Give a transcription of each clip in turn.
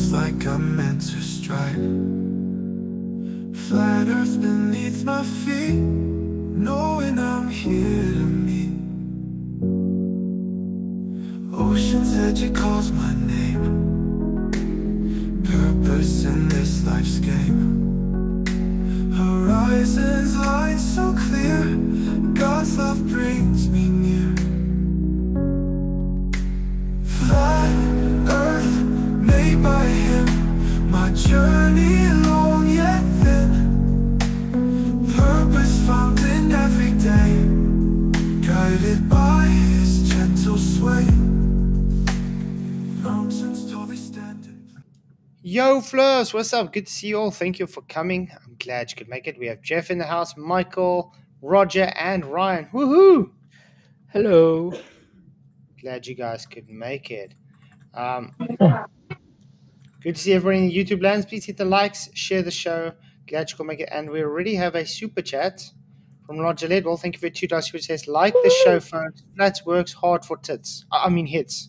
feels like I'm meant to strike. Flat earth beneath my feet, knowing I'm here to meet. Ocean's edge, it calls my name. Purpose in this life's game. Horizons line so clear, God's love brings me near. Flat earth made by him, my journey long yet thin. Purpose found in every day, guided by his gentle sway. Mountains tall they stand in. Yo, Fleurs, what's up? Good to see you all. Thank you for coming. I'm glad you could make it. We have Jeff in the house, Michael, Roger, and Ryan. Woohoo! Hello. Glad you guys could make it. Good to see everybody in the YouTube lands. Please hit the likes, share the show. Glad you could make it. And we already have a super chat from Roger Ledwell. Thank you for $2 super says, like the show, folks. Flats works hard for tits. I mean, hits.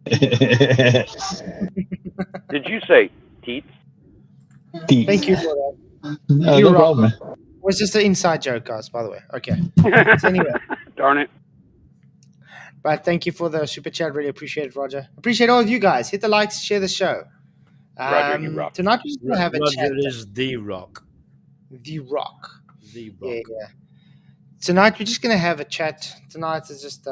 Did you say teeth? Teeth. Thank you for that. No, You're no problem. It was just an inside joke, guys, by the way. Okay. So anyway. Darn it. But thank you for the super chat. Really appreciate it, Roger. Appreciate all of you guys. Hit the likes, share the show. Roger, you rock. Tonight we're going to have a chat. Roger is the rock. The Rock. The rock. Yeah. Tonight we're just going to have a chat. Tonight is just,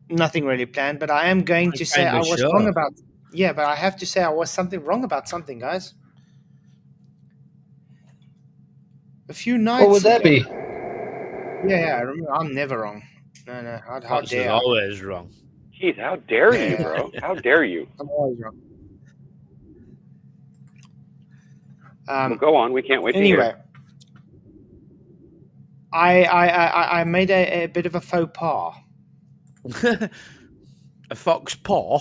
nothing really planned. But I am going to say I was wrong about. Yeah, but I have to say I was wrong about something, guys. A few nights. What would that be? Yeah, I remember. I'm never wrong. No. How dare I? Always wrong. Jeez, how dare you, bro? How dare you? I'm always wrong. Well, go on. We can't wait to Anyway, hear. I made a bit of a faux pas. A fox paw.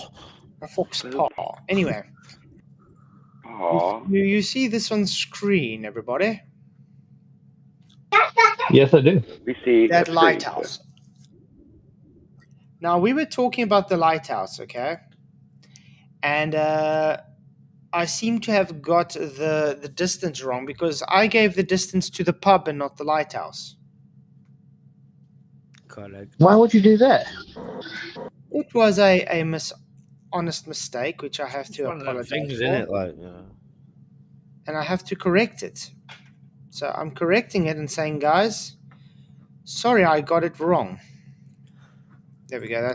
A fox paw. Anyway, Aww. you see this on screen, everybody? Yes, I do. We see That a screen, lighthouse. so- Now, we were talking about the lighthouse, okay? And I seem to have got the distance wrong because I gave the distance to the pub and not the lighthouse. Correct. Why would you do that? It was a honest mistake, which I have to One of them apologize things, for. in it, like. And I have to correct it. So I'm correcting it and saying, guys, sorry, I got it wrong. There we go.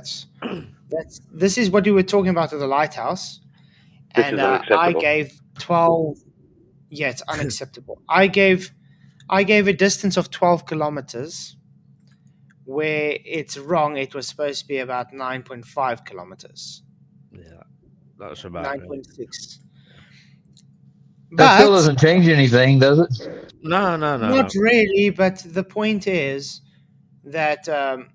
This is what we were talking about at the lighthouse. This And is unacceptable. I gave 12. Yeah, it's unacceptable. I gave a distance of 12 kilometers, where it's wrong. It was supposed to be about 9.5 kilometers. Yeah, that's about 9.6. That still doesn't change anything, does it? No. Not really, but the point is that the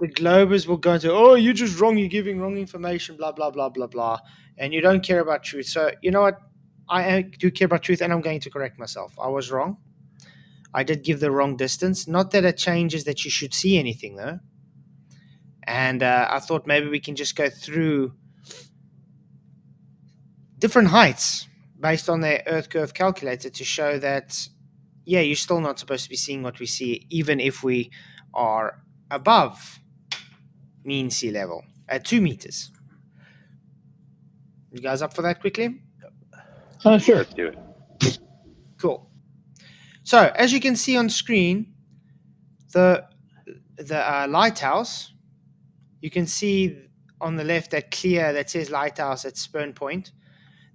Globers will go into, oh, you're just wrong, you're giving wrong information, blah, blah, blah, blah, blah, and you don't care about truth. So, you know what? I do care about truth, and I'm going to correct myself. I was wrong. I did give the wrong distance. Not that it changes that you should see anything, though. And I thought maybe we can just go through different heights based on the Earth curve calculator to show that, yeah, you're still not supposed to be seeing what we see, even if we are above mean sea level at 2 meters. You guys up for that quickly? Sure. Let's do it. Cool. So, as you can see on screen, the lighthouse, you can see on the left that clear that says lighthouse at Spurn Point.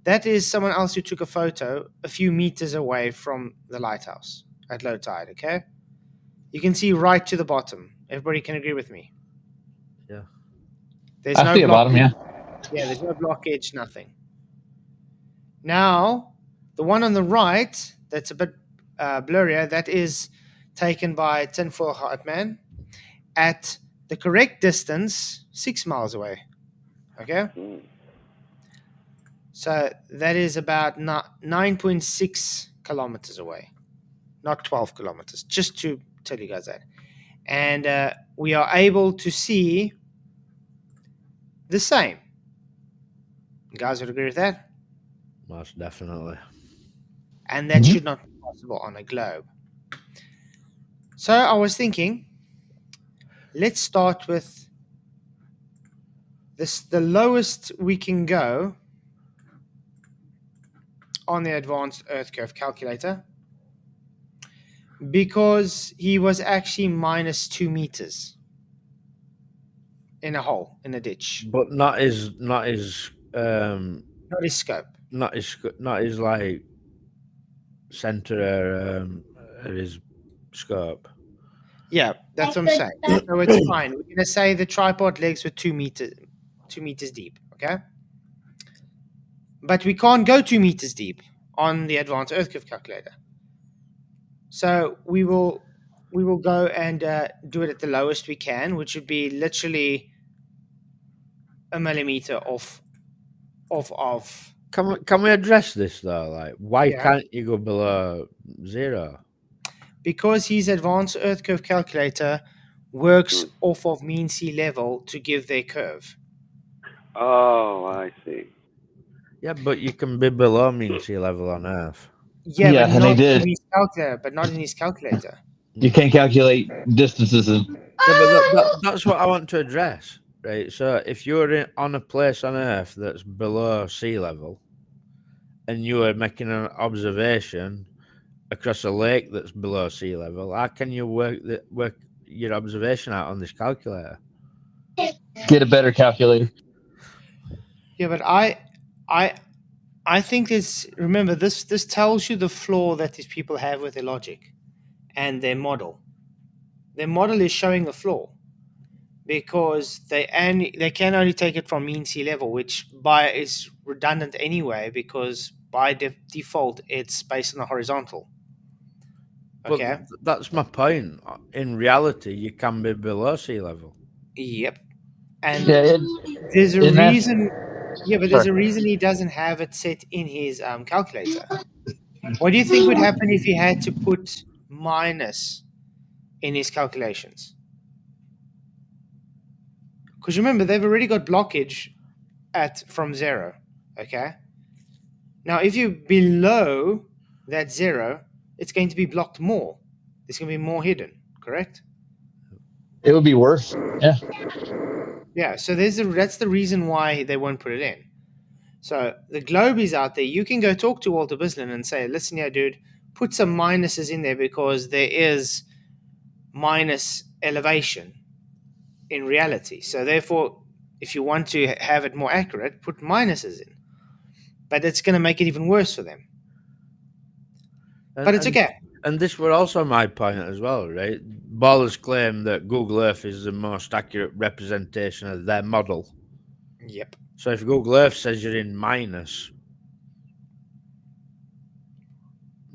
That is someone else who took a photo a few meters away from the lighthouse at low tide, okay? You can see right to the bottom. Everybody can agree with me? Yeah. There's I no see a bottom, yeah. Yeah, there's no blockage, nothing. Now, the one on the right, that's a bit blurrier, that is taken by Tinfoil Hat Man at the correct distance, 6 miles away. Okay? Mm. So that is about 9.6 kilometers away, not 12 kilometers, just to tell you guys that. And we are able to see the same. You guys would agree with that? Most definitely. And that should not be possible on a globe. So I was thinking, let's start with this. The lowest we can go on the advanced Earth curve calculator, because he was actually minus 2 meters in a hole, in a ditch. But not his Not his scope. not his like center of his scope. Yeah, that's what I'm saying. So it's fine. We're gonna say the tripod legs were 2 meters deep, okay? But we can't go 2 meters deep on the advanced Earth curve calculator. So we will go and do it at the lowest we can, which would be literally a millimeter off. Can we address this though? Like, why Yeah. can't you go below 0? Because his advanced Earth curve calculator works off of mean sea level to give their curve. Oh, I see. Yeah, but you can be below mean sea level on Earth. Yeah, Yeah, but and they not did. in his calculator. But not in his calculator. You can't calculate distances. Yeah, but that's what I want to address, right? So if you're on a place on Earth that's below sea level, and you are making an observation across a lake that's below sea level, how can you work your observation out on this calculator? Get a better calculator. Yeah, but I think this. Remember, this tells you the flaw that these people have with their logic and their model. Their model is showing a flaw because they can only take it from mean sea level, which is redundant anyway, because by default it's based on the horizontal. Okay. But that's my point. In reality, you can be below sea level. Yep. And Yeah, there's a and that's- reason. Yeah, but there's a reason he doesn't have it set in his calculator. What do you think would happen if he had to put minus in his calculations? Because remember, they've already got blockage from 0. Okay. Now, if you're below that 0, it's going to be blocked more. There's going to be more hidden. Correct? it would be worse. Yeah. Yeah. So that's the reason why they won't put it in. So the globe is out there. You can go talk to Walter Bislin and say, listen here, dude, put some minuses in there because there is minus elevation in reality. So therefore, if you want to have it more accurate, put minuses in. But it's going to make it even worse for them. But it's okay. And this were also my point as well, right? Ballers claim that Google Earth is the most accurate representation of their model. Yep. So if Google Earth says you're in minus...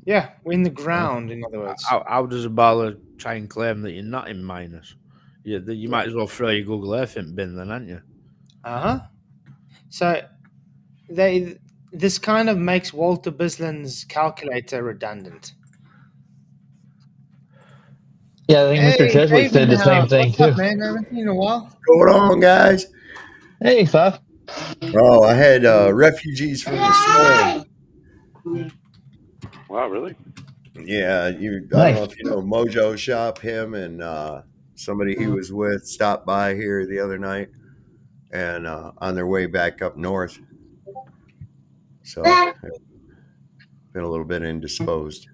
Yeah, we're in the ground, in other words. How does a baller try and claim that you're not in minus? You might as well throw your Google Earth in bin then, aren't you? Uh-huh. So this kind of makes Walter Bislin's calculator redundant. Yeah, I think Mr. Cheswick said the same thing What's too. up, man? I haven't seen you in a while. What's going on, guys? Hey, Five. Oh, I had refugees from the storm. Wow, really? Yeah, I don't know if you know Mojo Shop. Him and somebody he was with stopped by here the other night, and on their way back up north. So been a little bit indisposed.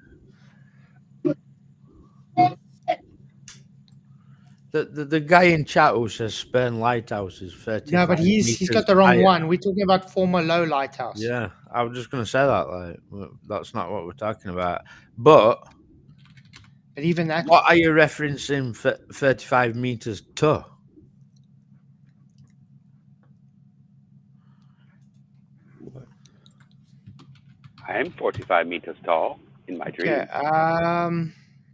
The guy in chat who says Spain Lighthouse is 35 No, but he's got the wrong one. We're talking about former low lighthouse. Yeah, I was just going to say that. Like, that's not what we're talking about. But even that. What are you referencing 35 meters to? I am 45 meters tall in my dream. Yeah.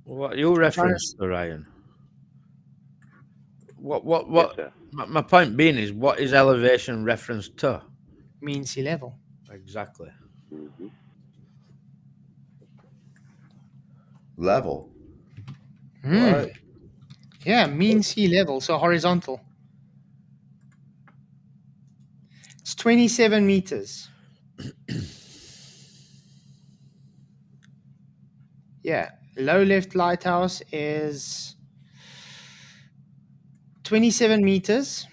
What are you referencing to, Ryan? What? Yes, my point being is, what is elevation reference to? Mean sea level. Exactly. Mm-hmm. Level. What? Yeah, mean sea level, so horizontal. It's 27 meters. Yeah. Low left lighthouse is 27 meters.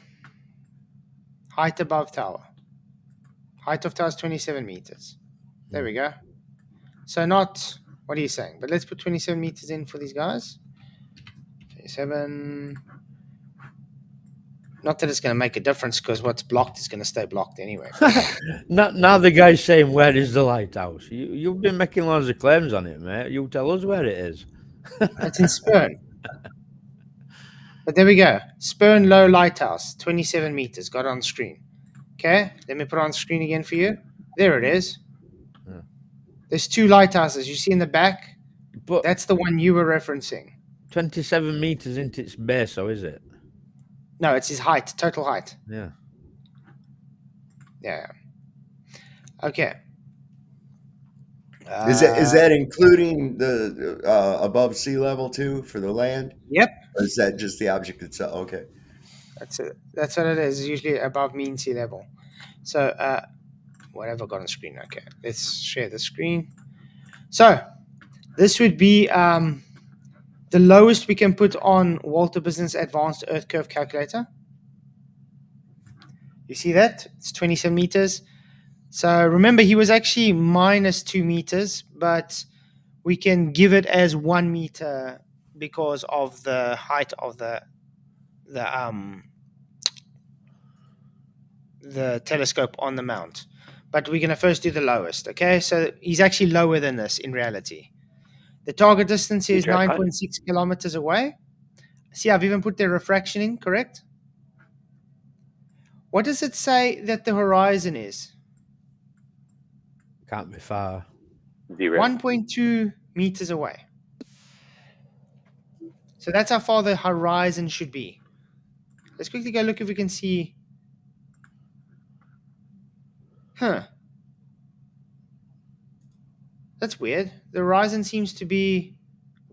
Height above tower. Height of tower is 27 meters. There we go. So not, what are you saying? But let's put 27 meters in for these guys. 27. Not that it's going to make a difference because what's blocked is going to stay blocked anyway. Now the guy's saying, where is the lighthouse? You've been making loads of claims on it, mate. You tell us where it is. It's in Spurn. But there we go. Spurn Low Lighthouse, 27 meters. Got it on screen. Okay, let me put it on screen again for you. There it is. Yeah. There's 2 lighthouses. You see in the back? But That's the one you were referencing. 27 meters into its base, so is it? No, it's his height, total height. Yeah. Yeah. Okay. Is that including the above sea level too for the land? Yep. Or is that just the object itself? Okay. That's it. That's what it is. It's usually above mean sea level. So, what have I got on screen? Okay, let's share the screen. So, this would be the lowest we can put on Walter Business Advanced Earth Curve Calculator. You see that? It's 27 meters. So remember, he was actually minus 2 meters, but we can give it as 1 meter because of the height of the telescope on the mount. But we're going to first do the lowest, okay? So he's actually lower than this in reality. The target distance is 9.6 kilometers away. See, I've even put the refraction in, correct? What does it say that the horizon is? Can't be far. 0. 1.2 meters away. So that's how far the horizon should be. Let's quickly go look if we can see. That's weird. The horizon seems to be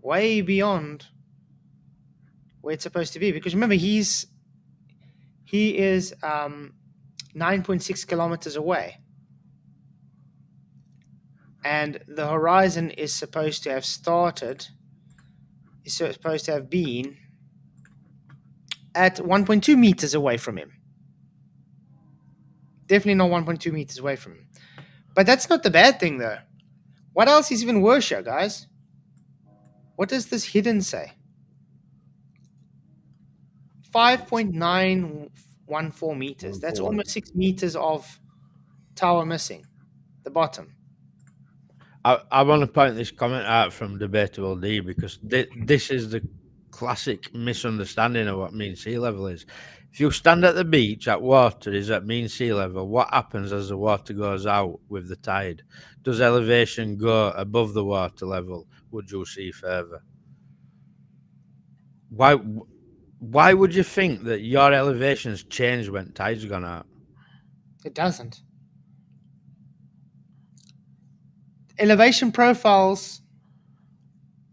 way beyond where it's supposed to be. Because remember, he is 9.6 kilometers away. And the horizon is supposed to have been at 1.2 meters away from him. Definitely not 1.2 meters away from him. But that's not the bad thing, though. What else is even worse here, guys? What does this hidden say? 5.914 meters. That's almost 6 meters of tower missing. The bottom. I want to point this comment out from Debatable D because this is the classic misunderstanding of what mean sea level is. If you stand at the beach at water is at mean sea level, what happens as the water goes out with the tide? Does elevation go above the water level? Would you see further? Why would you think that your elevations change when tide's gone out? It doesn't. Elevation profiles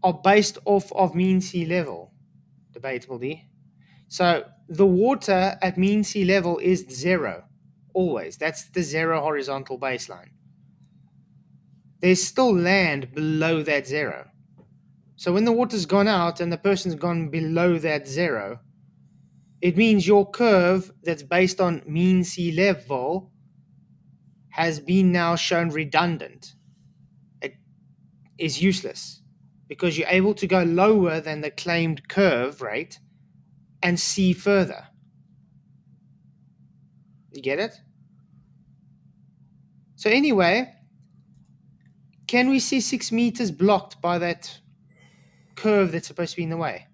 are based off of mean sea level. Debatable D. So the water at mean sea level is 0. Always. That's the 0 horizontal baseline. There's still land below that 0. So when the water's gone out and the person's gone below that 0, it means your curve that's based on mean sea level has been now shown redundant. It is useless because you're able to go lower than the claimed curve rate and see further. You get it? So anyway, can we see 6 meters blocked by that curve that's supposed to be in the way?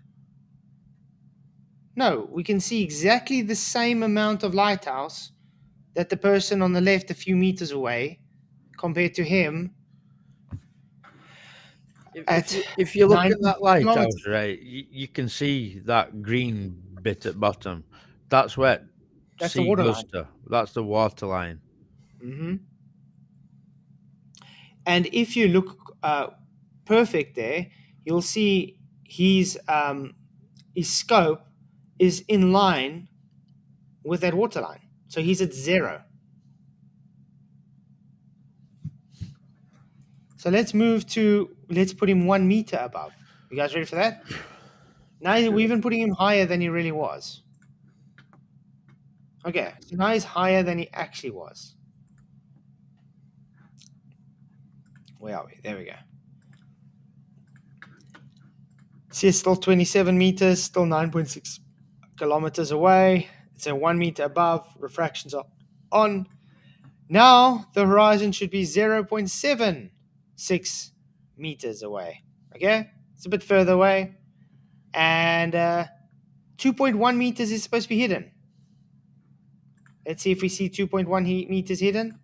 No, we can see exactly the same amount of lighthouse that the person on the left a few meters away compared to him. If you look at that lighthouse, right, you can see that green bit at bottom. That's where That's the water line. That's the water line. Mm-hmm. And if you look perfect there, you'll see his scope is in line with that water line. So he's at 0. So let's put him 1 meter above. You guys ready for that? Now we're even putting him higher than he really was. Okay, so now he's higher than he actually was. Where are we? There we go. See, it's still 27 meters, still 9.6 kilometers away. It's a 1 meter above. Refractions are on. Now the horizon should be 0.76 meters away. Okay? It's a bit further away. And 2.1 meters is supposed to be hidden. Let's see if we see 2.1 meters hidden.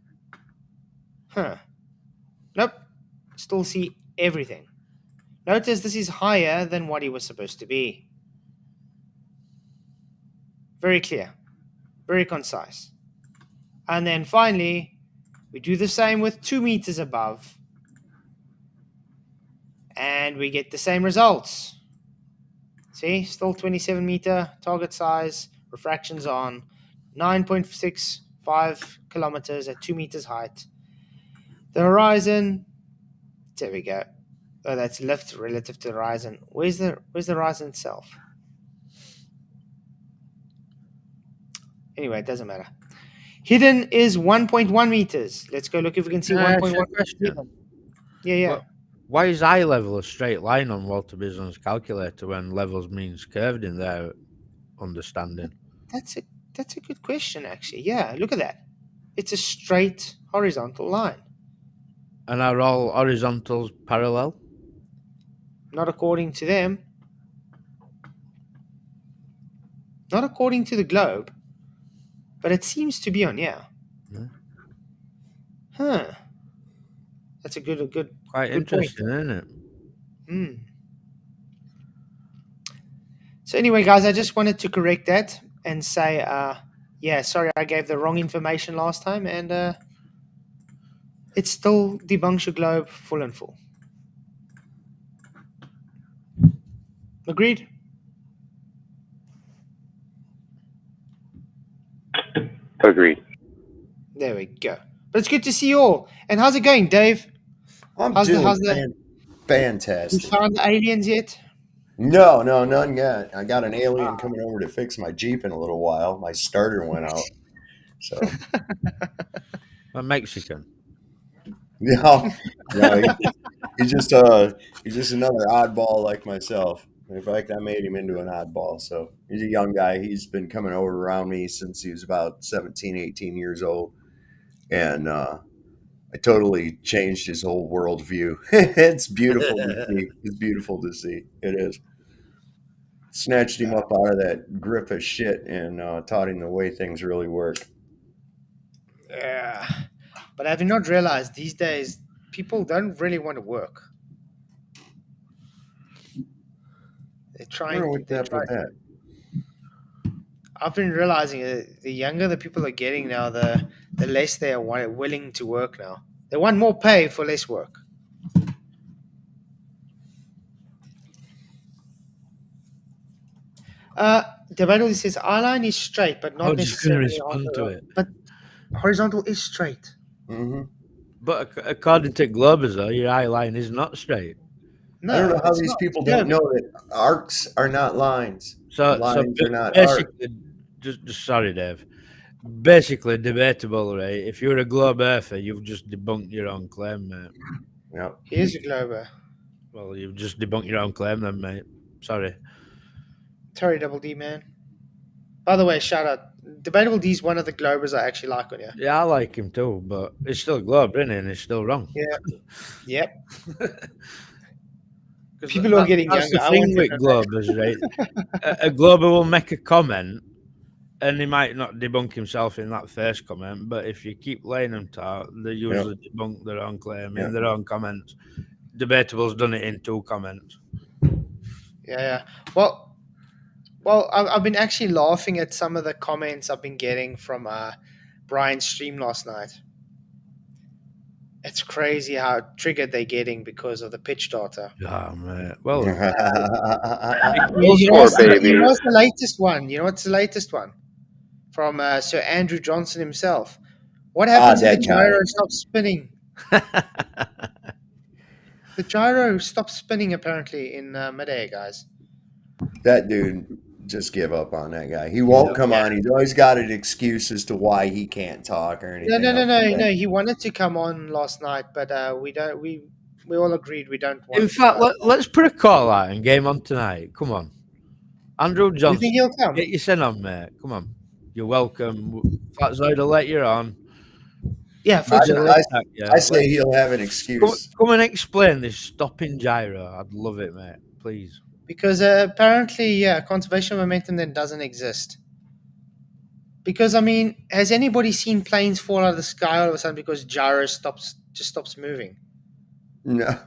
Nope. Still see everything. Notice this is higher than what he was supposed to be. Very clear. Very concise. And then finally, we do the same with 2 meters above. And we get the same results. See, still 27 meter target size, refractions on, 9.65 kilometers at 2 meters height. The horizon, there we go. Oh, that's lift relative to the horizon. Where's the horizon itself? Anyway, it doesn't matter. Hidden is 1.1 meters. Let's go look if we can see 1.1 meters. Yeah. Well, why is eye level a straight line on Walter Bison's calculator when levels means curved in their understanding? That's a good question, actually. Yeah, look at that. It's a straight horizontal line. And are all horizontals parallel? Not according to them. Not according to the globe. But it seems to be on, yeah. Huh. That's a good Quite good interesting, point. isn't it? So anyway, guys, I just wanted to correct that and say, yeah, sorry, I gave the wrong information last time, and it still debunks your globe full and full. Agreed? Agreed. There we go. But it's good to see you all. And how's it going, Dave? How's the fantastic. You found the aliens yet? No, none yet. I got an alien coming over to fix my Jeep in a little while. My starter went out. So A Mexican. no, he's just another oddball like myself. In fact, I made him into an oddball. So he's a young guy. He's been coming over around me since he was about 17, 18 years old. And I totally changed his whole worldview. It's beautiful to see. It's beautiful to see. It is. Snatched him up out of that grip of shit and taught him the way things really work. Yeah. But have you not realized these days people don't really want to work? They're trying. That. I've been realizing the younger the people are getting now, the less they are willing to work now. They want more pay for less work. Debatable says eye line is straight, but not necessarily respond to it. But horizontal is straight. Mm-hmm. But according to Globers, though, your eye line is not straight. No, I don't know how these people don't know that arcs are not lines. Lines are not basically, just sorry, Dave. Basically, debatable, right? If you're a globe earther, you've just debunked your own claim, mate. Yeah. Here's a glober. Well, you've just debunked your own claim, then, mate. Sorry. Sorry, Double D, man. By the way, shout out. Debatable D is one of the globers I actually like on here. Yeah, I like him too, but it's still a globe, isn't it? And it's still wrong. Yeah. Yep. People are getting that's younger. The thing with globers, right? A glober will make a comment, and he might not debunk himself in that first comment, but if you keep laying them out, they usually debunk their own claim in their own comments. Debatable's done it in 2 comments. Yeah. Well, I've been actually laughing at some of the comments I've been getting from Brian's stream last night. It's crazy how triggered they're getting because of the pitch data. Oh, man. Well, You know what's the latest one? You know what's the latest one? From Sir Andrew Johnson himself. What happens if the gyro stops spinning? The gyro stopped spinning apparently in midair, guys. That dude, just give up on that guy. He won't come on. He's always got an excuse as to why he can't talk or No, anything no, no, else. no. He wanted to come on last night, but we don't. We all agreed we don't want. In fact, let's put a call out and game on tonight. Come on, Andrew you Johnson, think he'll come? get your sin on, mate. Come on, you're welcome. Flatzoid will let you on. Yeah, for sure. I say he'll have an excuse. Come and explain this stopping gyro. I'd love it, mate. Please. Because apparently, yeah, conservation momentum then doesn't exist. Because I mean, has anybody seen planes fall out of the sky all of a sudden because gyro stops moving? No.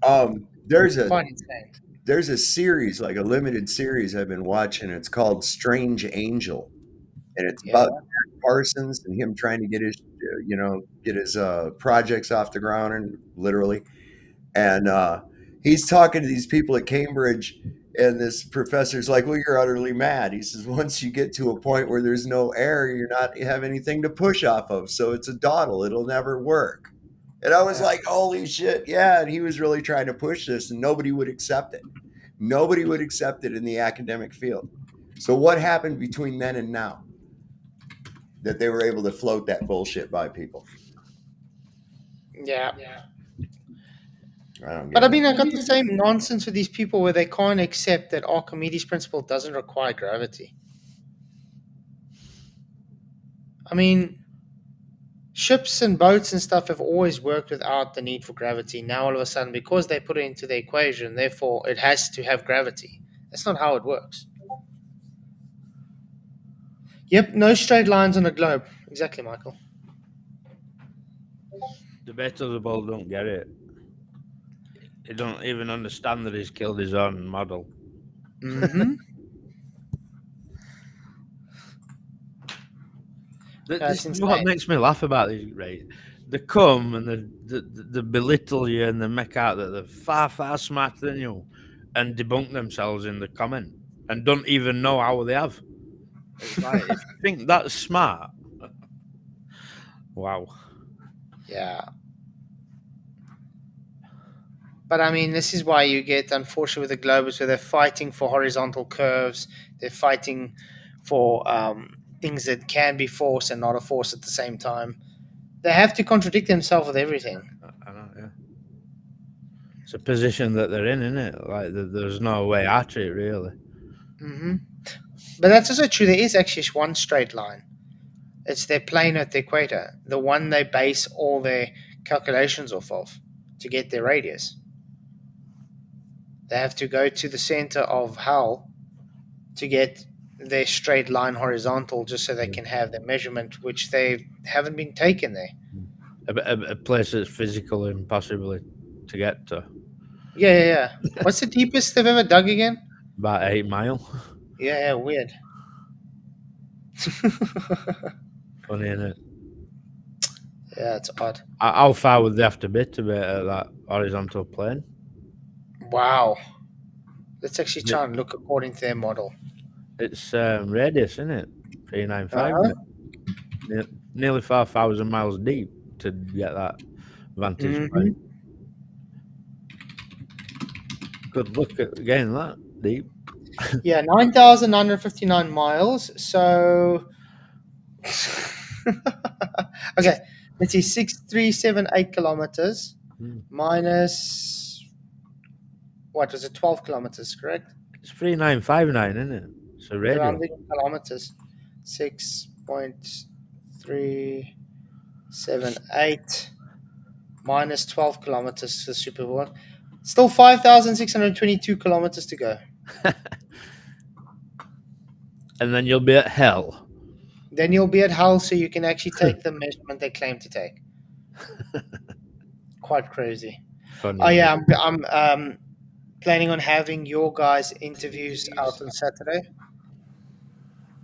Quite insane. There's a series, like a limited series I've been watching. It's called Strange Angel, and it's about Jack Parsons and him trying to get his, projects off the ground, and literally, and he's talking to these people at Cambridge, and this professor's like, "Well, you're utterly mad." He says, "Once you get to a point where there's no air, you're not have anything to push off of, so it's a dawdle. It'll never work." And I was like, "Holy shit, yeah!" And he was really trying to push this, and nobody would accept it. Nobody would accept it in the academic field. So what happened between then and now that they were able to float that bullshit by people? Yeah. I don't get But I it. mean, I got the same nonsense with these people where they can't accept that Archimedes' principle doesn't require gravity. I mean, ships and boats and stuff have always worked without the need for gravity. Now, all of a sudden, because they put it into the equation, therefore it has to have gravity. That's not how it works. Yep, no straight lines on a globe. Exactly, Michael. The better the ball don't get it. They don't even understand that he's killed his own model. Mm-hmm. This is what makes me laugh about these, right? They come and they belittle you and they make out that they're far, far smarter than you and debunk themselves in the comment and don't even know how they have. It's like, if you think that's smart, wow. Yeah. But I mean, this is why you get, unfortunately, with the globers, where they're fighting for horizontal curves. They're fighting for things that can be force and not a force at the same time. They have to contradict themselves with everything. I know, yeah. It's a position that they're in, isn't it? Like, there's no way out of it, really. Mm-hmm. But that's also true. There is actually one straight line. It's their plane at the equator, the one they base all their calculations off of to get their radius. They have to go to the center of hell to get their straight line horizontal, just so they can have the measurement, which they haven't been taken there. A place that's physical impossible to get to. Yeah. What's the deepest they've ever dug again? About 8 miles. Yeah, weird. Funny, isn't it? Yeah, it's odd. How far would they have to be at that horizontal plane? Wow. Let's actually try and look according to their model. It's radius, isn't it? 395. Nearly 4,000 miles deep to get that vantage point. Good look at getting that deep. Yeah, 9,959 miles. So, okay, let's see, 6,378 kilometers minus, what was it, 12 kilometers, correct? It's 3,959, isn't it? So radius. Rounding kilometers, 6.378 minus 12 kilometers to the Super Bowl. Still 5,622 kilometers to go. And then you'll be at hell. Then you'll be at hell, so you can actually take the measurement they claim to take. Quite crazy. Funny. Oh yeah, I'm planning on having your guys' interviews out on Saturday.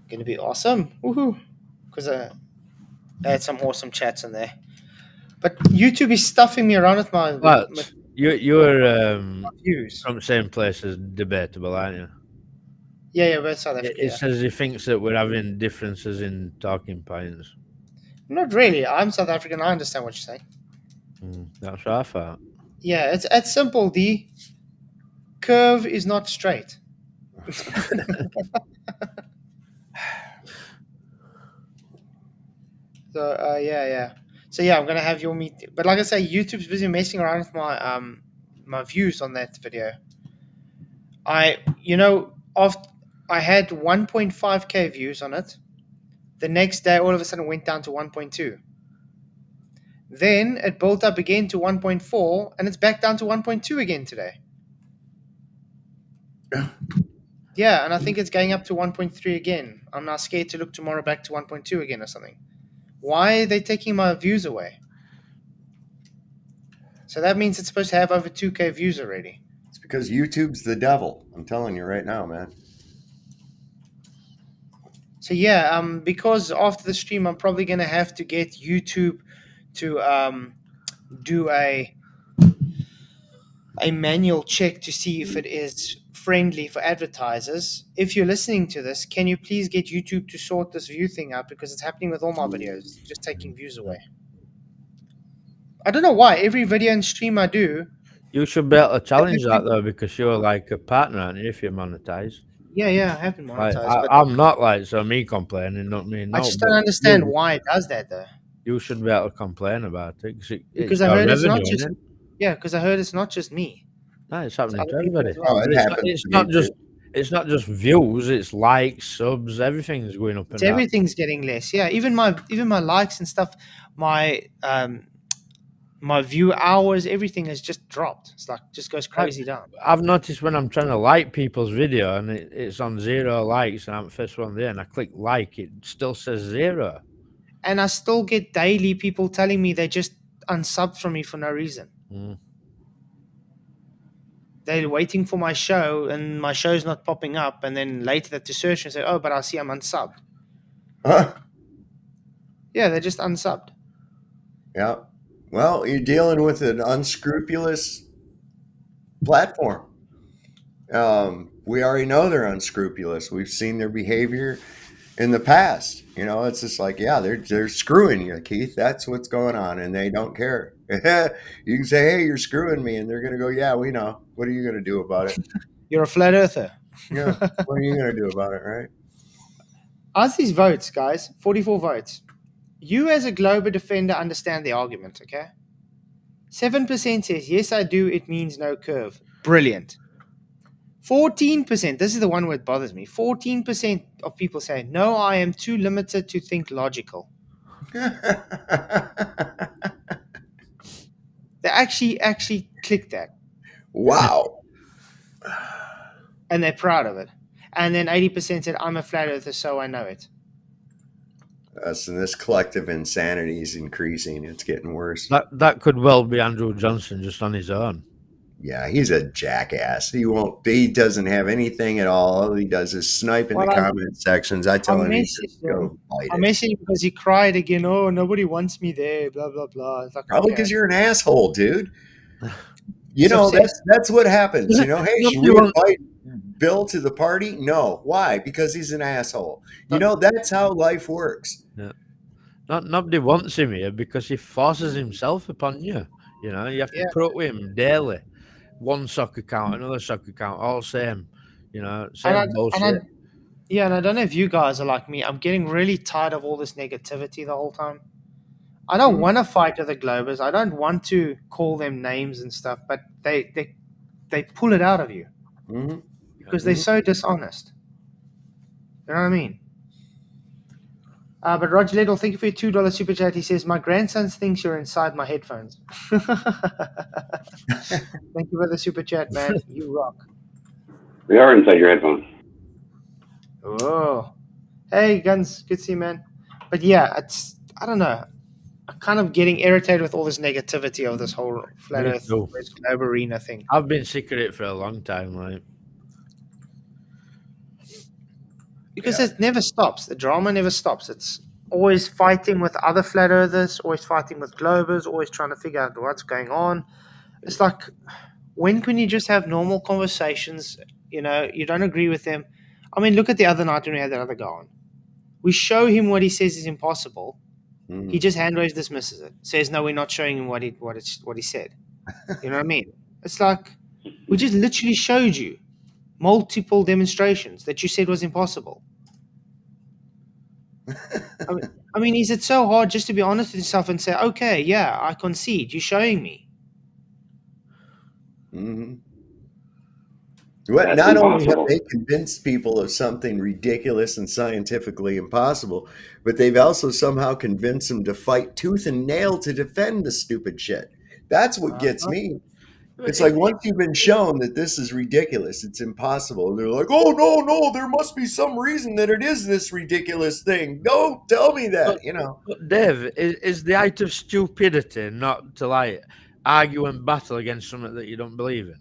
Gonna be awesome. Woohoo! Because I had some awesome chats in there. But YouTube is stuffing me around with my. But you're views from the same place as Debatable, aren't you? Yeah, we're South Africa. It says he thinks that we're having differences in talking points. Not really. I'm South African. I understand what you're saying. That's what I thought. Yeah, it's simple. The curve is not straight. So yeah. So yeah, I'm gonna have your meet. But like I say, YouTube's busy messing around with my views on that video. After I had 1.5k views on it. The next day, all of a sudden, went down to 1.2. Then it built up again to 1.4, and it's back down to 1.2 again today. Yeah, and I think it's going up to 1.3 again. I'm now scared to look tomorrow back to 1.2 again or something. Why are they taking my views away? So that means it's supposed to have over 2k views already. It's because YouTube's the devil. I'm telling you right now, man. So yeah, because after the stream, I'm probably going to have to get YouTube to do a manual check to see if it is friendly for advertisers. If you're listening to this, can you please get YouTube to sort this view thing out, because it's happening with all my videos, just taking views away. I don't know why. Every video and stream I do. You should be able to challenge that though, because you're like a partner, aren't you, if you monetize? Yeah, I have been monetized. Like, I'm not like, so me complaining, not me. No, I just don't understand why it does that though. You should be able to complain about it because I heard it's not just because I heard it's not just me. No, it's happening to everybody. Well. Oh, it happens. It's not just views. It's likes, subs. Everything's going up. And everything's getting less. Yeah, even my likes and stuff. My view hours, everything has just dropped. It's like just goes crazy down. I've noticed when I'm trying to like people's video and it's on 0 likes and I'm first one there and I click like, it still says 0. And I still get daily people telling me they just unsubbed from me for no reason. They're waiting for my show and my show's not popping up, and then later they have to search and say, oh, but I see I'm unsubbed. Huh? Yeah, they're just unsubbed. Yeah. Well, you're dealing with an unscrupulous platform. We already know they're unscrupulous. We've seen their behavior in the past. It's just like, yeah, they're screwing you, Keith. That's what's going on, and they don't care. You can say, hey, you're screwing me, and they're going to go, yeah, we know. What are you going to do about it? You're a flat earther. Yeah. What are you going to do about it, right? Ask these votes, guys. 44 votes. You as a Glober defender understand the argument, okay? 7% says, yes, I do. It means no curve. Brilliant. 14%, this is the one where it bothers me. 14% of people say, no, I am too limited to think logical. They actually clicked that. Wow. And they're proud of it. And then 80% said, I'm a flat earther, so I know it. So this collective insanity is increasing. It's getting worse. That could well be Andrew Johnson just on his own. Yeah, he's a jackass. He doesn't have anything at all. All he does is snipe in the comment sections. I tell him, go fight it. I'm messaging because he cried again. Oh, nobody wants me there. Blah blah blah. Like, probably because you're an asshole, dude. That's what happens. Hey, should we invite Bill to the party? No. Why? Because he's an asshole. That's how life works. Yeah. Nobody wants him here because he forces himself upon you. You have to put up with him daily. One soccer account, another soccer account, all same. Same bullshit. And I don't know if you guys are like me. I'm getting really tired of all this negativity the whole time. I don't want to fight with the Globers. I don't want to call them names and stuff, but they pull it out of you because they're so dishonest. You know what I mean? But Roger Liddell, thank you for your $2 super chat. He says, my grandson thinks you're inside my headphones. Thank you for the super chat, man. You rock. We are inside your headphones. Oh. Hey, Guns. Good to see you, man. But yeah, I don't know. I'm kind of getting irritated with all this negativity of this whole Flat Earth Globe Arena thing. I've been sick of it for a long time, right? Because it never stops. The drama never stops. It's always fighting with other flat earthers, always fighting with Globers, always trying to figure out what's going on. It's like, when can you just have normal conversations? You don't agree with them. I mean, look at the other night when we had that other guy on. We show him what he says is impossible, He just hand waves dismisses it. Says no, we're not showing him what he said. You know what I mean? It's like we just literally showed you multiple demonstrations that you said was impossible. I mean, is it so hard just to be honest with yourself and say, okay, yeah, I concede. You're showing me. Mm-hmm. That's Not only have impossible. they convinced people of something ridiculous and scientifically impossible, but they've also somehow convinced them to fight tooth and nail to defend the stupid shit. That's what gets me. It's like once you've been shown that this is ridiculous, it's impossible. They're like, oh, no, there must be some reason that it is this ridiculous thing. No, tell me that, But Dave, is the height of stupidity not to like argue and battle against something that you don't believe in?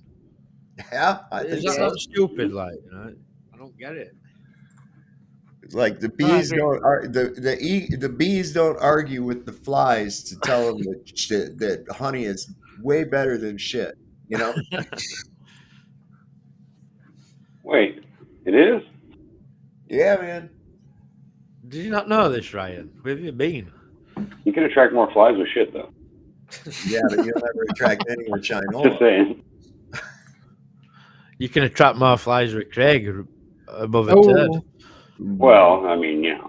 Yeah, I Is think that so. not stupid? Like, I don't get it. It's like the bees the bees don't argue with the flies to tell them that honey is way better than shit. Wait, it is? Yeah, man. Did you not know this, Ryan? Where have you been? You can attract more flies with shit, though. Yeah, but you'll never attract any with Just Shinola. saying. You can attract more flies with Craig above a turd. Well, I mean, Yeah,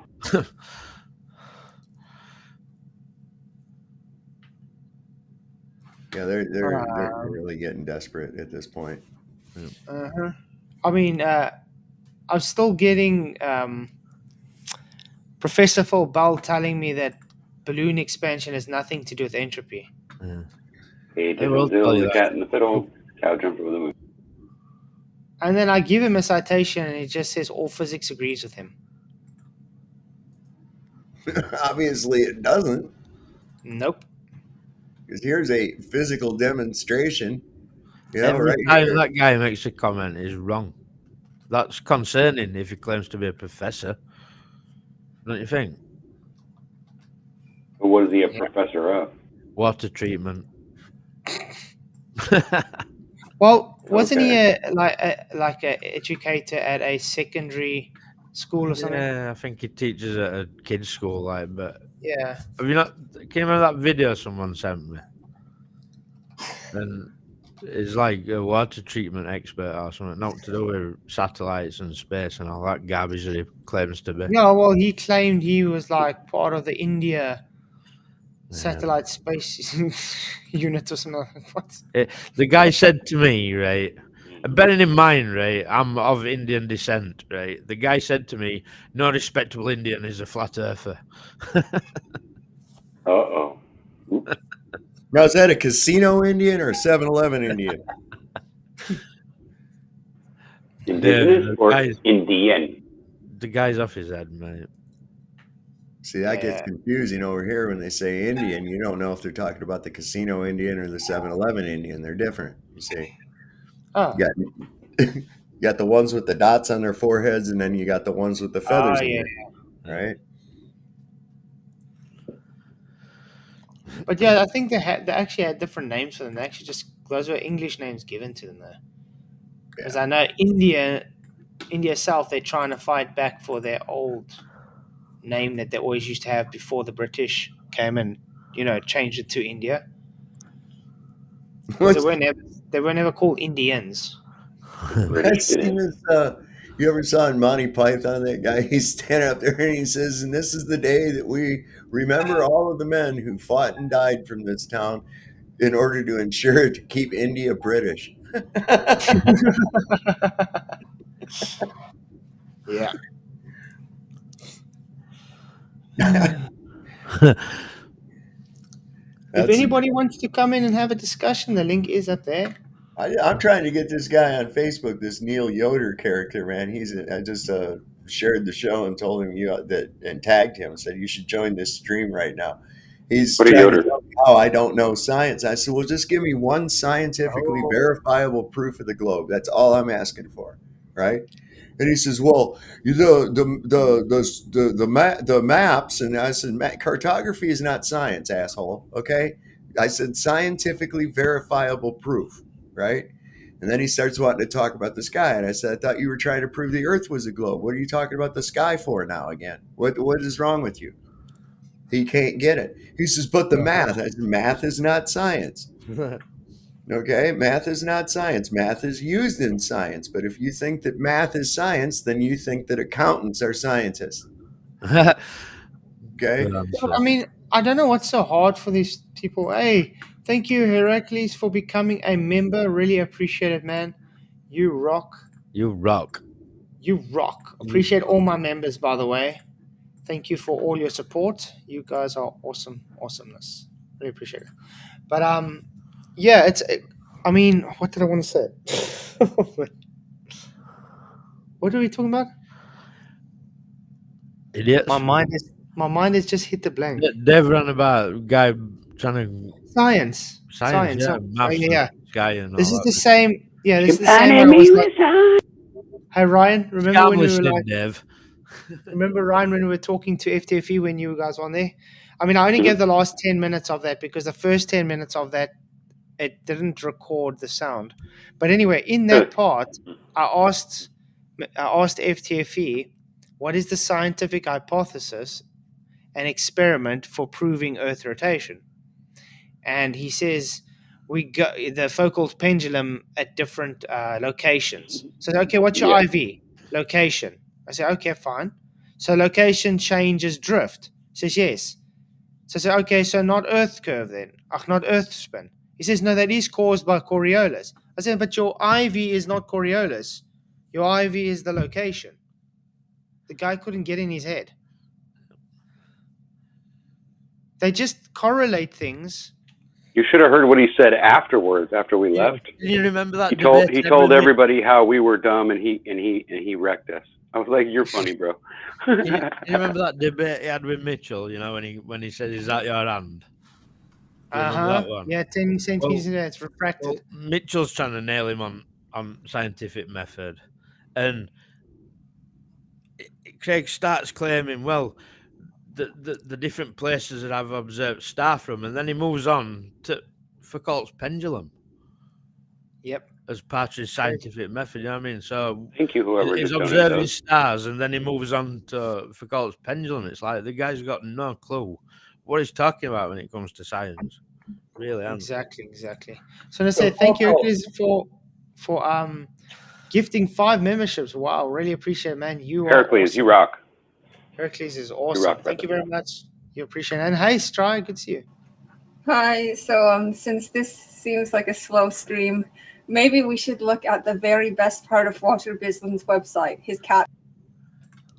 they're really getting desperate at this point. I mean, I'm still getting Professor Phil Bell telling me that balloon expansion has nothing to do with entropy. Hey, I will diddle, tell you the that. cat and the fiddle, cow jumped over the moon. And then I give him a citation, and it just says all physics agrees with him. Obviously, it doesn't. Nope. Because here's a physical demonstration. Every Right time here. that guy makes a comment is wrong. That's concerning if he claims to be a professor. Don't you think? But what is he a professor of? Water treatment. Well, wasn't he Okay. a educator at a secondary school or something? Yeah, I think he teaches at a kids' school, like. But Yeah. have you not? Can you remember that video someone sent me? And it's like a water treatment expert or something, not to do with satellites and space and all that garbage that he claims to be. Yeah, well, he claimed he was like part of the India satellite space unit or something. What? The guy said to me, right, and bearing in mind, right, I'm of Indian descent, right, the guy said to me, no respectable Indian is a flat earther. Uh-oh. Now, is that a casino Indian or a 7-Eleven Indian? Indigenous or Indian? The guy's off his head, mate. See, that gets confusing over here when they say Indian. You don't know if they're talking about the casino Indian or the 7-Eleven Indian. They're different, you see. Oh. You got the ones with the dots on their foreheads, and then you got the ones with the feathers in yeah. there, right? But yeah, I think they actually had different names for them. They actually those were English names given to them there. Because I know India South, they're trying to fight back for their old name that they always used to have before the British came and changed it to India. They were never called Indians. You ever saw in Monty Python that guy? He's standing up there and he says, "And this is the day that we remember all of the men who fought and died from this town in order to ensure to keep India British." Yeah. If anybody wants to come in and have a discussion, the link is up there. I'm trying to get this guy on Facebook, this Neil Yoder character, man. I just shared the show and told him and tagged him and said, you should join this stream right now. He's trying to tell me how I don't know science. I said, well, just give me one scientifically verifiable proof of the globe. That's all I'm asking for, right? And he says, well, the maps. And I said, cartography is not science, asshole. Okay. I said, scientifically verifiable proof. Right. And then he starts wanting to talk about the sky. And I said, I thought you were trying to prove the earth was a globe. What are you talking about the sky for now again? What is wrong with you? He can't get it. He says, but the math. I said, math is not science. Okay, math is not science. Math is used in science. But if you think that math is science, then you think that accountants are scientists. Okay. Good answer. I mean, I don't know what's so hard for these people. Hey, thank you, Heracles, for becoming a member. Really appreciate it, man. You rock. You rock. You rock. Appreciate all my members, by the way. Thank you for all your support. You guys are awesome. Awesomeness. Really appreciate it. But yeah, I mean, what did I want to say? What are we talking about? Idiots. My mind is just hit the blank. They've run about a guy trying to Science. yeah, maths, Yeah. guy and This all is that. the same. Yeah, this is the same. When I was like, hey Ryan, remember when we were like, Dave. remember Ryan when we were talking to FTFE when you guys were on there? I mean, I only gave the last 10 minutes of that because the first 10 minutes of that it didn't record the sound. But anyway, in that part, I asked FTFE, what is the scientific hypothesis and experiment for proving Earth rotation? And he says we got the focal pendulum at different locations. So okay, what's your IV location? I say okay, fine. So location changes drift. He says yes. So I say okay, so not Earth curve then. Not Earth spin. He says no, that is caused by Coriolis. I said but your IV is not Coriolis. Your IV is the location. The guy couldn't get in his head. They just correlate things. You should have heard what he said afterwards, after we left. Do you remember that? He told everybody how we were dumb and he wrecked us. I was like, "You're funny, bro." You remember that debate he had with Mitchell? You know when he said, "Is that your hand?" That one? Yeah, 10 centimeters. It's refracted. Well, Mitchell's trying to nail him on scientific method, and Craig starts claiming, well, the different places that I've observed star from, and then he moves on to Foucault's pendulum. Yep. As part of his scientific method, you know what I mean? So thank you, whoever he's observing stars, and then he moves on to Foucault's pendulum. It's like the guy's got no clue what he's talking about when it comes to science. Really, exactly. So I say thank you, Hercules, for gifting 5 memberships. Wow, really appreciate it, man. Hercules, awesome. you rock. Hercules is awesome. Thank you very much. You appreciate it. And hey, Stry, good to see you. Hi. So since this seems like a slow stream, maybe we should look at the very best part of Walter Bisland's website, his cat.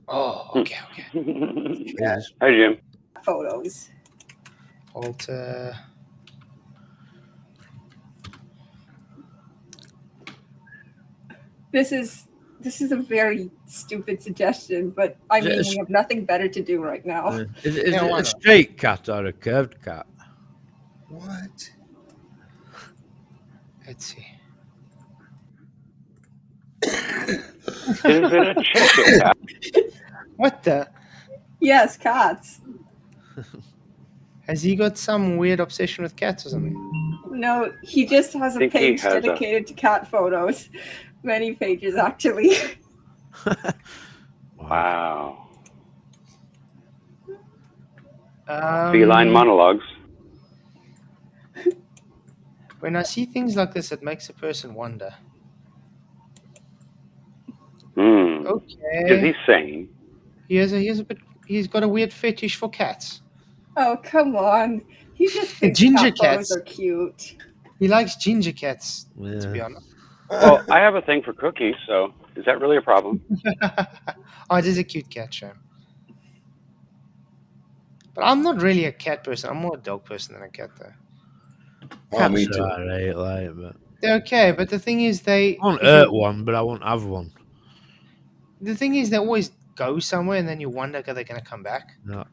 Oh, okay. Yes. Hi, Jim. Photos. Walter. This is a very stupid suggestion, but I mean, we have nothing better to do right now. Is it a straight cat or a curved cat? What? Let's see. Is it a Cheshire cat? What the? Yes, cats. Has he got some weird obsession with cats or something? No, he just has a page dedicated to cat photos. Many pages, actually. Wow. Feline monologues. When I see things like this, it makes a person wonder. Okay. Is he sane? He's got a weird fetish for cats. Oh, come on. He just thinks ginger cat cats photos are cute. He likes ginger cats, to be honest. Well, I have a thing for cookies, so is that really a problem? Oh, it is a cute cat, show. But I'm not really a cat person. I'm more a dog person than a cat, though. Oh, me too. But they're okay, but the thing is, I won't hurt one, but I won't have one. The thing is, they always go somewhere, and then you wonder if they're going to come back. No.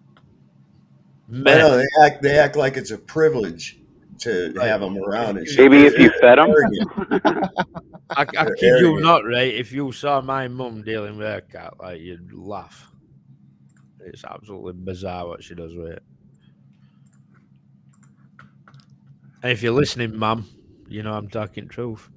No, they act like it's a privilege to have them around. Maybe if you fed them. I kid you not, right? If you saw my mum dealing with her cat, like you'd laugh. It's absolutely bizarre what she does with it. And if you're listening, Mum, you know I'm talking truth.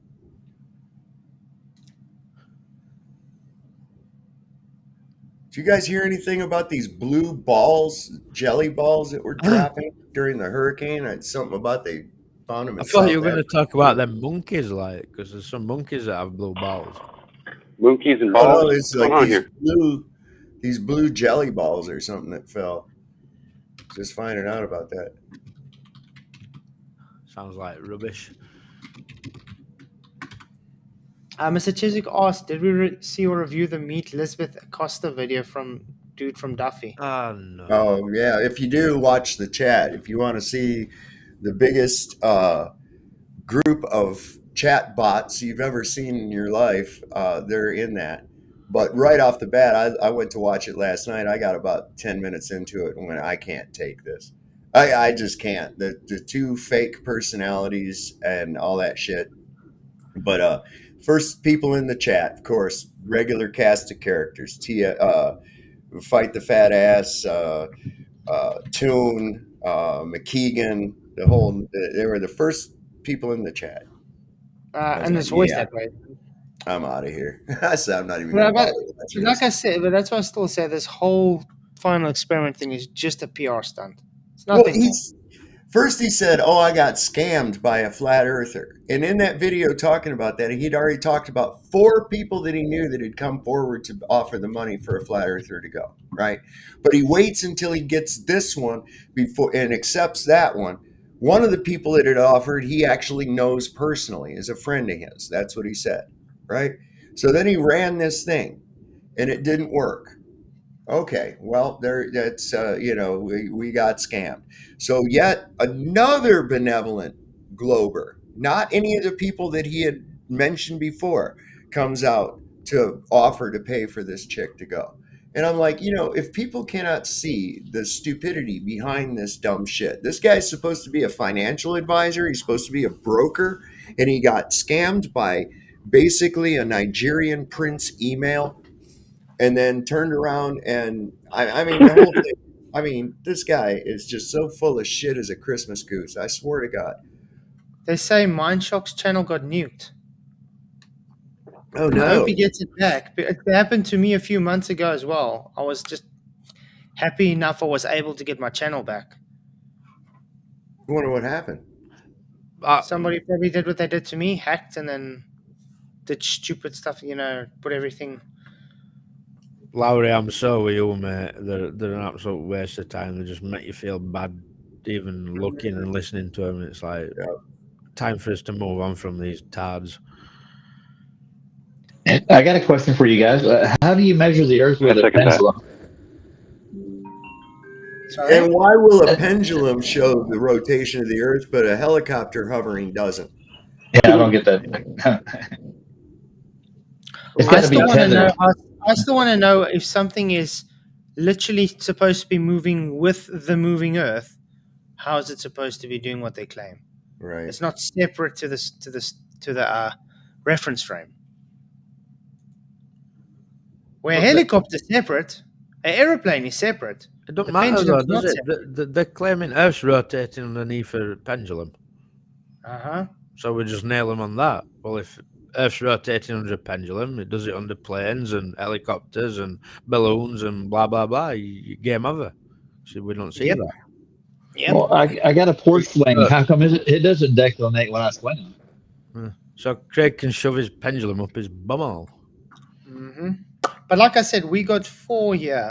Did you guys hear anything about these blue balls, jelly balls that were dropping during the hurricane? It's something about they found them in I thought you South were going to Africa. talk about them monkeys, like, because there's some monkeys that have blue balls. Monkeys and Oh balls. no, it's What's like going on here? these blue jelly balls or something that fell. Just finding out about that. Sounds like rubbish. Mr. Chiswick asked, did we see or review the Meet Elizabeth Acosta video from dude from Duffy? Oh, no. Oh yeah, if you do, watch the chat. If you want to see the biggest group of chat bots you've ever seen in your life, they're in that. But right off the bat, I went to watch it last night. I got about 10 minutes into it and went, I can't take this. I just can't. The two fake personalities and all that shit. But first people in the chat, of course, regular cast of characters. Fight the Fat Ass, Toon, McKeegan, they were the first people in the chat. And it's always that way. I'm out of here. I said I'm not even going to bother watching like this. I said, but that's why I still say this whole final experiment thing is just a PR stunt. It's nothing. Well, first he said, "Oh, I got scammed by a flat earther," and in that video talking about that, he'd already talked about 4 people that he knew that had come forward to offer the money for a flat earther to go. Right, but he waits until he gets this one before and accepts that one. One of the people that had offered, he actually knows personally, is a friend of his. That's what he said. Right, so then he ran this thing, and it didn't work. Okay, well, that's we got scammed. So yet another benevolent glober, not any of the people that he had mentioned before, comes out to offer to pay for this chick to go. And I'm like, if people cannot see the stupidity behind this dumb shit, this guy's supposed to be a financial advisor, he's supposed to be a broker, and he got scammed by basically a Nigerian prince email. And then turned around and I mean the whole thing. I mean, this guy is just so full of shit as a Christmas goose. I swear to God. They say Mindshock's channel got nuked. Oh I hope no! he gets it back. It happened to me a few months ago as well. I was just happy enough I was able to get my channel back. I wonder what happened. Somebody probably did what they did to me, hacked, and then did stupid stuff. Put everything. Lowry, I'm so with you, mate. They're an absolute waste of time. They just make you feel bad even looking and listening to them. It's like time for us to move on from these tards. I got a question for you guys. How do you measure the Earth with a pendulum? Sorry? And why will a pendulum show the rotation of the Earth, but a helicopter hovering doesn't? Yeah, I don't get that. It's got to be tethered. I still want to know if something is literally supposed to be moving with the moving Earth. How is it supposed to be doing what they claim? Right. It's not separate to the reference frame. Where a helicopter is separate, an aeroplane is separate. It doesn't matter though, does it? They're claiming Earth's rotating underneath a pendulum. So we just nail them on that. Well, if Earth's rotating under a pendulum, it does it under planes and helicopters and balloons and blah blah blah. You game over. So we don't see that. Yep. Well, I got a port swing. How come it doesn't declinate when I swing? So Craig can shove his pendulum up his bumhole. But like I said, we got 4 here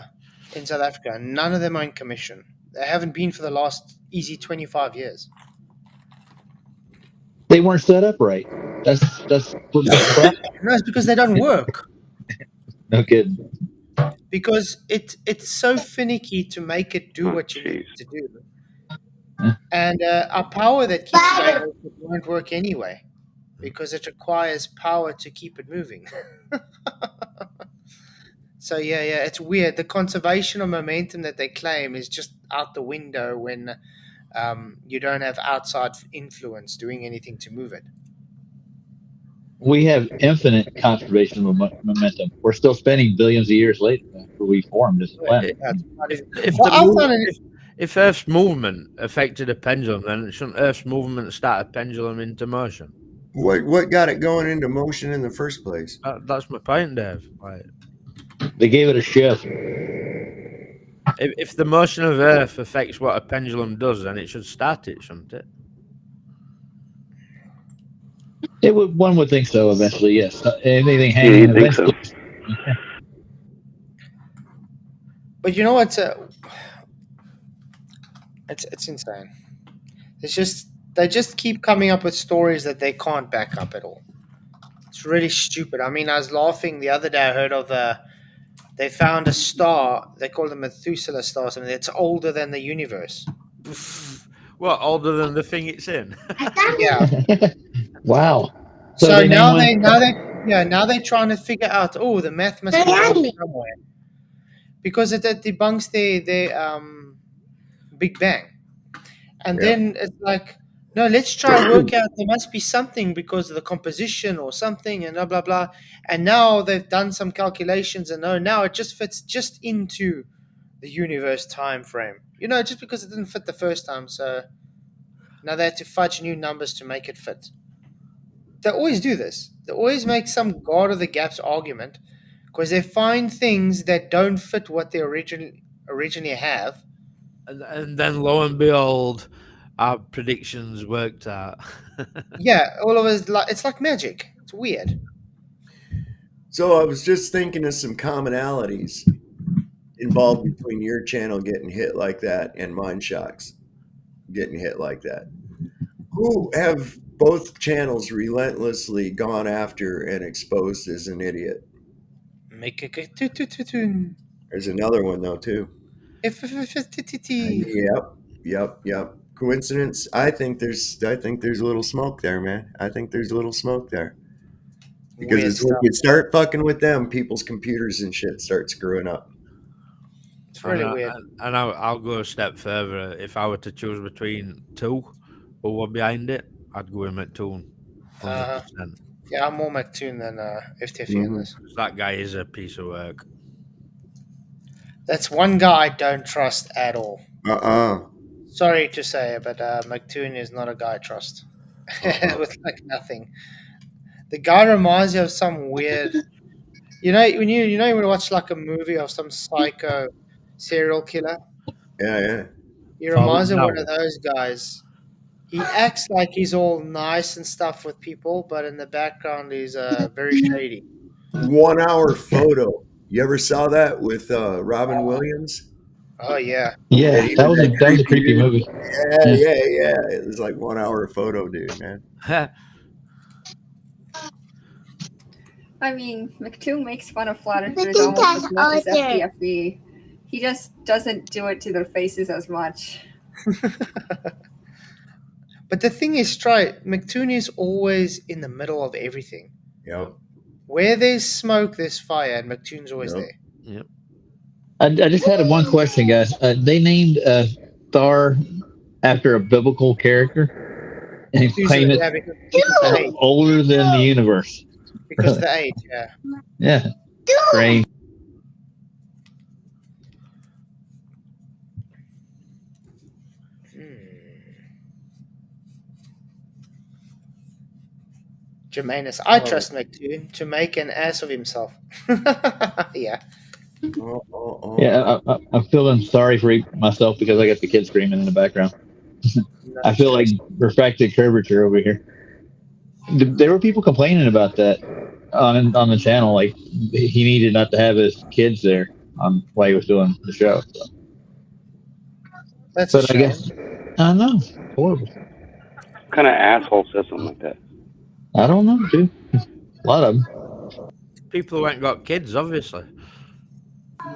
in South Africa. None of them are in commission. They haven't been for the last easy 25 years. They weren't set up right. That's No, it's because they don't work. No kidding. Because it's so finicky to make it do what you need to do. And our power that keeps going won't work anyway, because it requires power to keep it moving. So yeah, it's weird. The conservation of momentum that they claim is just out the window when you don't have outside influence doing anything to move it. We have infinite conservation of momentum. We're still spending billions of years later after we formed this planet. If Earth's movement affected a pendulum, then shouldn't Earth's movement start a pendulum into motion? What got it going into motion in the first place? That's my point, Dave. They gave it a shift. If the motion of Earth affects what a pendulum does, then it should start it, shouldn't it? One would think so eventually. Yes, anything Yeah, hanging you'd think so. eventually. But you know what? It's insane. They just keep coming up with stories that they can't back up at all. It's really stupid. I mean, I was laughing the other day. I heard of they found a star. They call it a Methuselah star. Or something. It's older than the universe. What, older than the thing it's in? Yeah. Wow. So they now named now they're trying to figure out. Oh, the math must be wrong somewhere because it debunks their Big Bang. And Yeah. then it's like, no, let's try and work out there must be something because of the composition or something and blah, blah, blah. And now they've done some calculations and now it just fits just into the universe time frame. Just because it didn't fit the first time. So now they had to fudge new numbers to make it fit. They always do this. They always make some God of the gaps argument because they find things that don't fit what they originally have. And then lo and behold, our predictions worked out. Yeah, all of us it's like magic. It's weird. So I was just thinking of some commonalities involved between your channel getting hit like that and Mindshock's getting hit like that. Who have both channels relentlessly gone after and exposed as an idiot? Make a There's another one though too. Yep. Coincidence? I think there's a little smoke there, man. I think there's a little smoke there. Because Weird it's when stuff. you start fucking with them, people's computers and shit start screwing up. It's really weird. And I'll go a step further. If I were to choose between two who were behind it, I'd go with McToon, 100%. Yeah, I'm more McToon than FTFE in this. That guy is a piece of work. That's one guy I don't trust at all. Uh-uh. Sorry to say, but McToon is not a guy I trust. With like nothing. The guy reminds you of some weird. When you watch like a movie of some psycho serial killer. Yeah. He reminds me of one of those guys. He acts like he's all nice and stuff with people, but in the background he's very shady. 1 hour photo. You ever saw that with Robin Williams? Oh yeah. Yeah, he that was a creepy dude. movie. Yeah. It was like 1 hour photo, dude, man. I mean, McToon makes fun of flat earthers almost as much as FDFE. He just doesn't do it to their faces as much. But the thing is, McToon is always in the middle of everything. Yep. Where there's smoke, there's fire, and McToon's always there. Yep. I just had one question, guys. They named Thor after a biblical character and claim it's older than the universe. Because of the age, yeah. Yeah. Strange. Germanus, I trust McToon to make an ass of himself. Yeah. Yeah, I'm feeling sorry for myself because I got the kids screaming in the background. I feel like refracted curvature over here. There were people complaining about that on the channel, like he needed not to have his kids there while he was doing the show. So. That's a shame. I guess I don't know. Horrible. What kind of asshole says something like that? I don't know, dude. A lot of them. People who ain't got kids, obviously.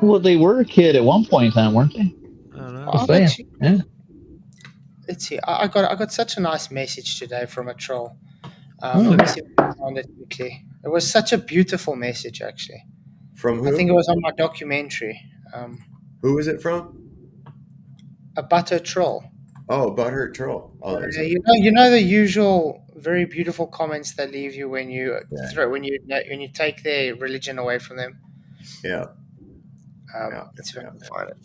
Well, they were a kid at one point in time, weren't they? I don't know. Yeah. Let's see. I got such a nice message today from a troll. Let me see if I can find it quickly. It was such a beautiful message, actually. From who? I think it was on my documentary. Who is it from? A butter troll. Oh, Butthurt Troll. Oh, you know the usual very beautiful comments they leave you when you take their religion away from them. Yeah. Let's see if I can find it.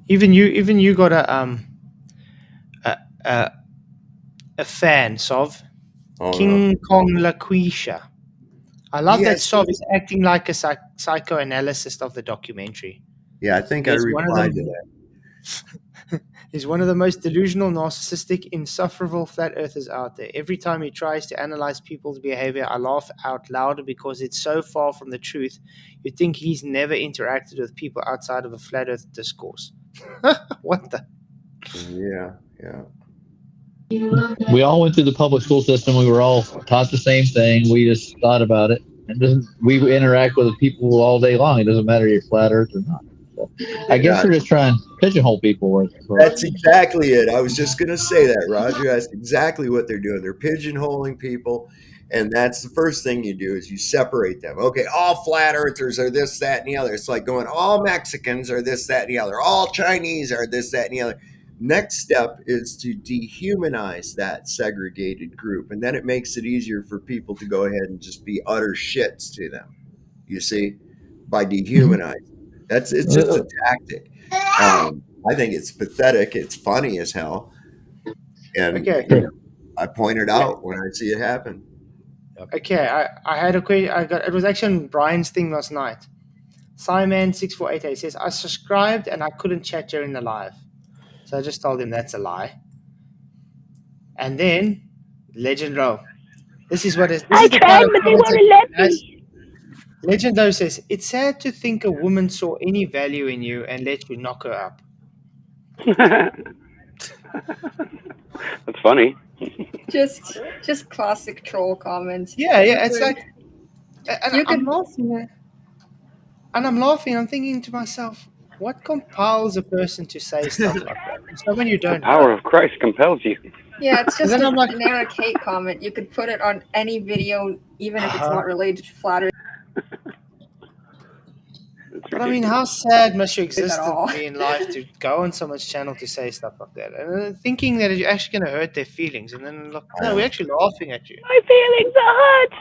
Even you got a a fan, Sov. Oh, no. King Kong LaQuisha. I love that Yes. Sov is acting like a psychoanalyst of the documentary. Yeah, I think I He's one of replied them. to that. He's one of the most delusional, narcissistic, insufferable flat earthers out there. Every time he tries to analyze people's behavior, I laugh out loud because it's so far from the truth. You'd think he's never interacted with people outside of a flat earth discourse. What the? Yeah. We all went through the public school system. We were all taught the same thing. We just thought about it. We interact with people all day long. It doesn't matter if you're flat earth or not. So I guess we're just trying to pigeonhole people. That's exactly it. I was just going to say that, Roger. That's exactly what they're doing. They're pigeonholing people. And that's the first thing you do is you separate them. Okay, all flat earthers are this, that, and the other. It's like going, all Mexicans are this, that, and the other. All Chinese are this, that, and the other. Next step is to dehumanize that segregated group. And then it makes it easier for people to go ahead and just be utter shits to them. You see, by dehumanizing. It's just a tactic. I think it's pathetic. It's funny as hell. And I point it out when I see it happen. Okay, I had a question. It was actually on Brian's thing last night. Simon6488 says, I subscribed and I couldn't chat during the live. So I just told him that's a lie. And then, Legend Row. This is what is. This I is the tried, kind of but they wouldn't let me. Legend Row says, it's sad to think a woman saw any value in you and let you knock her up. That's funny. Just classic troll comments. Yeah, it's like, I'm laughing. I'm thinking to myself, what compels a person to say stuff like that? So when you don't, the power of Christ compels you. Yeah, it's just a like, generic hate comment. You could put it on any video, even if it's not related to flat Earth. But I mean, how sad must you exist to be in life to go on someone's channel to say stuff like that, and thinking that you're actually going to hurt their feelings, and then look, no, we're actually laughing at you. My feelings are hurt.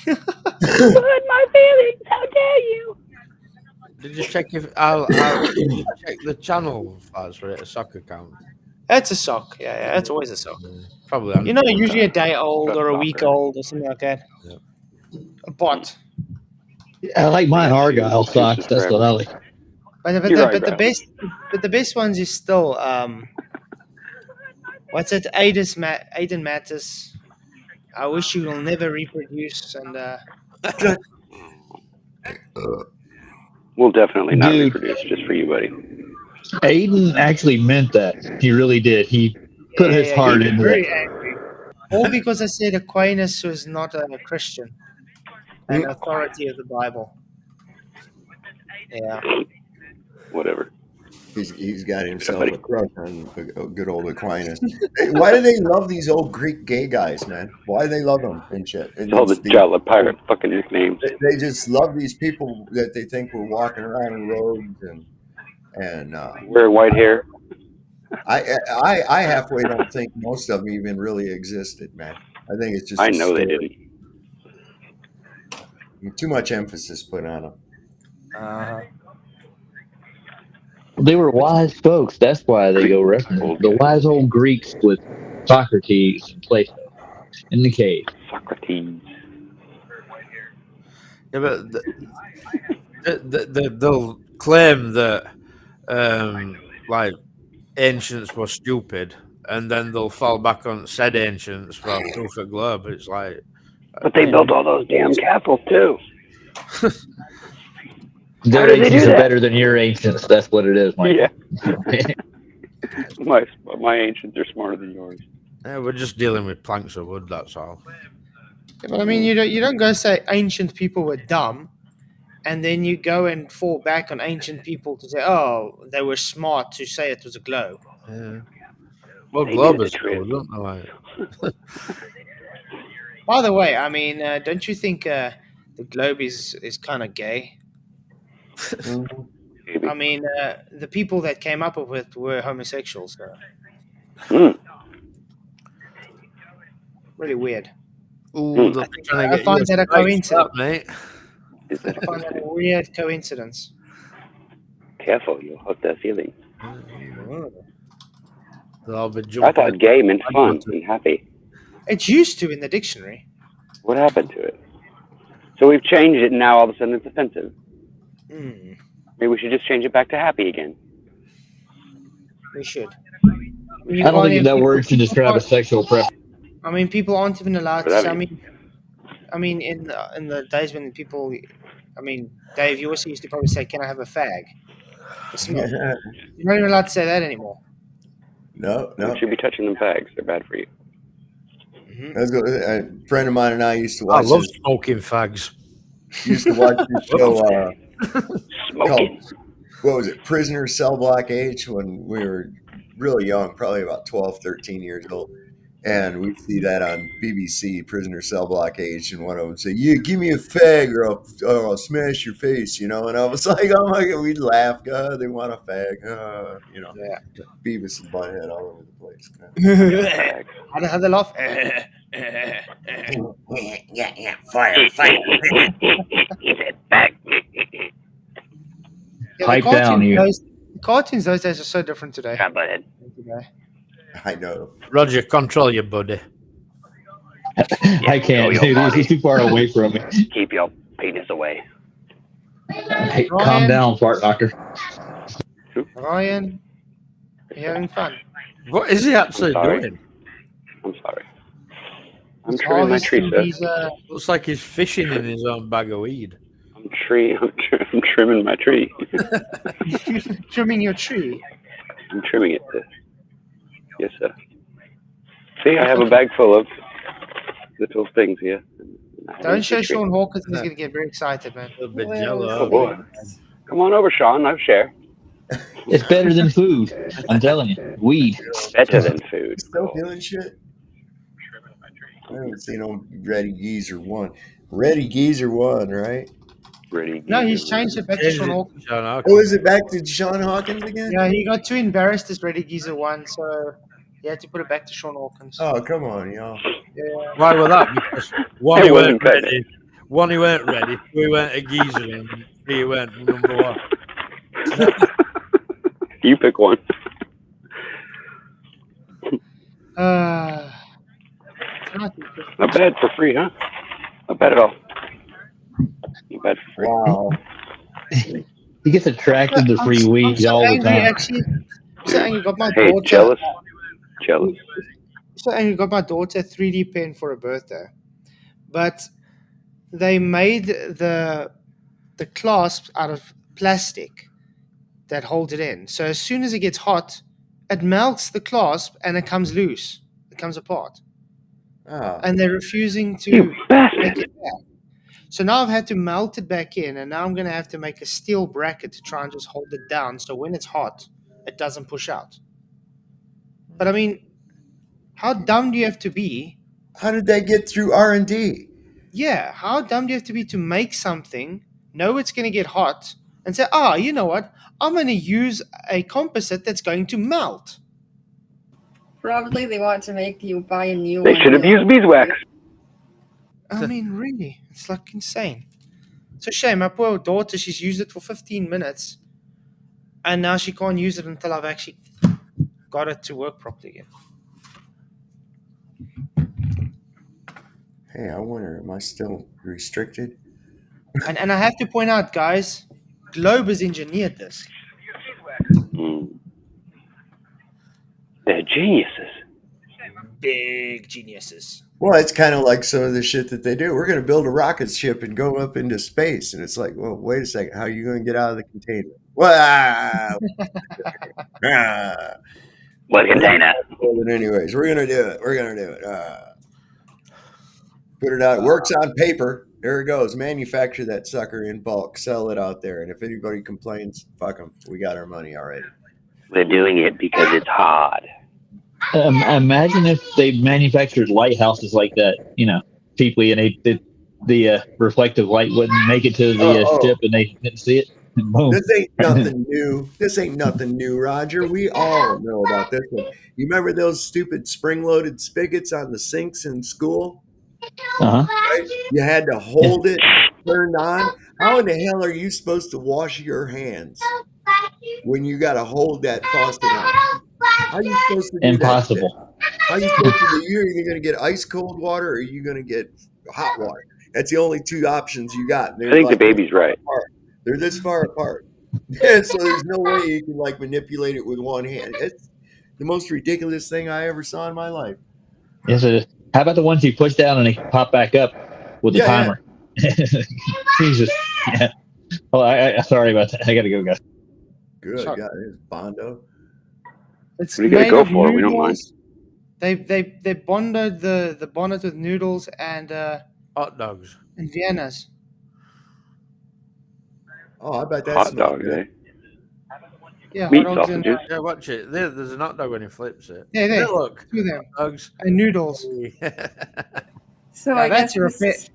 You hurt my feelings. How dare you? Did you check if I'll check the channel files for it, a sock account? That's a sock. Yeah, it's always a sock. Probably. Usually a day old or a week old or something like that. Yeah. A bot. I like mine Argyle socks. That's what I like. But the best ones is still what's it? Aiden Mattis. I wish you will never reproduce and We'll definitely not reproduce just for you, buddy. Aiden actually meant that. He really did. He put his heart into very it. angry. All because I said Aquinas was not a Christian. An authority of the Bible. Yeah. Whatever. He's got himself a crush on a good old Aquinas. Why do they love these old Greek gay guys, man? Why do they love them and shit? It's all the Jala pirate fucking nicknames. They just love these people that they think were walking around in robes and wear white hair. I halfway don't think most of them even really existed, man. I think it's just I know they didn't. Too much emphasis put on them. They were wise folks. That's why they go reference the wise old Greeks with Socrates and Plato in the cave. Socrates. Yeah, but they'll claim that like ancients were stupid, and then they'll fall back on said ancients for proof of globe. It's like, but they built all those damn castles too. Their ancients are better than your ancients. That's what it is, Mike. Yeah. my ancients are smarter than yours. Yeah, we're just dealing with planks of wood. That's all. Yeah, but I mean, you don't go say ancient people were dumb, and then you go and fall back on ancient people to say, oh, they were smart to say it was a globe. Yeah. Well, globe is cool, don't they? Like. By the way, I mean, don't you think the globe is kind of gay? I mean, the people that came up with it were homosexuals. So. Really weird. Ooh, I find that a coincidence, mate. I find that a weird coincidence. Careful, you'll hurt their feelings. They'll be I jumping. thought gay meant fun and happy. It used to in the dictionary. What happened to it? So we've changed it, and now all of a sudden it's offensive. Mm, Maybe we should just change it back to happy again. we should. I don't think that word should describe a sexual preference. I mean, people aren't even allowed to. Whatever. I mean, in the days when people, I mean, Dave, you also used to probably say, "Can I have a fag?" A smoke. You're not even allowed to say that anymore. No. You should be touching them fags. They're bad for you. Mm-hmm. A friend of mine and I used to I watch. love smoking fags. Used to watch this show Smoking. called, what was it, Prisoner Cell Block H, when we were really young, probably about 12, 13 years old. And we see that on BBC, Prisoner Cell Block H, and one of them say, "Yeah, give me a fag or I'll smash your face," you know. And I was like, "Oh my God," we'd laugh. God, they want a fag, you know. Yeah. Beavis and Butthead all over the place. Fags. How they laugh? Yeah, fire. Yeah, Pipe down, you. The cartoons those days are so different today. God, butthead. I know. Roger, control your buddy. I can't, dude. He's too far away from me. Keep your penis away. Hey, calm down, fart knocker. Ryan, are you having fun? What is he actually sorry. doing? I'm sorry. I'm He's trimming my tree, harvesting sir. these, Looks like he's fishing in his own bag of weed. I'm trimming my tree. trimming your tree. I'm trimming it, sir. Yes, sir. See, I have a bag full of little things here. Don't show Sean Hawkins. He's going to get very excited, man. A bit Well, jello. Oh, boy. Come on over, Sean. I'll share. It's better than food. I'm telling you. Weed. Better than food. Still feeling shit? I haven't seen him Ready Geezer 1. Ready Geezer 1, right? Ready? No, he's changed it back to Sean Hawkins. Oh, is it back to Sean Hawkins again? Yeah, he got too embarrassed as Ready Geezer 1, so he had to put it back to Sean Hawkins. Oh, come on, y'all. Yeah. Why was that? Because one, It he wasn't weren't ready. One, he weren't ready. Two, he weren't a geezer. And three, he weren't number one. You pick one. Not Not bad for free, huh? Not bad at all. Not bad for free. Wow. He gets attracted to free weed all the time. Actually. I'm so angry. Got my Hey, daughter. jealous. So angry. Got my daughter a 3D pen for her birthday, but they made the clasp out of plastic that holds it in. So as soon as it gets hot, it melts the clasp and it comes loose. It comes apart. Oh. And they're refusing to You bastard. make it back. So now I've had to melt it back in, and now I'm going to have to make a steel bracket to try and just hold it down so when it's hot, it doesn't push out. But I mean, how dumb do you have to be? How did that get through R&D? Yeah, how dumb do you have to be to make something, know it's going to get hot, and say, you know what? I'm going to use a composite that's going to melt. Probably they want to make you buy a new one. They should have used beeswax. I mean, really, it's like insane. It's a shame. My poor daughter, she's used it for 15 minutes, and now she can't use it until I've actually got it to work properly again. Hey, I wonder, am I still restricted? And I have to point out, guys, Globe has engineered this. They're geniuses. Big geniuses. Well, it's kind of like some of the shit that they do. We're going to build a rocket ship and go up into space. And it's like, well, wait a second. How are you going to get out of the container? Well, What container? anyways, we're going to do it. We're going to do it. Put it out. It works on paper. There it goes. Manufacture that sucker in bulk. Sell it out there. And if anybody complains, fuck them. We got our money already. They're doing it because it's hard. Imagine if they manufactured lighthouses like that, cheaply, and the reflective light wouldn't make it to the ship, and they didn't see it. And boom. This ain't nothing new. This ain't nothing new, Roger. We all know about this one. You remember those stupid spring-loaded spigots on the sinks in school? Uh-huh. Right? You had to hold it turned on. How in the hell are you supposed to wash your hands? when you got to hold that faucet on? How are you supposed to do Impossible. that? How are you supposed to do? You're either going to get ice cold water or you're going to get hot water. That's the only two options you got. They're I think the like this baby's far right. apart. They're this far apart. And so there's no way you can like manipulate it with one hand. It's the most ridiculous thing I ever saw in my life. Yes, it is. How about the ones you push down and they pop back up with the timer? Jesus. Yeah. Oh, I sorry about that. I got to go, guys. Good God, it's Bondo. It's What are you gonna made go of for? We don't mind. noodles. They bonded the bonnet with noodles and hot dogs and Viennas. Oh, I bet that Hot smells dogs, good. eh? Yeah, Meat hot dogs and sausages. yeah, watch it. There's an hot dog when he flips it. yeah, Hey, look, two of them hot dogs and noodles. So Now I that's guess your this,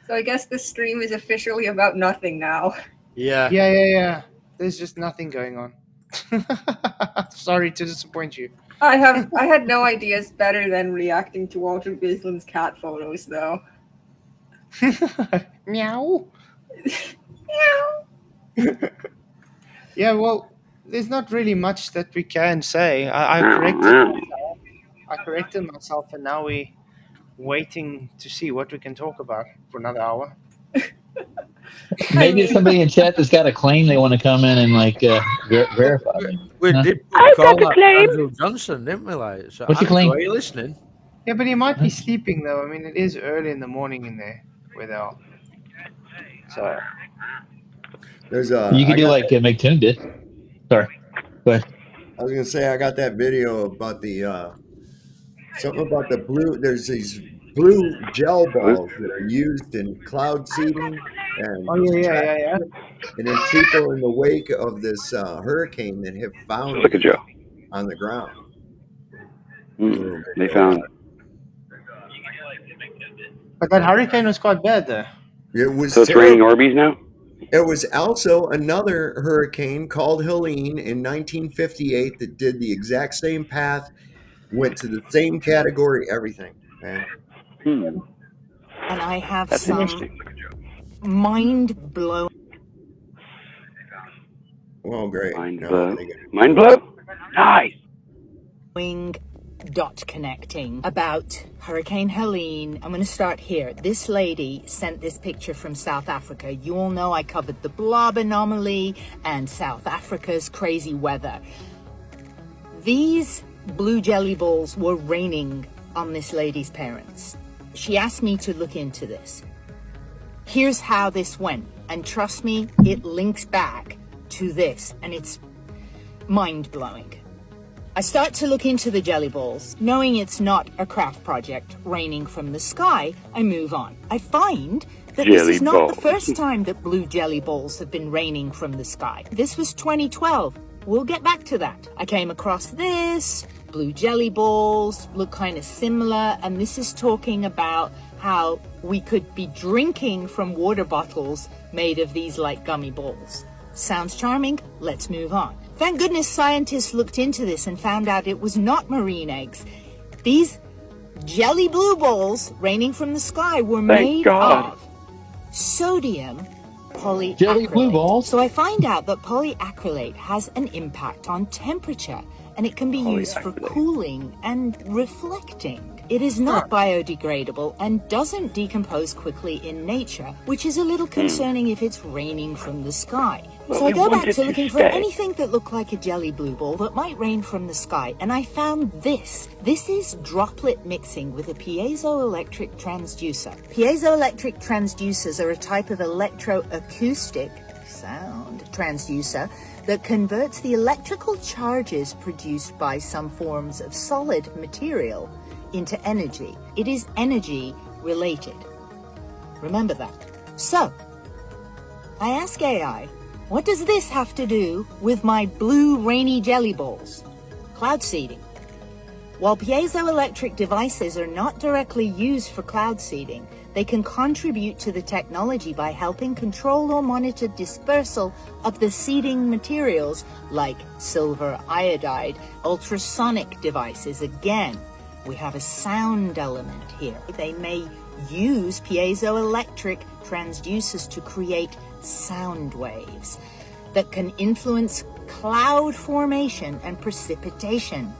so I guess the stream is officially about nothing now. Yeah. There's just nothing going on. Sorry to disappoint you. I had no ideas better than reacting to Walter Bisland's cat photos, though. Meow. Meow. Yeah, well, there's not really much that we can say. I corrected myself, and now we're waiting to see what we can talk about for another hour. Maybe it's somebody in chat that's got a claim they want to come in and like verify. We did I've call got a that claim. Andrew Johnson, didn't we? Like, so What's your Andrew, claim? are you listening? Yeah, but he might be sleeping though. I mean, it is early in the morning in there where they are. So There's You can do like McToon did. Sorry, go ahead. I was gonna say I got that video about the something about the blue. There's these blue gel balls that are used in cloud seeding and yeah. and there's people in the wake of this hurricane that have found Look at these Joe. on the ground. They found. But that hurricane was quite bad though. It was So it's terrible. raining Orbeez now? It was also another hurricane called Helene in 1958 that did the exact same path, went to the same category, everything. Man. And I have That's some interesting. mind-blowing. Oh, great. Mind No, blow. they get- Mind blow? Nice. Dot connecting about Hurricane Helene. I'm going to start here. This lady sent this picture from South Africa. You all know I covered the blob anomaly and South Africa's crazy weather. These blue jelly balls were raining on this lady's parents. She asked me to look into this. Here's how this went, and trust me, it links back to this, and it's mind-blowing. I start to look into the jelly balls. Knowing it's not a craft project raining from the sky, I move on. I find that this is not the first time that blue jelly balls have been raining from the sky. This was 2012. We'll get back to that. I came across this. Blue jelly balls look kind of similar, and this is talking about how we could be drinking from water bottles made of these like gummy balls. Sounds charming? Let's move on. Thank goodness scientists looked into this and found out it was not marine eggs. These jelly blue balls raining from the sky were made of sodium polyacrylate. Jelly blue balls? So I find out that polyacrylate has an impact on temperature, and it can be used for cooling and reflecting. It is not biodegradable and doesn't decompose quickly in nature, which is a little concerning if it's raining from the sky. So I go back to looking for anything that looked like a jelly blue ball that might rain from the sky, and I found this. This is droplet mixing with a piezoelectric transducer. Piezoelectric transducers are a type of electroacoustic sound transducer that converts the electrical charges produced by some forms of solid material into energy. It is energy related. Remember that. So, I ask AI, what does this have to do with my blue rainy jelly balls? Cloud seeding. While piezoelectric devices are not directly used for cloud seeding, they can contribute to the technology by helping control or monitor dispersal of the seeding materials like silver iodide, ultrasonic devices. Again, we have a sound element here. They may use piezoelectric transducers to create sound waves. that can influence cloud formation and precipitation.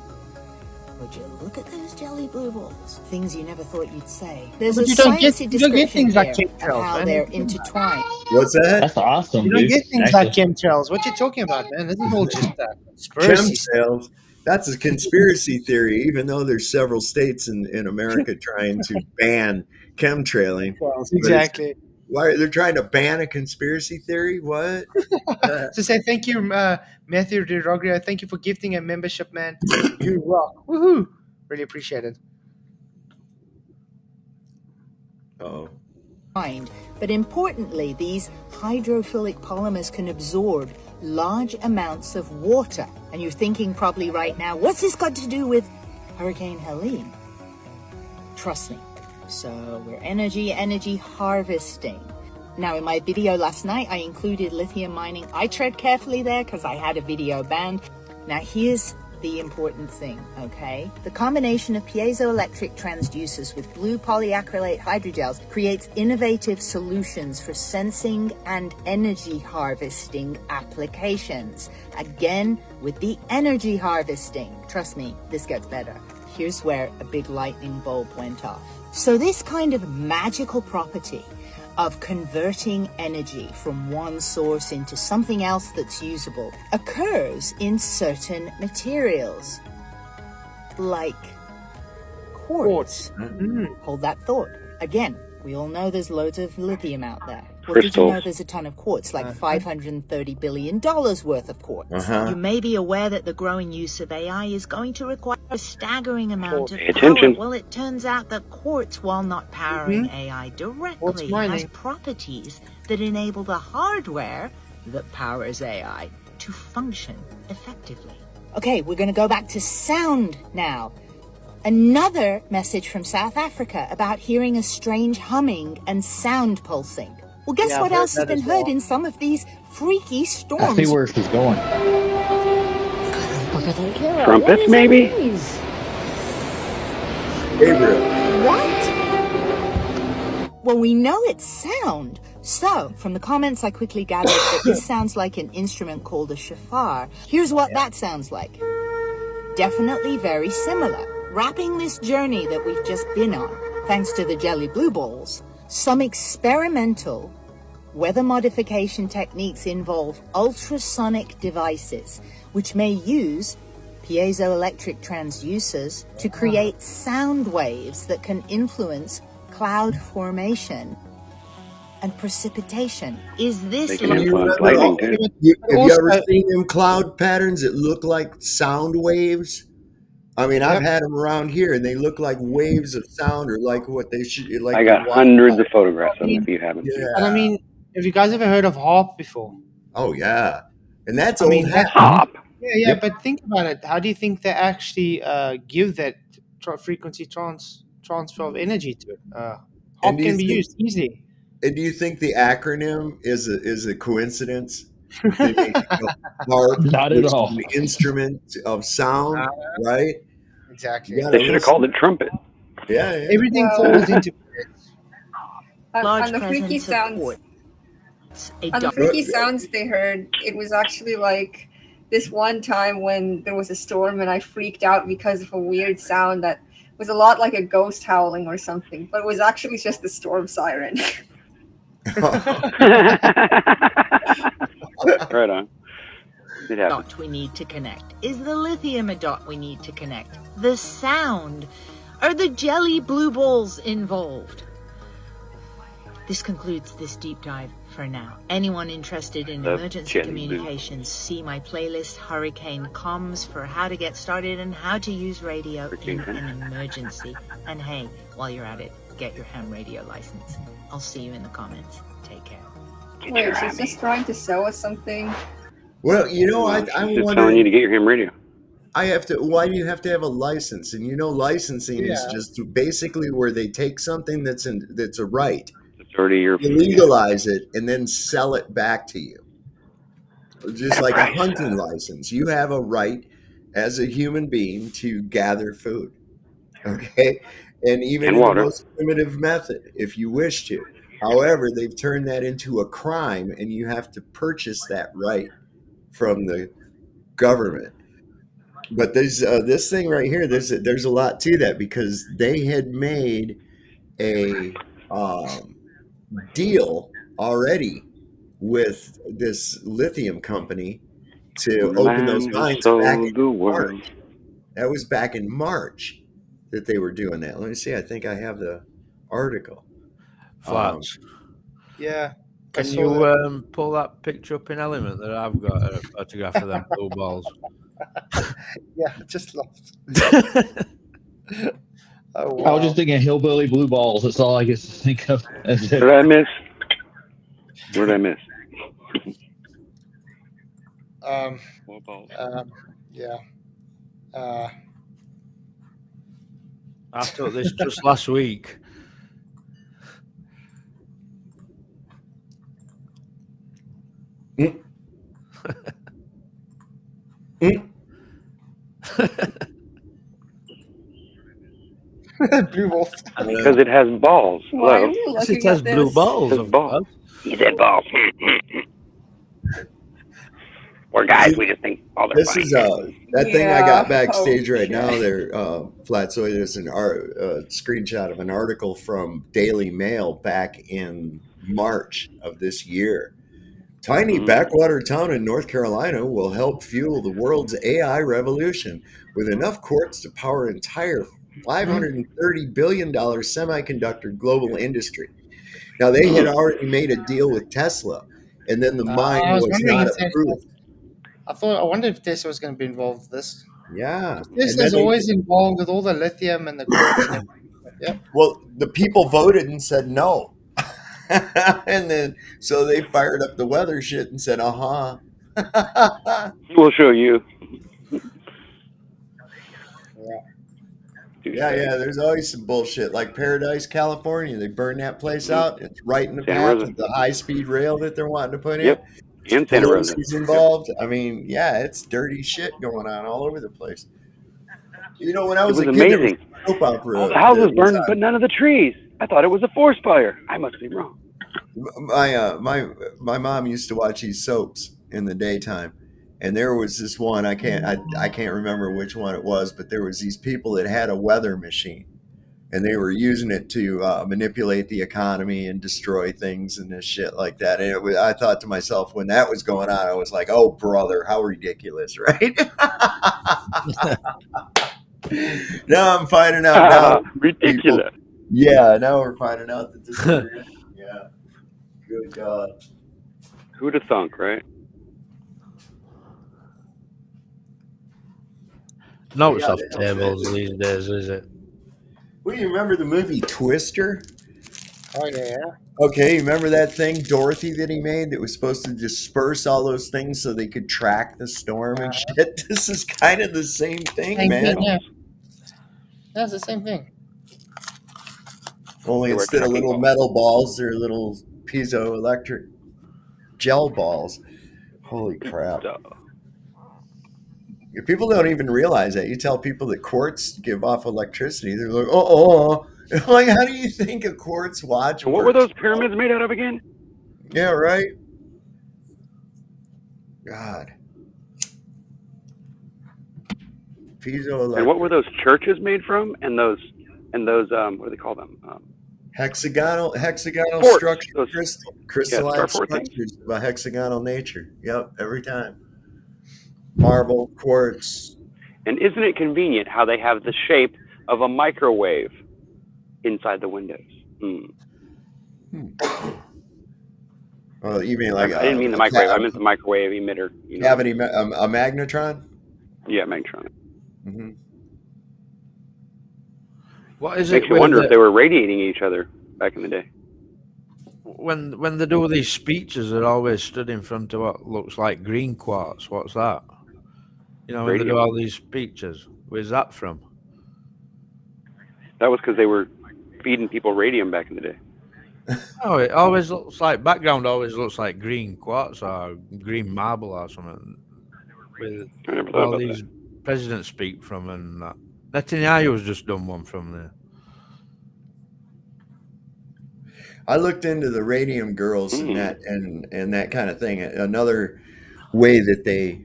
Would you look at those jelly blue balls? Things you never thought you'd say. There's a sciencey description here of how they're intertwined. What's that? That's awesome, You dude. don't get things like chemtrails. What you talking about, man? This is all just conspiracy. Chemtrails. That's a conspiracy theory, even though there's several states in America trying to ban chemtrailing. Exactly. Why they're trying to ban a conspiracy theory? What? To say thank you, Matthew de Rogrio. Thank you for gifting a membership, man. You rock. Woohoo! Really appreciate it. Oh. But importantly, these hydrophilic polymers can absorb large amounts of water. And you're thinking probably right now, what's this got to do with Hurricane Helene? Trust me. So we're energy harvesting. Now, in my video last night, I included lithium mining. I tread carefully there because I had a video banned. Now, here's the important thing, okay? The combination of piezoelectric transducers with blue polyacrylate hydrogels creates innovative solutions for sensing and energy harvesting applications. Again, with the energy harvesting. Trust me, this gets better. Here's where a big lightning bulb went off. So this kind of magical property of converting energy from one source into something else that's usable occurs in certain materials, like quartz. Hold that thought. Again, we all know there's loads of lithium out there. Well, did you know there's a ton of quartz, like $530 billion worth of quartz? You may be aware that the growing use of AI is going to require a staggering amount of power. Well, it turns out that quartz, while not powering AI directly, has properties that enable the hardware that powers AI to function effectively. Okay, we're going to go back to sound now. Another message from South Africa about hearing a strange humming and sound pulsing. Well, guess what else has been heard in some of these freaky storms? I see where she's going. Trumpets, maybe? Gabriel. What? Well, we know it's sound. So, from the comments, I quickly gathered that this sounds like an instrument called a shofar. Here's what that sounds like. Definitely very similar. Wrapping this journey that we've just been on, thanks to the jelly blue balls, some experimental weather modification techniques involve ultrasonic devices, which may use piezoelectric transducers to create sound waves that can influence cloud formation and precipitation. Is this They can influence lightning, too. Have you ever seen them cloud patterns that look like sound waves? I mean, I've had them around here, and they look like waves of sound, or like what they should. Like I got hundreds of photographs of them if you haven't seen And I mean, have you guys ever heard of HARP before? Oh yeah, and that's HARP. Yeah, but think about it. How do you think they actually give that frequency transfer of energy to it? HARP can be used easily. And do you think the acronym is a coincidence? They make HARP, Not at all. An instrument of sound, right? Exactly. They should have called it trumpet. Yeah. Everything falls into on the freaky sounds. On the freaky sounds they heard, it was actually like this one time when there was a storm and I freaked out because of a weird sound that was a lot like a ghost howling or something, but it was actually just the storm siren. Right on. The dot we need to connect. Is the lithium a dot we need to connect? The sound? Are the jelly blue balls involved? This concludes this deep dive for now. Anyone interested in emergency communications, see my playlist Hurricane Comms for how to get started and how to use radio in an emergency. And hey, while you're at it, get your ham radio license. I'll see you in the comments. Take care. Wait, she's just trying to sell us something? Well, you know, I'm just telling you to get your ham radio. Why do you have to have a license? And you know, licensing is just basically where they take something that's a right. It's already your. You legalize it and then sell it back to you. Just like a hunting license. You have a right as a human being to gather food. Okay? And even in the most primitive method, if you wish to. However, they've turned that into a crime and you have to purchase that right. from the government. But there's this thing right here. There's a lot to that because they had made a deal already with this lithium company to open those Man who mines back in sold the world. March. That was back in March that they were doing that. Let me see. I think I have the article. Flats. Yeah. Can saw you that. pull that picture up in Element that I've got a photograph of them blue balls? Yeah, just laughed. Oh, I wow. was just thinking hillbilly blue balls. That's all I could think of. What did I miss? What did I miss? Yeah. I took this just last week. Blue balls. Because it has balls. Why Hello. are you Yes, looking it has at blue this? balls. It says balls. He said balls. We're guys. We just think balls are This funny. is that thing I Yeah, got backstage right okay. now. There, Flatzoid is a screenshot of an article from Daily Mail back in March of this year. Tiny backwater town in North Carolina will help fuel the world's AI revolution with enough quartz to power an entire $530 billion semiconductor global industry. Now, they had already made a deal with Tesla, and then the mine I was was wondering not if approved. I wonder if Tesla was going to be involved with this. Yeah. And Tesla's then always involved with all the lithium and the quartz and everything. Yep. well, the people voted and said no. And then so they fired up the weather shit and said, We'll show you. Yeah, there's always some bullshit like Paradise, California. They burn that place out. It's right in the Santa path Rosa. of the high-speed rail that they're wanting to put in. Yep. And Santa Rosa. Pelosi's involved. I mean, yeah, it's dirty shit going on all over the place. You know, when I was a kid, there was amazing. a soap opera. All the houses that was burned, but none of the trees. I thought it was a forest fire. I must be wrong. My mom used to watch these soaps in the daytime, and there was this one I can't remember which one it was, but there was these people that had a weather machine, and they were using it to manipulate the economy and destroy things and this shit like that. And I thought to myself when that was going on, I was like, "Oh, brother, how ridiculous!" Right? Now I'm finding out now. Ridiculous. Yeah, now we're finding out that this is real. Yeah. Good God. Who'd have thunk, right? No Yeah, soft tables these days, is it? Well, you remember the movie Twister? Oh, yeah. Okay, remember that thing, Dorothy, that he made that was supposed to disperse all those things so they could track the storm and shit? This is kind of the same thing, man. Yeah. That's the same thing. Only They were instead of tracking little balls. metal balls, they're little piezoelectric gel balls. Holy crap. People don't even realize that. You tell people that quartz give off electricity, they're like, oh. Like, how do you think a quartz watch And what works? were those pyramids made out of again? Yeah, right? God. Piezoelectric. And what were those churches made from? And those what do they call them? Hexagonal Forts. structure, Those- crystalline Starfort things? structures of a hexagonal nature. Yep, every time. Marble, quartz. And isn't it convenient how they have the shape of a microwave inside the windows? Well, you mean like I didn't mean the microwave. I meant the microwave emitter. You know? Cavity, a magnetron? Yeah, magnetron. Mm-hmm. What is Makes it? you wonder if they were radiating each other back in the day. When they do these speeches, they're always stood in front of what looks like green quartz. What's that? You know, when they do all these speeches, where's that from? That was because they were feeding people radium back in the day. Oh, it always looks like background. Always looks like green quartz or green marble or something. With I never thought all about these presidents speak from and that. Netanyahu's just done one from there. I looked into the radium girls and that kind of thing. Another way that they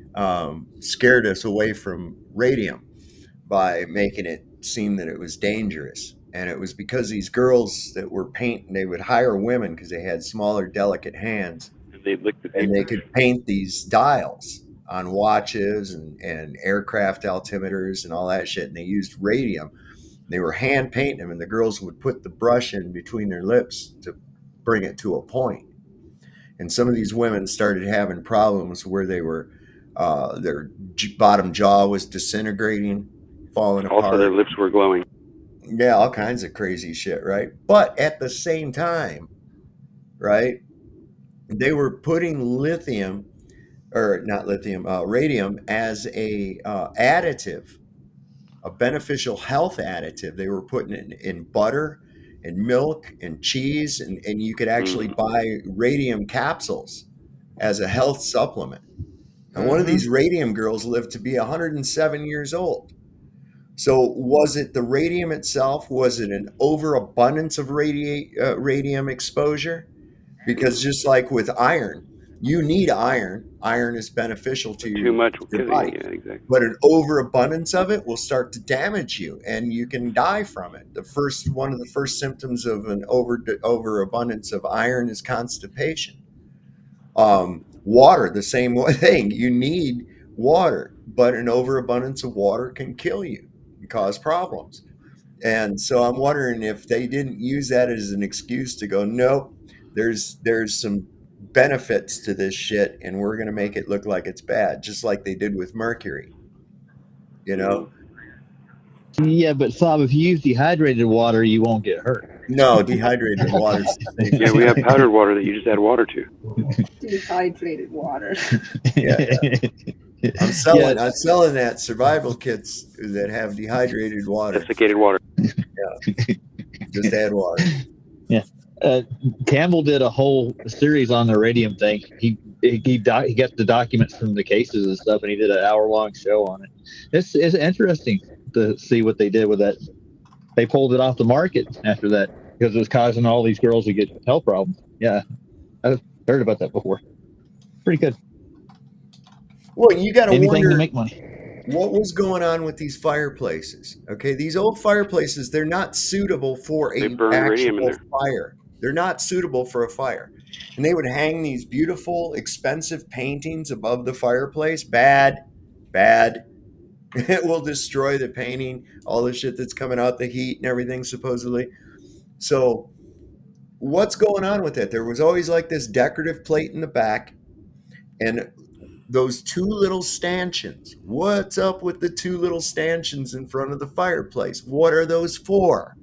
scared us away from radium by making it seem that it was dangerous. And it was because these girls that were painting, they would hire women because they had smaller, delicate hands, And they licked the and paper. they could paint these dials on watches and aircraft altimeters and all that shit. And they used radium. They were hand painting them, and the girls would put the brush in between their lips to bring it to a point. And some of these women started having problems where they were, their bottom jaw was disintegrating, falling apart. Also, their lips were glowing. Yeah, all kinds of crazy shit, right? But at the same time, right, they were putting lithium, or not lithium, radium as a additive, a beneficial health additive. They were putting it in butter and milk and cheese, and you could actually buy radium capsules as a health supplement. And one of these radium girls lived to be 107 years old. So was it the radium itself? Was it an overabundance of radium exposure? Because just like with iron, you need iron. Iron is beneficial to Too much will your kill body. you. Yeah, exactly. But an overabundance of it will start to damage you, and you can die from it. One of the first symptoms of an overabundance of iron is constipation. Water, the same thing. You need water, but an overabundance of water can kill you and cause problems. And so I'm wondering if they didn't use that as an excuse to go, nope, there's some benefits to this shit, and we're going to make it look like it's bad, just like they did with mercury. You know? Yeah, but Sob, if you use dehydrated water, you won't get hurt. No, dehydrated water. Yeah, we have powdered water that you just add water to. Dehydrated water. Yeah. I'm selling that survival kits that have dehydrated water. Desiccated water. Yeah. Just add water. Yeah. Campbell did a whole series on the radium thing. He got the documents from the cases and stuff, and he did an hour-long show on it. It's interesting to see what they did with that. They pulled it off the market after that because it was causing all these girls to get health problems. Yeah, I've heard about that before. Pretty good. Well, you got to wonder anything to make money. What was going on with these fireplaces? Okay, these old fireplaces, they're not suitable for an actual fire. They're not suitable for a fire. And they would hang these beautiful, expensive paintings above the fireplace. Bad. It will destroy the painting, all the shit that's coming out, the heat and everything, supposedly. So what's going on with it? There was always like this decorative plate in the back, and those two little stanchions. What's up with the two little stanchions in front of the fireplace? What are those for?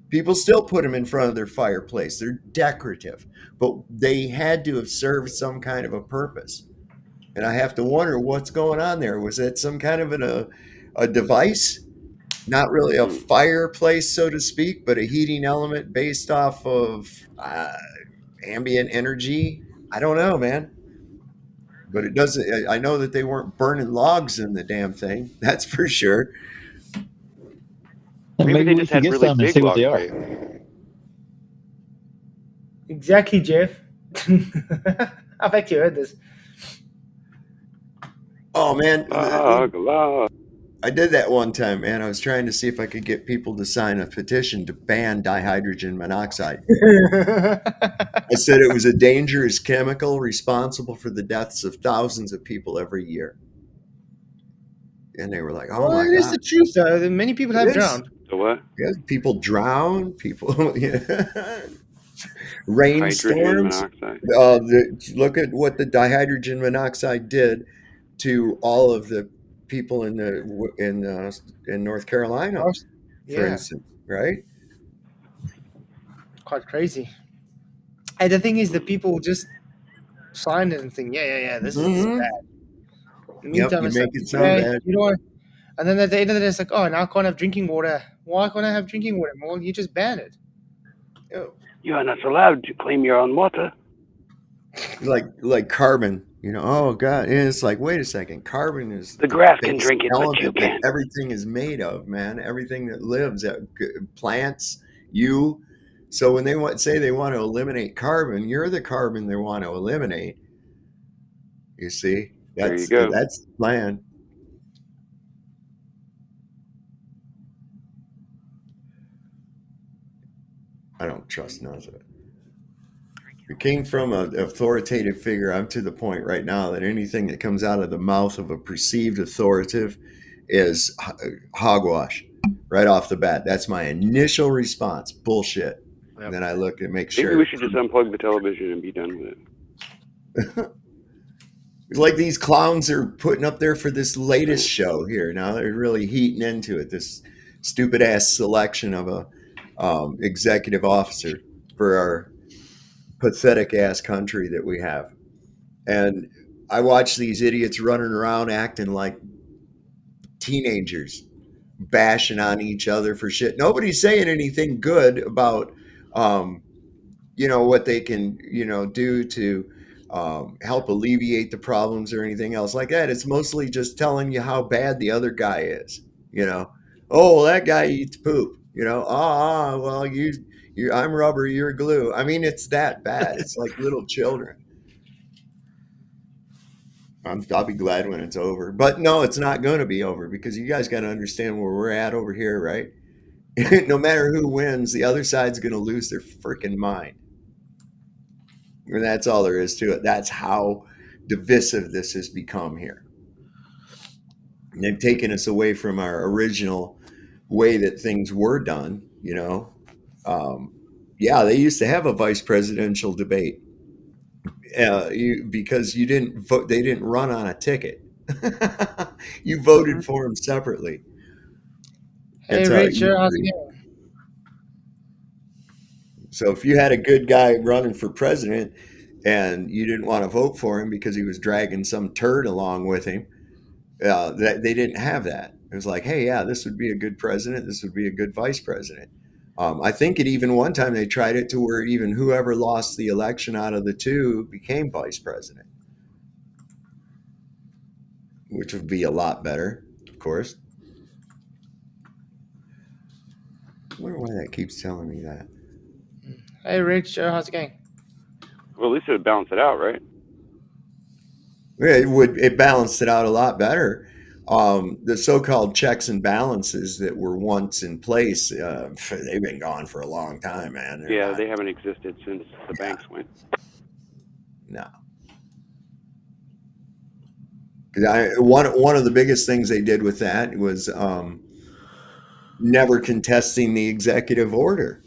People still put them in front of their fireplace. They're decorative, but they had to have served some kind of a purpose. And I have to wonder what's going on there. Was that some kind of a device? Not really a fireplace, so to speak, but a heating element based off of ambient energy? I don't know, man. But it doesn't. I know that they weren't burning logs in the damn thing. That's for sure. Maybe they just had really big logs. Exactly, Jeff. I bet you heard this. Oh man, I did that one time, man. I was trying to see if I could get people to sign a petition to ban dihydrogen monoxide. I said it was a dangerous chemical responsible for the deaths of thousands of people every year. And they were like, "Oh my God!" It is the truth, though. Many people have drowned. So what? Yeah, people drown. People, rainstorms. Look at what the dihydrogen monoxide did to all of the people in North Carolina, for instance, right? Quite crazy. And the thing is, the people just sign it and think, yeah, this is bad. In the meantime, you make it sound bad. You know what? And then at the end of the day, it's like, oh, now I can't have drinking water. Why can't I have drinking water? Well, you just ban it. You are not allowed to claim your own water. Like carbon, oh God. And it's like, wait a second, carbon is the grass can drink it, but you can't. Everything is made of, man. Everything that lives, plants, you. So when they say they want to eliminate carbon, you're the carbon they want to eliminate. You see? There you go. That's the plan. I don't trust none of it. It came from an authoritative figure. I'm to the point right now that anything that comes out of the mouth of a perceived authoritative is hogwash right off the bat. That's my initial response. Bullshit. Yep. And then I look and make sure. Maybe we should just unplug the television and be done with it. It's like these clowns are putting up there for this latest show here. Now they're really heating into it. This stupid ass selection of a executive officer for our pathetic ass country that we have. And I watch these idiots running around acting like teenagers, bashing on each other for shit. Nobody's saying anything good about what they can do to help alleviate the problems or anything else like that. It's mostly just telling you how bad the other guy is. Oh, that guy eats poop. Well, I'm rubber, you're glue. I mean, it's that bad. It's like little children. I'll be glad when it's over. But no, it's not going to be over, because you guys got to understand where we're at over here, right? No matter who wins, the other side's going to lose their freaking mind. And that's all there is to it. That's how divisive this has become here. And they've taken us away from our original way that things were done. They used to have a vice presidential debate because you didn't vote. They didn't run on a ticket. You voted for them separately. Hey, Richard, how's it going? So if you had a good guy running for president and you didn't want to vote for him because he was dragging some turd along with him, they didn't have that. It was like, hey, yeah, this would be a good president. This would be a good vice president. I think at even one time they tried it to where even whoever lost the election out of the two became vice president, which would be a lot better, of course. I wonder why that keeps telling me that. Hey, Rich, how's it going? Well, at least it would balance it out, right? Yeah, it balanced it out a lot better. The so-called checks and balances that were once in place, they've been gone for a long time, man. They haven't existed since the banks went. No. One of the biggest things they did with that was never contesting the executive order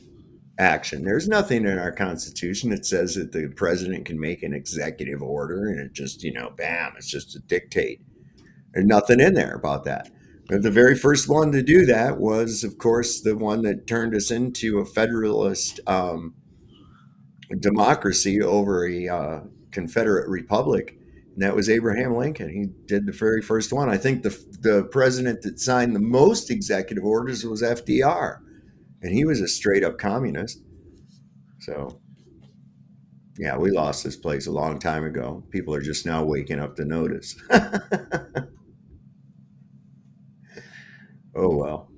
action. There's nothing in our Constitution that says that the president can make an executive order and it just, bam, it's just a dictate. There's nothing in there about that. But the very first one to do that was, of course, the one that turned us into a federalist democracy over a Confederate republic, and that was Abraham Lincoln. He did the very first one. I think the president that signed the most executive orders was FDR, and he was a straight-up communist. So, yeah, we lost this place a long time ago. People are just now waking up to notice. Oh well.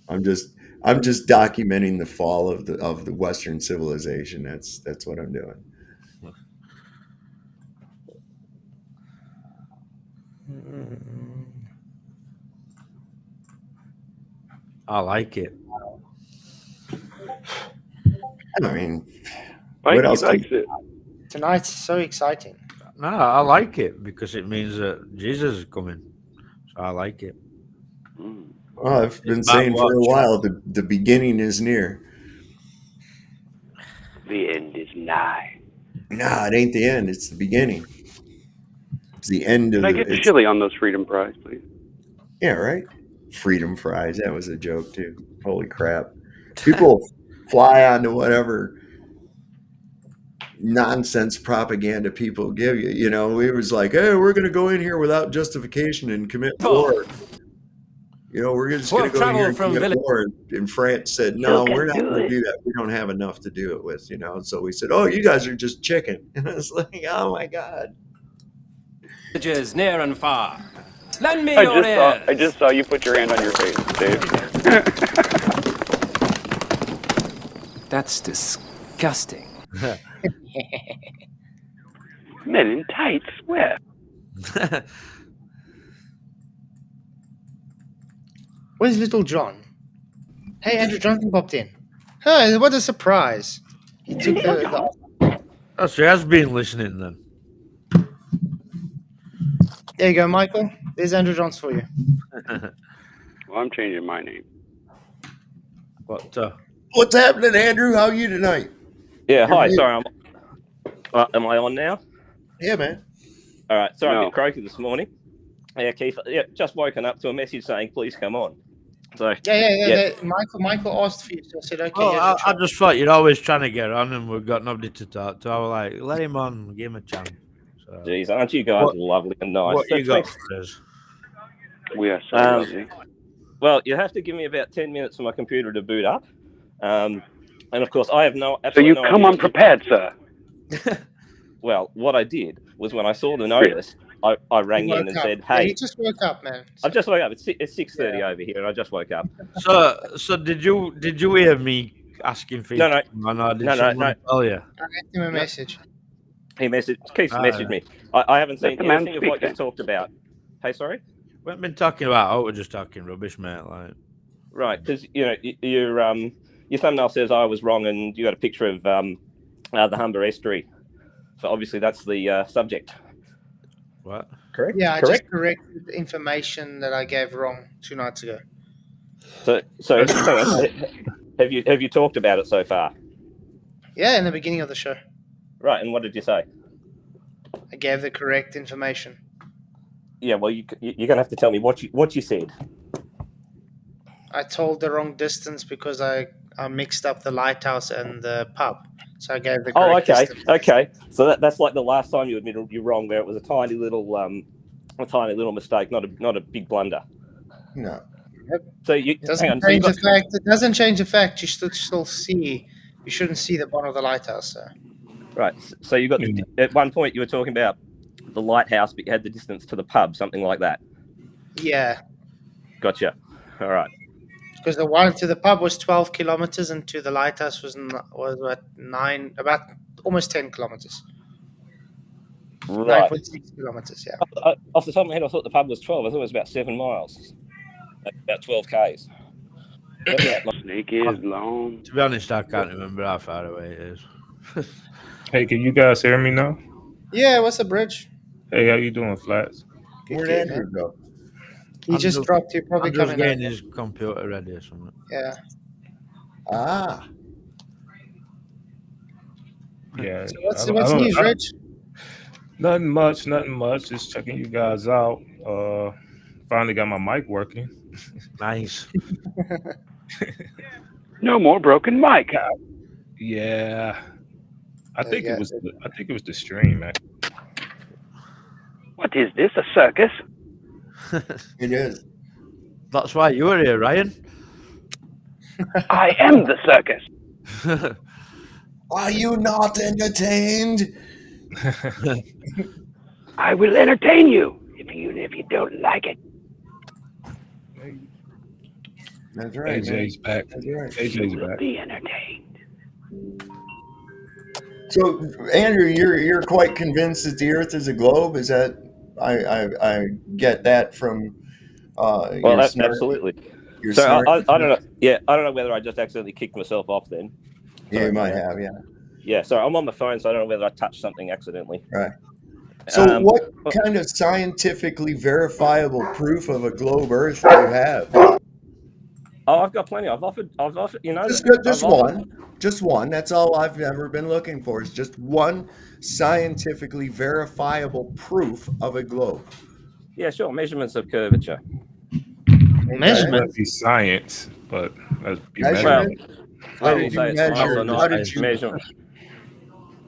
I'm just documenting the fall of the Western civilization. That's what I'm doing. I like it. I mean, what else? Likes it. Tonight's so exciting. No, I like it because it means that Jesus is coming. So I like it. Well, I've been saying for a while the beginning is near. The end is nigh. Nah, it ain't the end. It's the beginning. It's the end of. Can I get chili on those freedom fries, please? Yeah, right. Freedom fries. That was a joke too. Holy crap! People fly onto whatever nonsense propaganda people give you. It was like, hey, we're going to go in here without justification and commit war. We're just going to go in here and commit war. And France said, no, we're not going to do that. We don't have enough to do it with. So we said, oh, you guys are just chicken. And I was like, oh my God. Near and far. Lend me your ears. I just saw you put your hand on your face, Dave. That's disgusting. Men in tights, swear. Where's Little John? Hey, Andrew Johnson popped in. Oh, what a surprise! He took the Oh, so he has been listening then. There you go, Michael. There's Andrew Johnson for you. Well, I'm changing my name. What's happening, Andrew? How are you tonight? Yeah, hi. Sorry, am I on now? Yeah, man. All right. Sorry, I'm a bit croaky this morning. Yeah, Keith. Yeah, just woken up to a message saying, "Please come on." So yeah. Michael asked for you, so I said, "Okay." Oh, I just thought you're always trying to get on, and we've got nobody to talk to. I was like, let him on, give him a chance. So, jeez, aren't you guys lovely and nice? What you got for us? We are so lovely. Well, you have to give me about 10 minutes for my computer to boot up, and of course, I have no. So you come unprepared, sir. Well, what I did was when I saw the notice, I rang in and said, "Hey, he just woke up, man." I just woke up. It's 6:30 over here, and I just woke up. So did you hear me asking for? No. Tell you? I left him a message. Keith messaged me. I haven't seen anything of what you talked about. Hey, sorry. We haven't been talking about. We're just talking rubbish, mate. Like, right? Because your thumbnail says I was wrong, and you got a picture of the Humber estuary. So obviously that's the subject. What? Correct? Yeah, I just corrected the information that I gave wrong 2 nights ago. So have you talked about it so far? Yeah, in the beginning of the show. Right, and what did you say? I gave the correct information. Yeah, well, you're gonna have to tell me what you said. I told the wrong distance because I mixed up the lighthouse and the pub. So I gave the correct distance. Okay. So that's like the last time you admitted you're wrong, where it was a tiny little mistake, not a big blunder. No. Yep. So you doesn't change the fact. It doesn't change the fact you should still see. You shouldn't see the bottom of the lighthouse. So. Right. So you got at one point you were talking about the lighthouse, but you had the distance to the pub, something like that. Yeah. Gotcha. All right. Because the one to the pub was 12 kilometers, and to the lighthouse was what, about almost 10 kilometers. Right. 9.6 kilometers. Yeah. Off the top of my head, I thought the pub was 12. I thought it was about 7 miles, about 12 k's. Snake is long. To be honest, I can't remember how far away it is. Hey, can you guys hear me now? Yeah, what's the bridge? Hey, how you doing, Flats? Where'd Andrew go? He just dropped. He probably coming getting his computer ready or something. Yeah. Ah. Yeah. So what's news, Rich? Nothing much. Just checking you guys out. Finally got my mic working. Nice. No more broken mic. Yeah. I think it was the stream, man. What is this? A circus? It is. That's why you were here, Ryan. I am the circus. Are you not entertained? I will entertain you if you don't like it. That's right. AJ's back. That's right. AJ's back. Be entertained. So, Andrew, you're quite convinced that the Earth is a globe. Is that I get that from absolutely. So I don't know. Yeah, I don't know whether I just accidentally kicked myself off then. Yeah, you might have. Yeah. Yeah. So I'm on my phone, so I don't know whether I touched something accidentally. Right. So, what kind of scientifically verifiable proof of a globe Earth do you have? Oh, I've got plenty. I've offered. You know, just one. That's all I've ever been looking for. Is just one scientifically verifiable proof of a globe. Yeah, sure. Measurements of curvature. Measurements is science, but let's be measurement. How did you measure?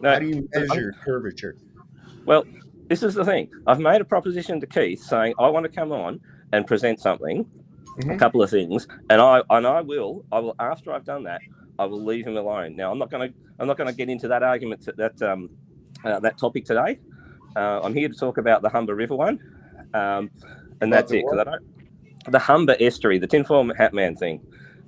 How do you measure curvature? Well, this is the thing. I've made a proposition to Keith saying I want to come on and present something, a couple of things, and I will after I've done that, I will leave him alone. Now I'm not going to get into that argument that topic today. I'm here to talk about the Humber River one, and that's it. Because the Humber estuary, the tinfoil hat man thing,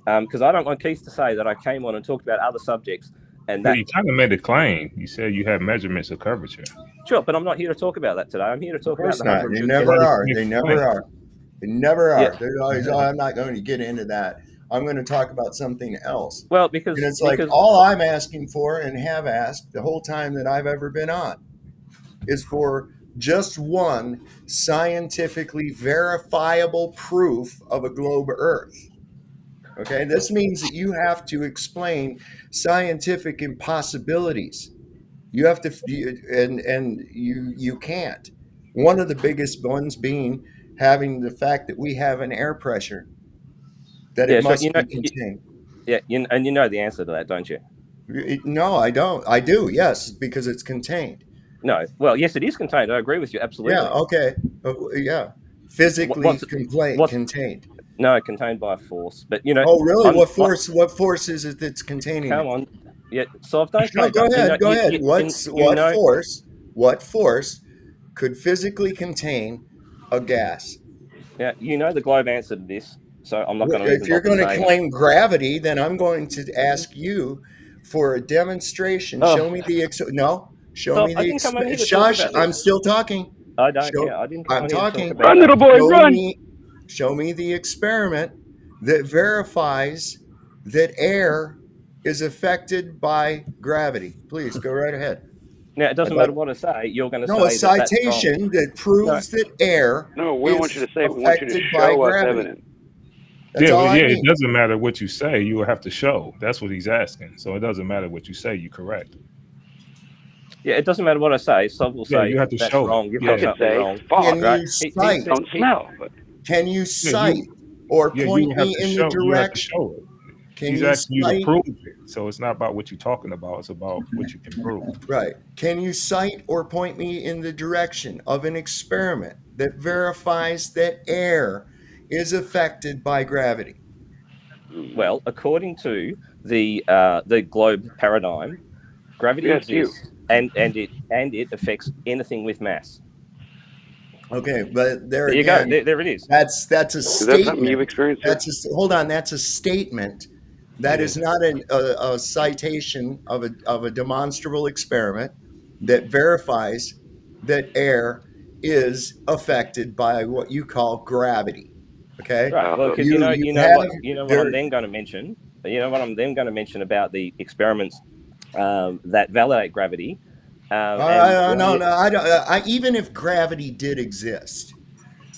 because I don't want Keith to say that I came on and talked about other subjects And But that you kind of made a claim. You said you have measurements of curvature. sure, but I'm not here to talk about that today. I'm here to Of talk about course the not. Humber They and never Flatzoid. are. They never are. They never Yeah. are. They're always, oh, I'm not going to get into that. I'm going to talk about something else. Well, because And it's like all I'm asking for and have asked the whole time that I've ever been on is for just one scientifically verifiable proof of a globe Earth. Okay, this means that you have to explain scientific impossibilities. You have to, and you can't. One of the biggest ones being having the fact that we have an air pressure that it must be contained. And you know the answer to that, don't you? No, I don't. I do, yes, because it's contained. No. Well, yes, it is contained. I agree with you, absolutely. Yeah, okay. Yeah. Physically contained. No, contained by a force. But, you know. Oh, really? What force is it that's containing Come it? on. Yeah, so I've done No, go ahead. Go ahead. What force could physically contain a gas? Yeah, you know the globe answer to this, so I'm not going to. If you're going to claim gravity, then I'm going to ask you for a demonstration. Show me the Show me the Shush! I'm still talking. I don't care. I didn't come I'm here talking. to talk about run, little boy, run! Show me the experiment that verifies that air is affected by gravity. Please go right ahead. Now, it doesn't matter what I say. You're going to say a citation that proves that air No, we don't want you to say. We want you to by show us gravity. evidence. That's all I mean. It doesn't matter what you say. You will have to show. That's what he's asking. So it doesn't matter what you say. You're correct. Yeah, it doesn't matter what I say. Some will say you have to that's show wrong. You've got something wrong. Don't smell. Can you cite or point me in the direction? Show it. He's asking you to prove it. So it's not about what you're talking about. It's about what you can prove. Right. Can you cite or point me in the direction of an experiment that verifies that air is affected by gravity? Well, according to the globe paradigm, gravity exists, and it affects anything with mass. Okay, but there you again, go. There it is. That's a statement. Is that something you've experienced? Hold on. That's a statement. That is not a citation of a demonstrable experiment that verifies that air is affected by what you call gravity. Okay. Right. Well, because you know what I'm then going to mention. You know what I'm then going to mention about the experiments that validate gravity. No, I don't. Even if gravity did exist,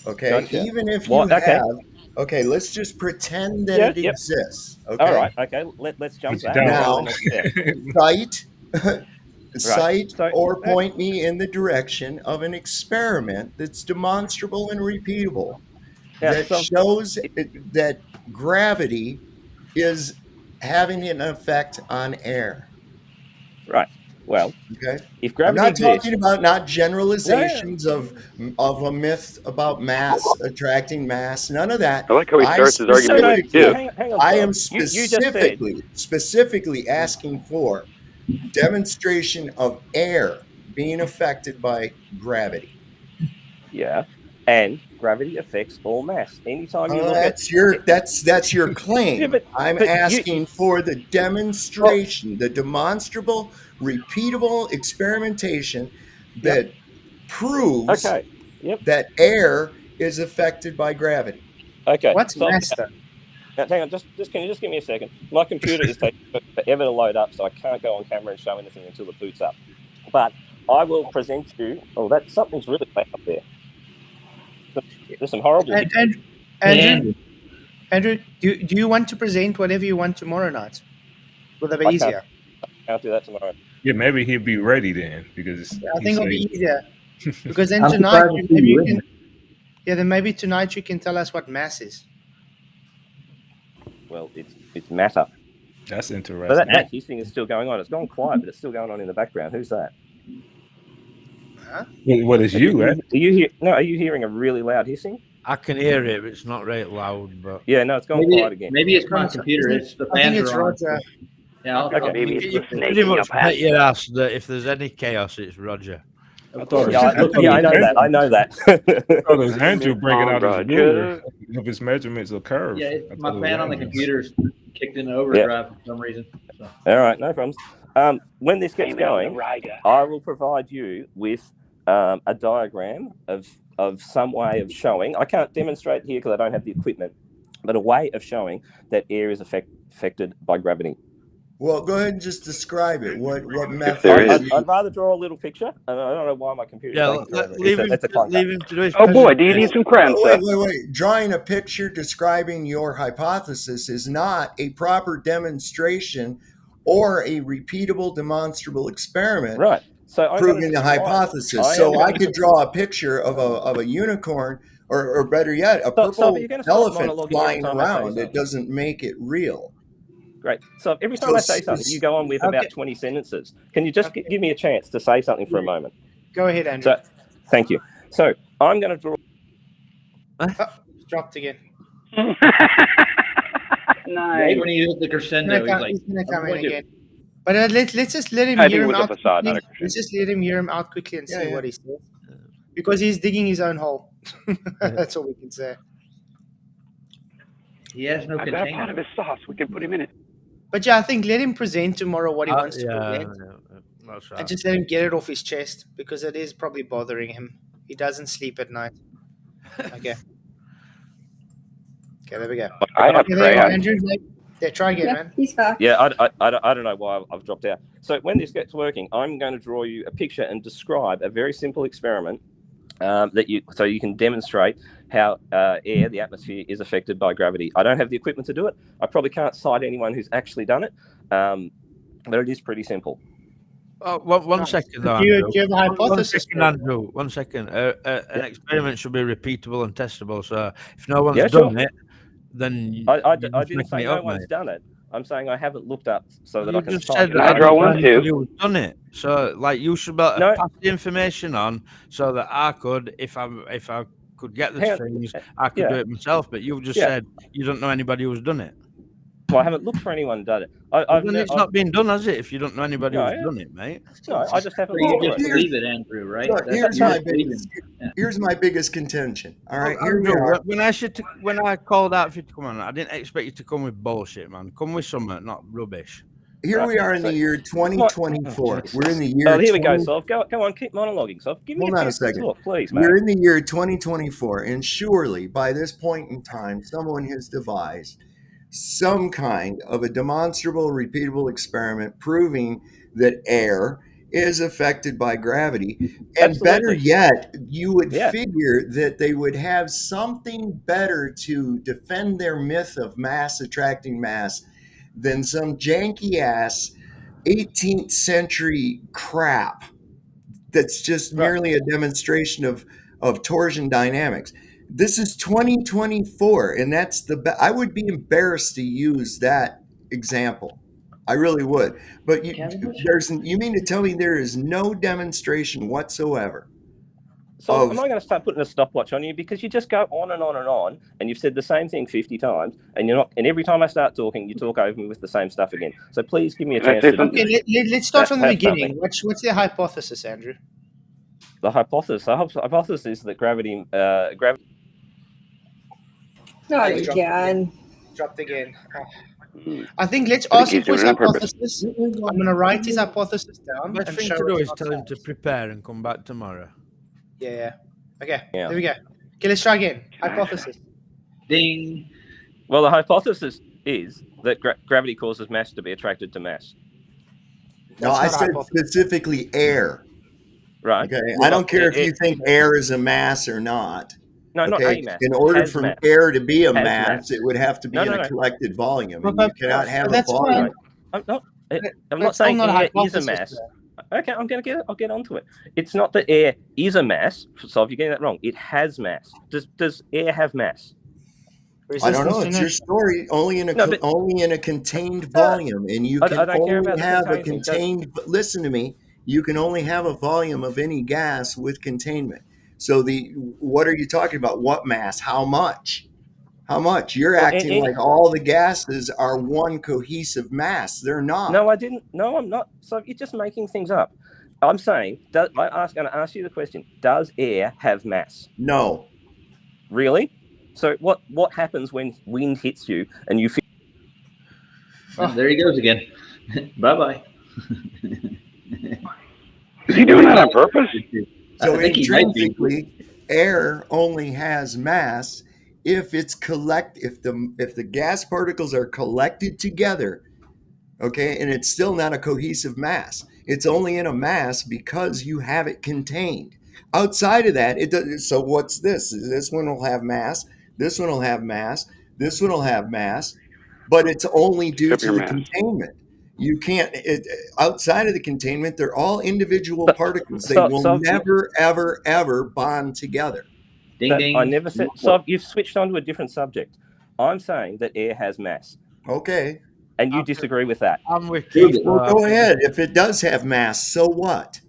okay. Gotcha. Even if you have. Okay, let's just pretend that it exists. Okay. All right. Okay. Let's jump that. Now, cite or point me in the direction of an experiment that's demonstrable and repeatable that shows that gravity is having an effect on air. Right. Well, okay. If gravity I'm not talking about not generalizations of a myth about mass attracting mass. None of that. I like how he starts his argument. I am specifically asking for demonstration of air being affected by gravity. Yeah, and gravity affects all mass. Anytime you look that's your claim. I'm asking for the demonstration, the demonstrable, repeatable experimentation that proves that air is affected by gravity. Okay. What's mass then? Now, hang on, just can you just give me a second? My computer is taking forever to load up, so I can't go on camera and show anything until it boots up. But I will present you. Oh, that something's really bad up there. There's some horrible. Andrew, do you want to present whatever you want tomorrow night? Will that be easier? I'll do that tomorrow. Yeah, maybe he'll be ready then because I think it'll be easier. Because then tonight, then maybe tonight you can tell us what mass is. Well, it's matter. That's interesting. But that hissing is still going on. It's gone quiet, but it's still going on in the background. Who's that? Huh? What is you? Are you hearing a really loud hissing? I can hear it, but it's not very loud. But yeah, no, it's gone quiet again. Maybe it's my computer. It's the fans are on. Yeah, maybe it's you pretty much bet your ass that if there's any chaos, it's Roger. I know that. Oh, there's Andrew bringing out his ruler of his measurements of curve. Yeah, my fan on the computer's kicked into overdrive for some reason. So. All right, no problems. When this gets going, I will provide you with a diagram of some way of showing. I can't demonstrate here because I don't have the equipment, but a way of showing that air is affected by gravity. Well, go ahead and just describe it. What method? I'd rather draw a little picture. I don't know why my computer's taking forever. Leave him to do his Oh boy, do you need some crayons, sir? Wait. Drawing a picture describing your hypothesis is not a proper demonstration or a repeatable, demonstrable experiment. Right. So proving the hypothesis. So I could draw a picture of a unicorn, or better yet, a purple elephant flying around. It doesn't make it real. Great. So every time I say something, you go on with about 20 sentences. Can you just give me a chance to say something for a moment? Go ahead, Andrew. So, thank you. So I'm going to draw. Dropped again. Nice. When he hit the crescendo, he's going to come in again. But let's just let him hear him out. Let's just let him hear him out quickly and see what he says. Because he's digging his own hole. That's all we can say. He has no container. I got a pot of his sauce. We can put him in it. But yeah, I think let him present tomorrow what he wants to present. That's right. And just let him get it off his chest because it is probably bothering him. He doesn't sleep at night. Okay. Okay, there we go. I have crayons. Andrew, yeah, try again, man. He's back. Yeah, I don't know why I've dropped out. So when this gets working, I'm going to draw you a picture and describe a very simple experiment so you can demonstrate how air, the atmosphere, is affected by gravity. I don't have the equipment to do it. I probably can't cite anyone who's actually done it, but it is pretty simple. One second, though, do you have a hypothesis? One second. An experiment should be repeatable and testable. So if no one's done it, then I didn't say no one's done it. I'm saying I haven't looked up so that I can said that I draw one too. You've done it, so like you should pass the information on so that I could, if I could get the things, I could do it myself. But you've just said you don't know anybody who's done it. Well, I haven't looked for anyone who done it. It's not been done, has it? If you don't know anybody who's done it, mate. No, I just haven't. You just believe it, Andrew, right? Here's my biggest contention. All right, when I called out for you to come on, I didn't expect you to come with bullshit, man. Come with something, not rubbish. Here we are in the year 2024. We're in the year. Oh, here we go, Soph. Go on, keep monologuing, Soph. Give me a second. Talk, please, mate. We're in the year 2024, and surely by this point in time, someone has devised some kind of a demonstrable, repeatable experiment proving that air is affected by gravity. And better yet, you would figure that they would have something better to defend their myth of mass attracting mass than some janky ass 18th century crap that's just merely a demonstration of torsion dynamics. This is 2024, and that's I would be embarrassed to use that example. I really would. But you mean to tell me there is no demonstration whatsoever? So am I going to start putting a stopwatch on you because you just go on and on and on, and you've said the same thing 50 times, and you're not. And every time I start talking, you talk over me with the same stuff again. So please give me a chance. Let's start from the beginning. What's the hypothesis, Andrew? The hypothesis is that gravity. Not again. Dropped again. I think let's ask him for his hypothesis. I'm going to write his hypothesis down. Best thing to do is tell him to prepare and come back tomorrow. Yeah. Okay. There we go. Okay, let's try again. Hypothesis. Ding. Well, the hypothesis is that gravity causes mass to be attracted to mass. No, I said specifically air. Right. Okay. I don't care if you think air is a mass or not. No, not a mass. In order for air to be a mass, it would have to be in a collected volume. And you cannot have a volume. I'm not saying air is a mass. Okay, I'll get onto it. It's not that air is a mass. So if you're getting that wrong, it has mass. Does air have mass? I don't know. It's your story. Only in a contained volume, and you can only have a contained. But listen to me. You can only have a volume of any gas with containment. So what are you talking about? What mass? How much? How much? You're acting like all the gases are one cohesive mass. They're not. No, I didn't. No, I'm not. So you're just making things up. I'm saying, I'm going to ask you the question: does air have mass? No. Really? So what happens when wind hits you and you feel? Oh, there he goes again. Bye-bye. Is he doing that on purpose? So intrinsically, air only has mass if it's if the gas particles are collected together, okay, and it's still not a cohesive mass. It's only in a mass because you have it contained. Outside of that, it does. So what's this? This one will have mass. This one will have mass. This one will have mass, but it's only due to the containment. You can't. Outside of the containment, they're all individual particles. They will never, ever, ever bond together. Ding, ding. I never said. So you've switched on to a different subject. I'm saying that air has mass. Okay. And you disagree with that? I'm with Keith. Well, go ahead. If it does have mass, so what?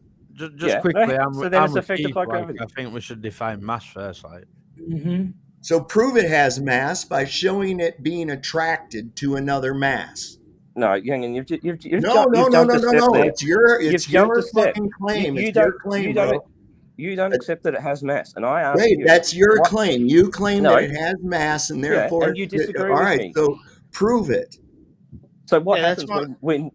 Just quickly, I'm so then it's with affected Keith, by like, gravity. I think we should define mass first. Like. Mm-hmm. So prove it has mass by showing it being attracted to another mass. No, hang on. You've no. It's your fucking claim. You it's don't, your claim, bro. You don't accept that it has mass, and I ask Wait, you. That's your claim. You claim that it has mass, and therefore, and you disagree all with right. me. So prove it. So what happens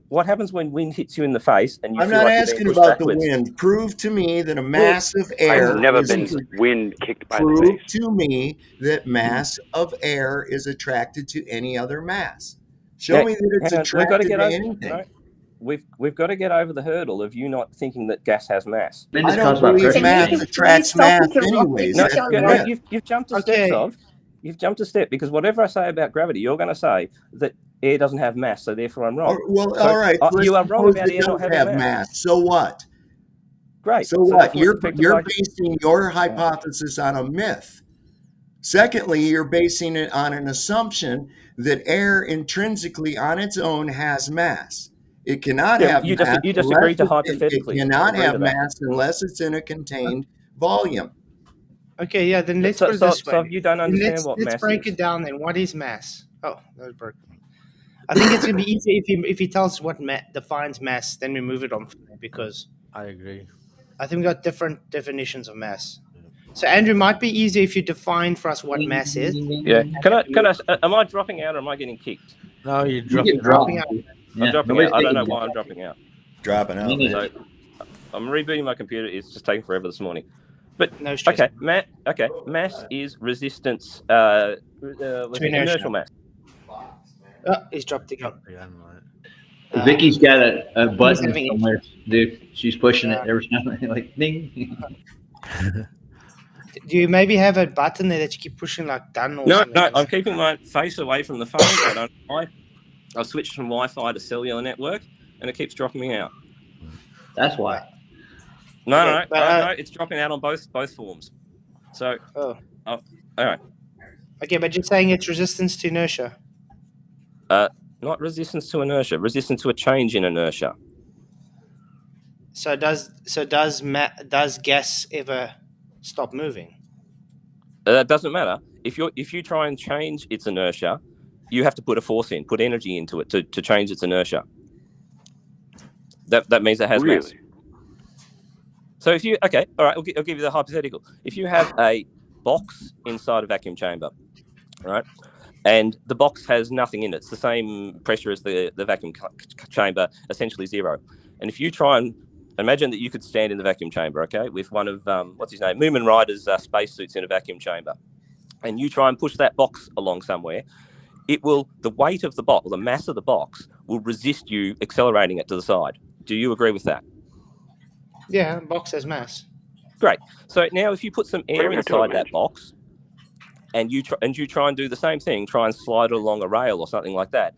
what happens when wind hits you in the face and you I'm feel not like asking you're being about pushed backwards? the wind. Prove to me that a mass of air. I've never been wind kicked by the Prove face. to me that mass of air is attracted to any other mass. Show me that it's attracted to anything. No, we've got to get over the hurdle of you not thinking that gas has mass. I don't believe mass attracts mass anyways. You've jumped a step, You've jumped a step because whatever I say about gravity, you're going to say that air doesn't have mass, so therefore I'm wrong. All right. You are wrong about air not having mass. So what? Great. So what? You're basing your hypothesis on a myth. Secondly, you're basing it on an assumption that air intrinsically on its own has mass. It cannot have mass. You just agreed to hypothetically. It cannot have mass unless it's in a contained volume. Okay, yeah, then let's put it this way. So you don't understand what mass is. Let's break it down then. What is mass? Oh, that was broken. I think it's going to be easier if he tells us what defines mass, then we move it on from there because... I agree. I think we got different definitions of mass. So Andrew, might be easier if you define for us what mass is. Yeah. Can I? Am I dropping out or am I getting kicked? No, you're dropping out. I'm dropping out. I don't know why I'm dropping out. Dropping out. So I'm rebooting my computer. It's just taking forever this morning. But no stress. Okay, mass is resistance. Inertial mass. Oh, he's dropped again. Vicky's got a button somewhere, dude. She's pushing it every time, like ding. Do you maybe have a button there that you keep pushing, like done or something? No, I'm keeping my face away from the phone. I don't know why. I've switched from Wi-Fi to cellular network, and it keeps dropping me out. That's why. No, it's dropping out on both forms. So, all right. Okay, but you're saying it's resistance to inertia. Not resistance to inertia, resistance to a change in inertia. So does gas ever stop moving? That doesn't matter. If you try and change its inertia, you have to put a force in, put energy into it to change its inertia. That means it has mass. So if you all right, I'll give you the hypothetical. If you have a box inside a vacuum chamber, right? And the box has nothing in it. It's the same pressure as the vacuum chamber, essentially zero. And if you try and imagine that you could stand in the vacuum chamber, okay, with one of, Moomin Rider's spacesuits in a vacuum chamber, and you try and push that box along somewhere, the weight of the box, or the mass of the box, will resist you accelerating it to the side. Do you agree with that? Yeah, box has mass. Great. So now if you put some air inside that box, and you try and do the same thing, try and slide it along a rail or something like that,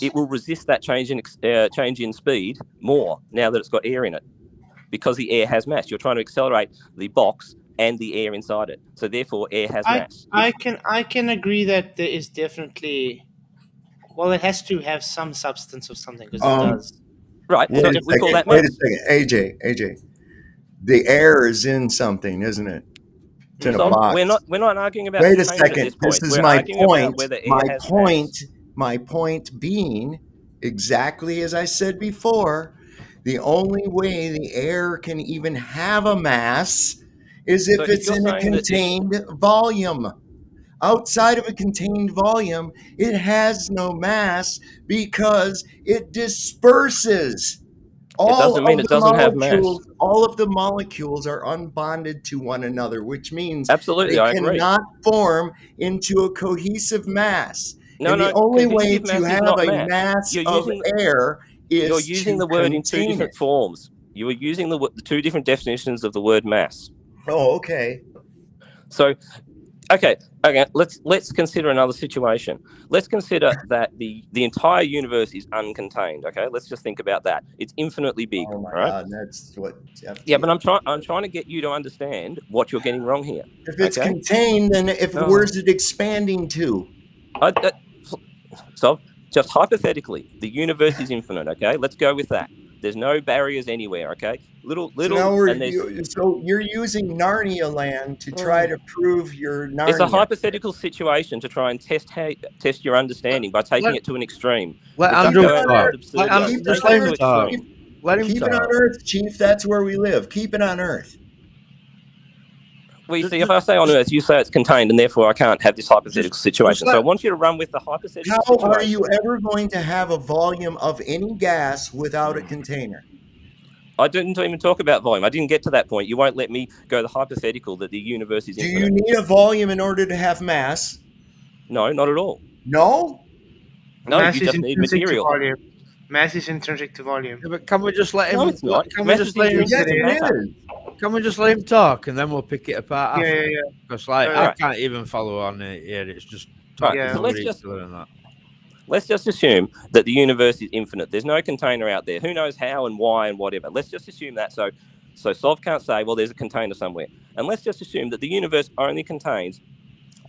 it will resist that change in speed more now that it's got air in it, because the air has mass. You're trying to accelerate the box and the air inside it, so therefore air has mass. I can agree that there is definitely, well, it has to have some substance of something because it does. Right. Wait a second, AJ. The air is in something, isn't it? It's in a box. We're not arguing about. Wait a second. This is my point. My My point being, exactly as I said before, the only way the air can even have a mass is if it's in a contained volume. Outside of a contained volume, it has no mass because it disperses. doesn't mean it doesn't have mass. All of the molecules are unbonded to one another, which means absolutely, they I agree. cannot form into a cohesive mass. No, and no, the only way mass to have not a mass of air is you're using to the word in two contain different it. forms. You are using the two different definitions of the word mass. Oh, okay. So, okay. Let's consider another situation. Let's consider that the entire universe is uncontained. Okay, let's just think about that. It's infinitely big. Oh my right? God, that's what. Yeah, but I'm trying to get you to understand what you're getting wrong here. If it's contained, then where's it expanding to? So, just hypothetically, the universe is infinite. Okay, let's go with that. There's no barriers anywhere. Okay, little. So now you're using Narnia land to try to prove your Narnia. It's a hypothetical situation to try and test your understanding by taking it to an extreme. Let Andrew talk. Let him talk. Keep it on Earth, Chief. That's where we live. Keep it on Earth. Well, you see, if I say on Earth, you say it's contained, and therefore I can't have this hypothetical situation. So I want you to run with the hypothetical situation. How are you ever going to have a volume of any gas without a container? I didn't even talk about volume. I didn't get to that point. You won't let me go the hypothetical that the universe is infinite. Do you need a volume in order to have mass? No, not at all. No? No, you just need material. Mass is intrinsic to volume. Yeah, but can we just let him? No, it's not. Can we just let him talk, and then we'll pick it apart? Yeah. Because I can't even follow on it yet. It's just talking over each other and that. Let's just assume that the universe is infinite. There's no container out there. Who knows how and why and whatever. Let's just assume that. So Sov can't say, well, there's a container somewhere. And let's just assume that the universe only contains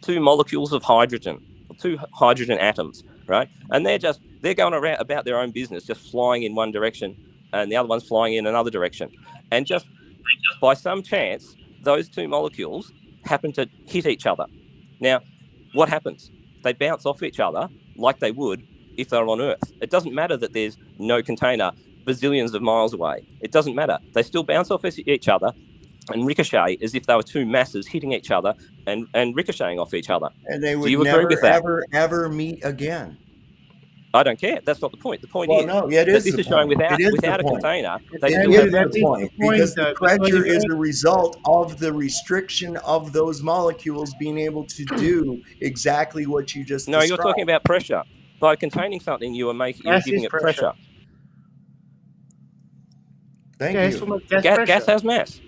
2 molecules of hydrogen, 2 hydrogen atoms, right? And they're going around about their own business, just flying in one direction, and the other one's flying in another direction. And just by some chance, those 2 molecules happen to hit each other. Now, what happens? They bounce off each other like they would if they were on Earth. It doesn't matter that there's no container bazillions of miles away. It doesn't matter. They still bounce off each other and ricochet as if they were 2 masses hitting each other and ricocheting off each other. And they would never, ever meet again. I don't care. That's not the point. The point is that this is showing without a container. They still have the point because the pressure is a result of the restriction of those molecules being able to do exactly what you just described. You're talking about pressure. By containing something, you're giving it pressure. Thank you. Gas has mass.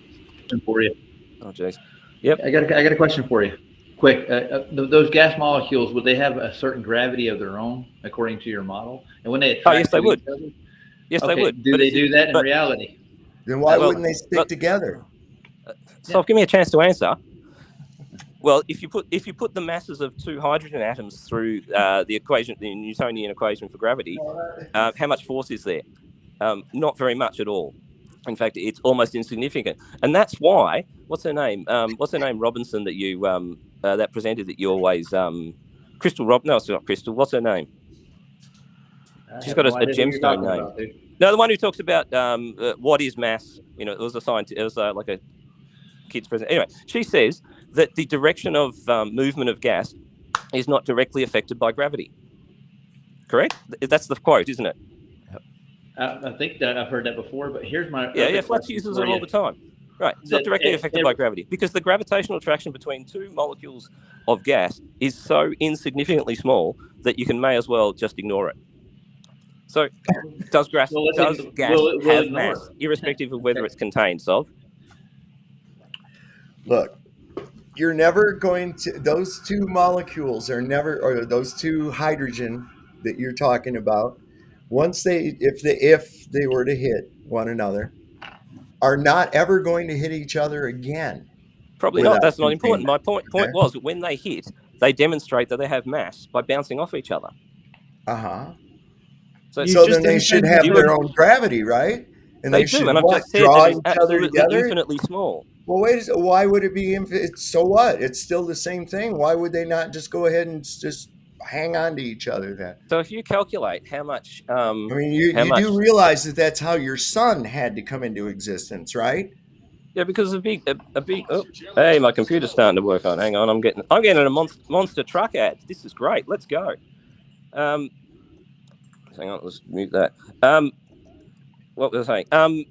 For you. Oh, jeez. Yep. I got a question for you. Quick, those gas molecules, would they have a certain gravity of their own according to your model? And when they attract yes, they would. Yes, they would. Do they do that in reality? Then why wouldn't they stick together? So give me a chance to answer. Well, if you put the masses of 2 hydrogen atoms through the equation, the Newtonian equation for gravity, how much force is there? Not very much at all. In fact, it's almost insignificant, and that's why. What's her name? Robinson that you that presented that you always Crystal Rob. No, it's not Crystal. What's her name? She's got a gemstone name. No, the one who talks about what is mass. You know, it was a scientist. It was like a kid's present. Anyway, she says that the direction of movement of gas is not directly affected by gravity. Correct? That's the quote, isn't it? I think that I've heard that before, but here's my Flatz uses it all the time. Right, it's not directly affected by gravity because the gravitational attraction between 2 molecules of gas is so insignificantly small that you may as well just ignore it. So, does gas have mass, irrespective of whether it's contained, Sov? Look, you're never going to. Those 2 molecules are never, or those 2 hydrogen that you're talking about. Once if they were to hit one another, are not ever going to hit each other again. Probably not. That's not important. My point was that when they hit, they demonstrate that they have mass by bouncing off each other. So then they should have their own gravity, right? And they should and I've just said that it's absolutely infinitely small. Well, why would it be infinite? So what? It's still the same thing. Why would they not just go ahead and just hang on to each other then? So if you calculate how much, you do realize that that's how your sun had to come into existence, right? Yeah, because a big. Oh, hey, my computer's starting to work on. Hang on, I'm getting a monster truck ad. This is great. Let's go. Hang on, let's mute that. What was I saying?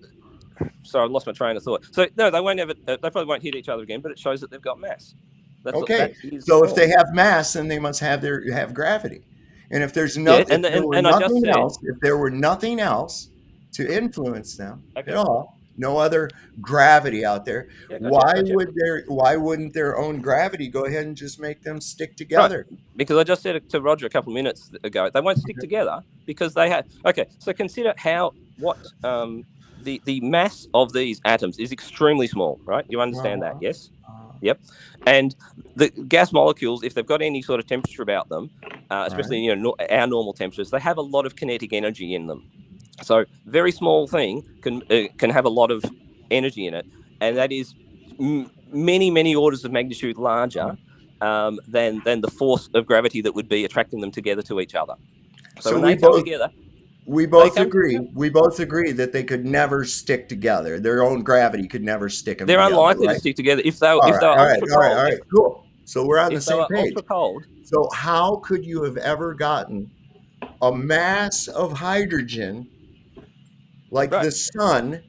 Sorry, I lost my train of thought. So no, they won't ever. They probably won't hit each other again, but it shows that they've got mass. Okay, that is so if small. they have mass, then they must have gravity. And if there's Yeah, nothing, I just said, if there were nothing else to influence them okay, at all, no other gravity out there, yeah, gotcha. why wouldn't their own gravity go ahead and just make them stick Right, together? because I just said it to Roger a couple of minutes ago. They won't stick together because they have. Okay, so consider the mass of these atoms is extremely small, right? You understand that, yes? Yep. And the gas molecules, if they've got any sort of temperature about them, especially our normal temperatures, they have a lot of kinetic energy in them. So very small thing can have a lot of energy in it, and that is many orders of magnitude larger than the force of gravity that would be attracting them together to each other. So when they come together, we both agree that they could never stick together. Their own gravity could never stick them they're together. unlikely right? to stick together if they were All ultra cold. All right, cool. So we're on the same page. Ultra cold. So how could you have ever gotten a mass of hydrogen like the sun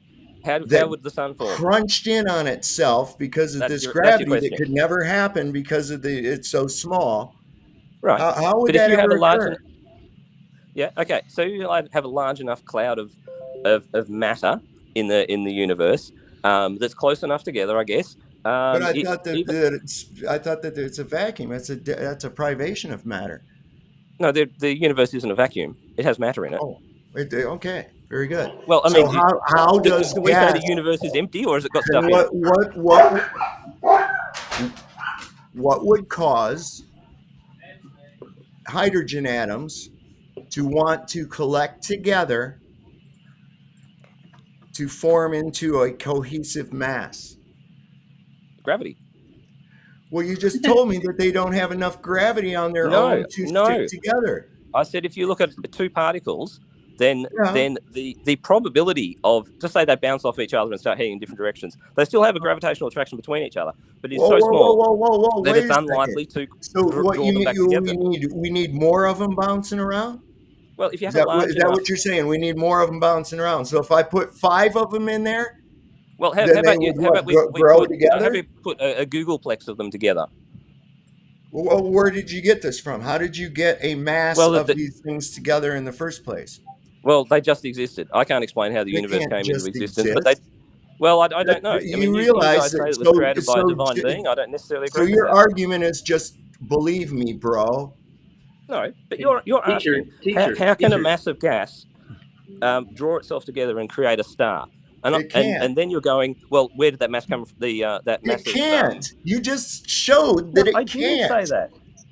how would the sun form? Crunched in on itself because of this gravity that could never happen because of it's so small? Right. How would but if that you ever have a large occur? Yeah. Okay. So you have a large enough cloud of matter in the universe that's close enough together, I guess. But I thought that it's a vacuum. That's a privation of matter. No, the universe isn't a vacuum. It has matter in it. Oh, okay, very good. Well, I so mean, how does do we say the universe is empty, or has it got stuff in it? What would cause hydrogen atoms to want to collect together to form into a cohesive mass? Gravity. Well, you just told me that they don't have enough gravity on their own to stick together. I said if you look at two particles, then the probability of, just say they bounce off each other and start heading in different directions, they still have a gravitational attraction between each other, but it's so small that it's unlikely to draw them back together. We need more of them bouncing around? Well, if you have is that what you're saying? We need more of them bouncing around. So if I put 5 of them in there, well, how about we put a Googleplex of them together? Well, where did you get this from? How did you get a mass of these things together in the first place? Well, they just existed. I can't explain how the universe came into existence, but they. Well, I don't know. I mean, you guys say that it was created by a divine being. I don't necessarily agree with that. So your argument is just believe me, bro. No, but you're asking how can a mass of gas draw itself together and create a star? And then you're going, well, where did that mass come from? That mass. It can't. You just showed that it can't. I didn't say that.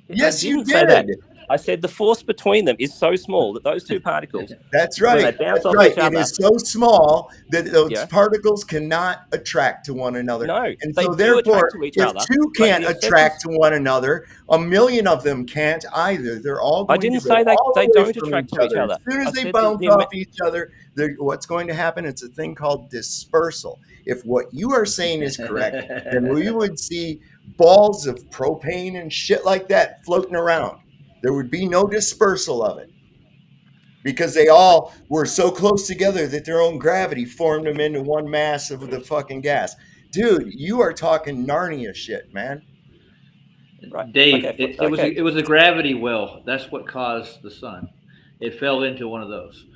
Yes, you did. Say that. I said the force between them is so small that those two particles. That's right. When they bounce off each other, it is so small that those particles cannot attract to one another. No, and so therefore, if 2 can't attract to one another, a million of them can't either. They're all. I didn't say they don't attract to each other. As soon as they bounce off each other, what's going to happen? It's a thing called dispersal. If what you are saying is correct, then we would see balls of propane and shit like that floating around. There would be no dispersal of it because they all were so close together that their own gravity formed them into one mass of the fucking gas. Dude, you are talking Narnia shit, man. Right. Dave, it was a gravity well. That's what caused the sun. It fell into one of those.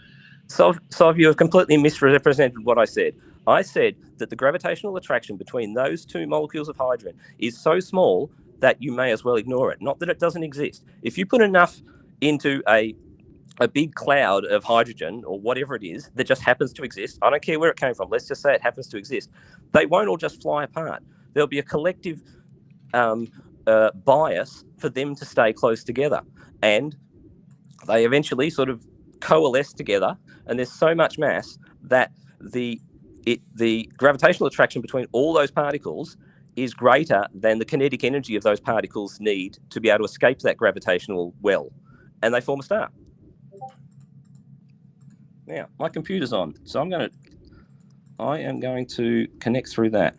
So you have completely misrepresented what I said. I said that the gravitational attraction between those two molecules of hydrogen is so small that you may as well ignore it. Not that it doesn't exist. If you put enough into a big cloud of hydrogen or whatever it is that just happens to exist, I don't care where it came from, let's just say it happens to exist, they won't all just fly apart. There'll be a collective bias for them to stay close together. And they eventually sort of coalesce together, and there's so much mass that the gravitational attraction between all those particles is greater than the kinetic energy of those particles need to be able to escape that gravitational well, and they form a star. Now, my computer's on, so I am going to connect through that.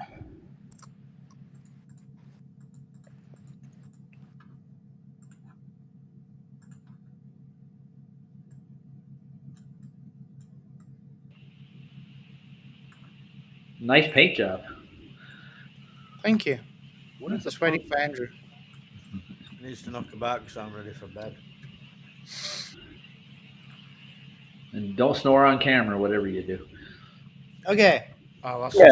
Nice paint job. Thank you. Just waiting for Andrew. Needs to knock about because I'm ready for bed. And don't snore on camera, whatever you do. Okay. Oh, yeah,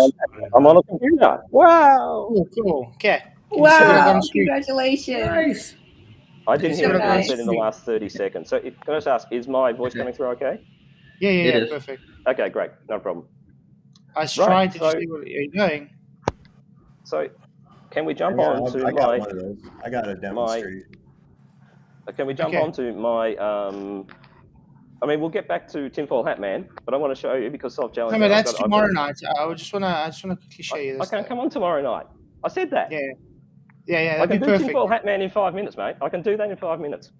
I'm on a computer. Wow. Cool. Okay. Wow. Congratulations. Nice. I didn't hear So anything I nice. said in the last 30 seconds. So can I just ask, is my voice coming through okay? Yeah, perfect. Okay, great. No problem. I was trying to see what you're doing. So can we jump on to I got one of those. I got a demonstration. Can we jump on to my I mean, we'll get back to Tinfoil Hat Man, but I want to show you because Soft Challenge. No, but that's tomorrow night. I just want to quickly show you this. I can't come on tomorrow night. I said that. Yeah. I can be do perfect. Tinfoil Hat Man in 5 minutes, mate. I can do that in 5 minutes.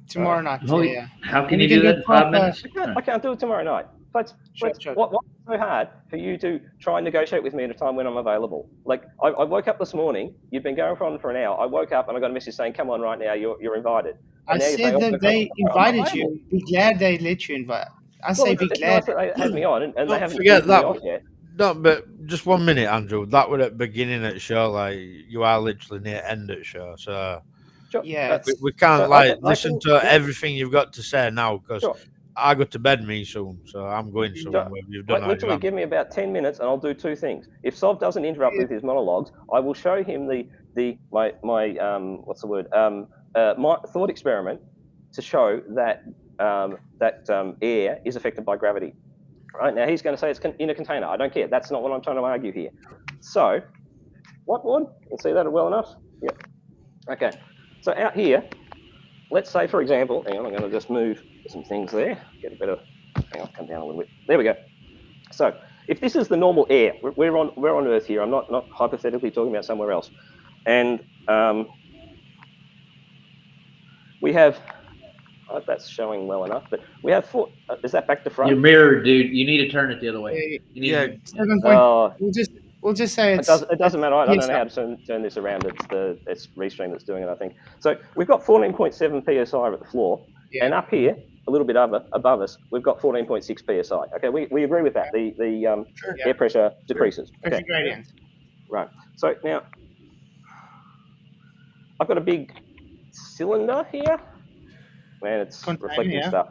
Tomorrow night. Yeah. How can you do that in 5 minutes? I can't do it tomorrow night. What's so hard for you to try and negotiate with me at a time when I'm available? Like, I woke up this morning. You've been going on for an hour. I woke up and I got a message saying, "Come on right now. You're invited." I said that they invited you. Be glad they let you invite. I say be glad. They had me on, and they haven't forget that me off yet. No, but just 1 minute, Andrew. That was at the beginning of the show. Like, you are literally near end of the show, so yeah, we can't listen to everything you've got to say now because I go to bed soon, so I'm going somewhere. You've done literally give me about 10 minutes, and I'll do two things. If Sov doesn't interrupt with his monologues, I will show him my thought experiment to show that air is affected by gravity. Right now, he's going to say it's in a container. I don't care. That's not what I'm trying to argue here. So, what would you see that well enough? Yeah. Okay. So out here, let's say, for example, hang on, I'm going to just move some things there. Get a better. Hang on, come down a little bit. There we go. So, if this is the normal air, we're on Earth here. I'm not hypothetically talking about somewhere else, and we have. That's showing well enough, but we have four. Is that back to front? Your mirror, dude. You need to turn it the other way. We'll just say it doesn't matter. I don't know how to turn this around. It's Restream that's doing it, I think. So we've got 14.7 psi at the floor, and up here, a little bit above us, we've got 14.6 psi. Okay, we agree with that. The air pressure decreases. Okay. Gradient. Right. So now I've got a big cylinder here. Man, it's reflecting stuff.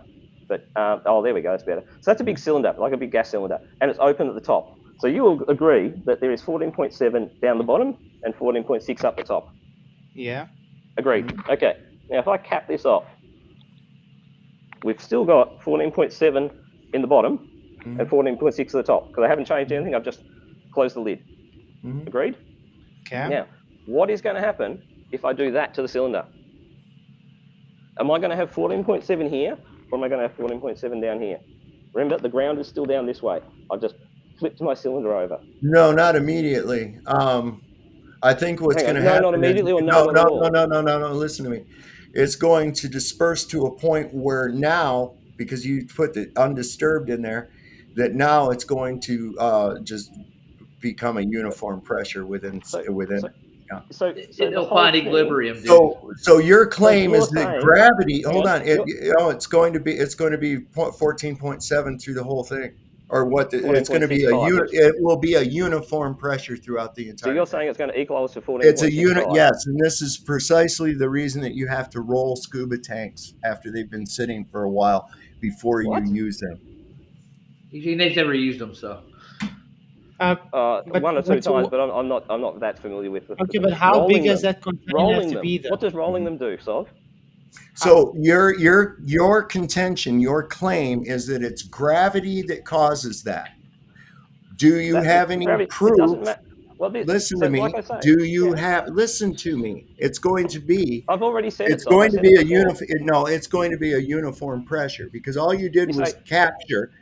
But there we go. That's better. So that's a big cylinder, like a big gas cylinder, and it's open at the top. So you will agree that there is 14.7 down the bottom and 14.6 up the top. Yeah. Agreed. Mm-hmm. Okay. Now, if I cap this off, we've still got 14.7 in the bottom and 14.6 at the top because I haven't changed anything. I've just closed the lid. Mm-hmm. Agreed? Okay. Now, what is going to happen if I do that to the cylinder? Am I going to have 14.7 here, or am I going to have 14.7 down here? Remember, the ground is still down this way. I've just flipped my cylinder over. No, not immediately. I think what's going to happen. No, not immediately, or no. Listen to me. It's going to disperse to a point where now, because you put the undisturbed in there, that now it's going to just become a uniform pressure within. So it'll find equilibrium. So your claim is that gravity. Hold on. It's going to be 14.7 through the whole thing, or what? It's going to be it will be a uniform pressure throughout the entire. So you're saying it's going to equalize to 14.6. It's a unit, yes, and this is precisely the reason that you have to roll scuba tanks after they've been sitting for a while before you use them. He's never used them, so. One or two times, but I'm not that familiar with them. Okay, but how big does that container have to be then? What does rolling them do, Sov? So your contention, your claim is that it's gravity that causes that. Do you have any proof? Listen to me. Listen to me. It's going to be. I've already said it's going to be a uniform. No, it's going to be a uniform pressure because all you did was capture.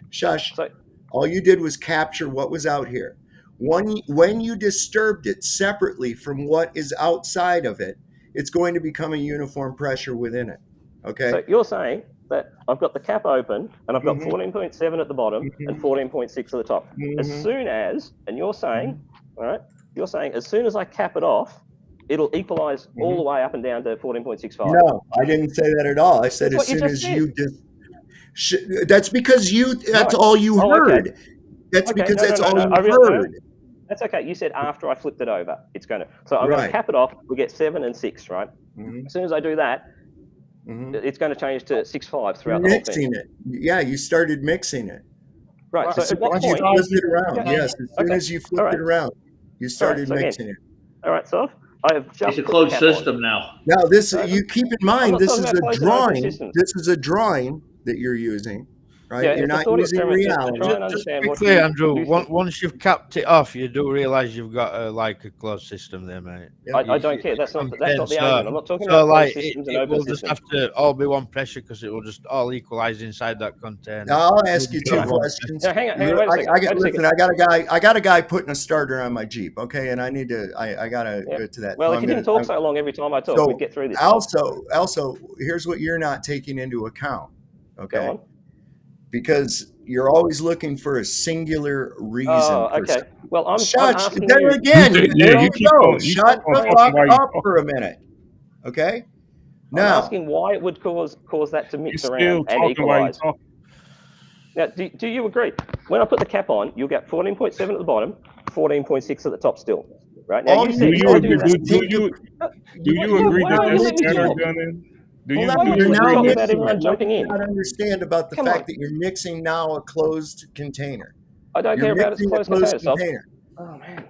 All you did was capture what was out here. When you disturbed it separately from what is outside of it, it's going to become a uniform pressure within it. Okay. So you're saying that I've got the cap open and I've got 14.7 at the bottom and 14.6 at the top. As soon as, and you're saying, all right, you're saying as soon as I cap it off, it'll equalize all the way up and down to 14.65. No, I didn't say that at all. I said as soon as you did. That's because that's all you heard. Okay. That's because that's all you heard. That's okay. You said after I flipped it over, it's going to. So I'm going to cap it off. We get 7 and 6, right? As soon as I do that, it's going to change to 6-5 throughout the whole thing. Mixing it. Yeah, you started mixing it. Right. So at what Once you point? flipped it around, yes. As soon as you flipped it around, you started mixing it. All right, so I have just. It's a closed system now. Now, this you keep in mind. This is a drawing. systems. This is a drawing that you're using, right? Yeah, you're it's a not thought using experiment to reality. try and Just understand be what clear, you- Andrew. you think. Once you've capped it off, you do realise you've got a closed system there, mate. I don't care. That's not the argument. I'm not talking so about like closed systems and it open will just systems. have to all be one pressure because it will just all equalize inside that container. Now I'll ask you 2 questions. Now, hang on, wait a second. Listen, I got a guy putting a starter on my Jeep, okay, and I need to. I gotta go to that. Well, So if you didn't talk so long every time I talk, we'd get through this. Also, here's what you're not taking into account, okay? Because you're always looking for a singular reason. Oh, okay. Well, I'm asking then you. again, you keep on- shut the fuck up for a minute, okay? Now, I'm asking why it would cause that to mix You're around still and talking while you're equalize. talking. Now, do you agree? When I put the cap on, you'll get 14.7 at the bottom, 14.6 at the top still. Right? Now, you said, do you agree that that's better done? Do you not understand about the fact that you're mixing now a closed container? I don't care about its closed container. Oh man.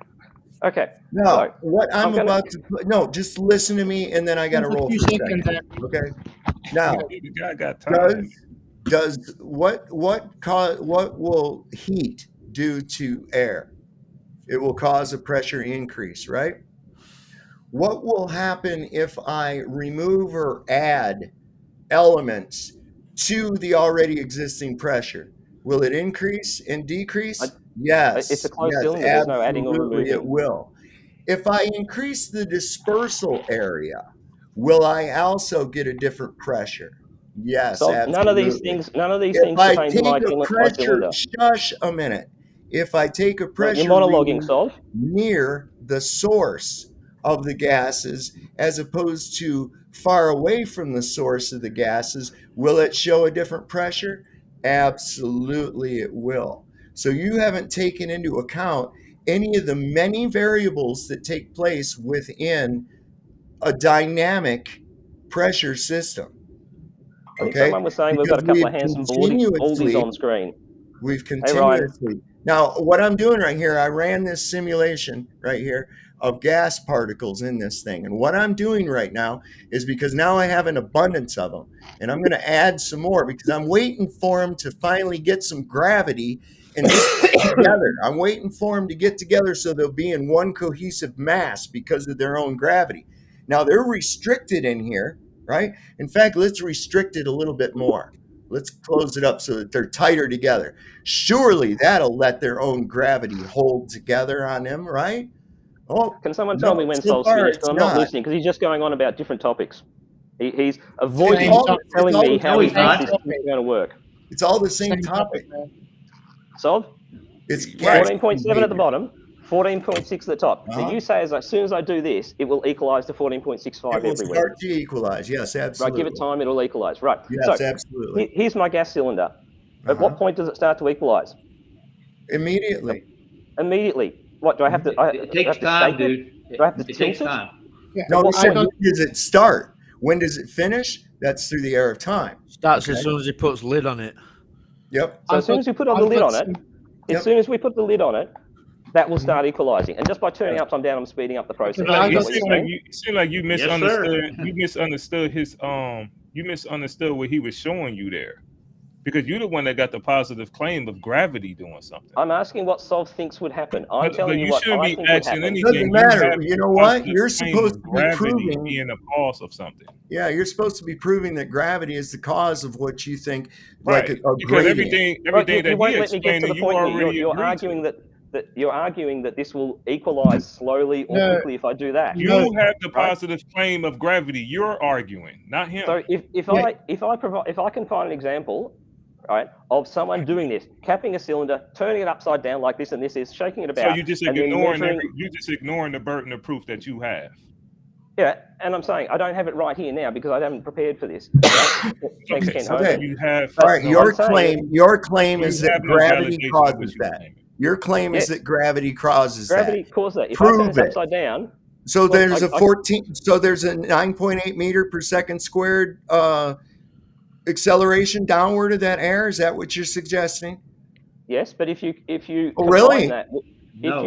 Okay. No, so what I'm about to put. No, just listen to me, and then I got to roll for a second. Okay. Now, does what will heat do to air? It will cause a pressure increase, right? What will happen if I remove or add elements to the already existing pressure? Will it increase and decrease? Yes. It's a closed cylinder. There's no adding or removing. It will. If I increase the dispersal area, will I also get a different pressure? Yes, so absolutely. None of these things If change I my take a pressure, shush a minute. If I take a pressure near the source of the gases as opposed to far away from the source of the gases, will it show a different pressure? Absolutely it will. So you haven't taken into account any of the many variables that take place within a dynamic pressure system. I think someone was saying we've got a couple of handsome baldies on screen. We've continuously. Now, what I'm doing right here, I ran this simulation right here of gas particles in this thing. And what I'm doing right now is because now I have an abundance of them. And I'm going to add some more because I'm waiting for them to finally get some gravity and stick together. I'm waiting for them to get together so they'll be in one cohesive mass because of their own gravity. Now, they're restricted in here, right? In fact, let's restrict it a little bit more. Let's close it up so that they're tighter together. Surely that'll let their own gravity hold together on them, right? Oh, can someone tell me when Sol's finished? I'm not listening because he's just going on about different topics. He's avoiding telling me how he thinks this is going to work. It's all the same topic. Sol? It's 14.7 at the bottom, 14.6 at the top. So you say as soon as I do this, it will equalize to 14.65 everywhere. It will start to equalize, yes, absolutely. Right, give it time, it'll equalize. Right. Yes, absolutely. Here's my gas cylinder. At what point does it start to equalize? Immediately. Immediately. What, do I have to... It takes time, dude. Do I have to It takes time. Yeah. No, when does it start? When does it finish? That's through the air of time. Starts as soon as he puts lid on it. Yep. So as soon as we put the lid on it, as soon as we put the lid on it, that will start equalizing. And just by turning upside down, I'm speeding up the process. It seemed like you misunderstood. You misunderstood his You misunderstood what he was showing you there, because you're the one that got the positive claim of gravity doing something. I'm asking what Sol thinks would happen. I'm telling you what I think would happen. It doesn't matter. You know what? You're supposed to be proving being a cause of something. Yeah, you're supposed to be proving that gravity is the cause of what you think, right? Like a because everything that he explained to you already you're arguing that you're arguing that this will equalize slowly or quickly if I do that. You have the positive claim of gravity. You're arguing, not him. So if I can find an example, right, of someone doing this, capping a cylinder, turning it upside down like this, and this is shaking it about. So you're just ignoring the burden of proof that you have. Yeah, and I'm saying I don't have it right here now because I haven't prepared for this. Thanks, Ken. Okay. You have. All right. Your claim is that gravity causes that. Your claim is that gravity causes Gravity that. causes that. If Prove I turn this it. upside down. So there's a 9.8 meter per second squared acceleration downward of that air. Is that what you're suggesting? Yes, but if you Oh, combine really? that,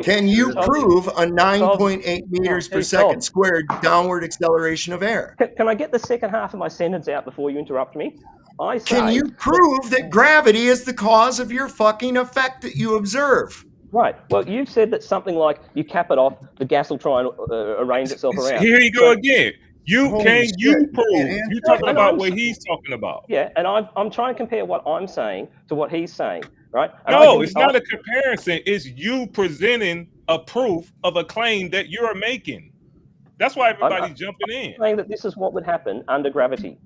Can you prove a 9.8 meters per second squared downward acceleration of air? Can I get the second half of my sentence out before you interrupt me? Can you prove that gravity is the cause of your fucking effect that you observe? Right. Well, you've said that something like you cap it off, the gas will try and arrange itself around. Here you go again. You prove? You're talking about what he's talking about. Yeah, and I'm trying to compare what I'm saying to what he's saying, right? And no, it's not a comparison. It's you presenting a proof of a claim that you're making. That's why everybody's jumping in. I'm saying that this is what would happen under gravity.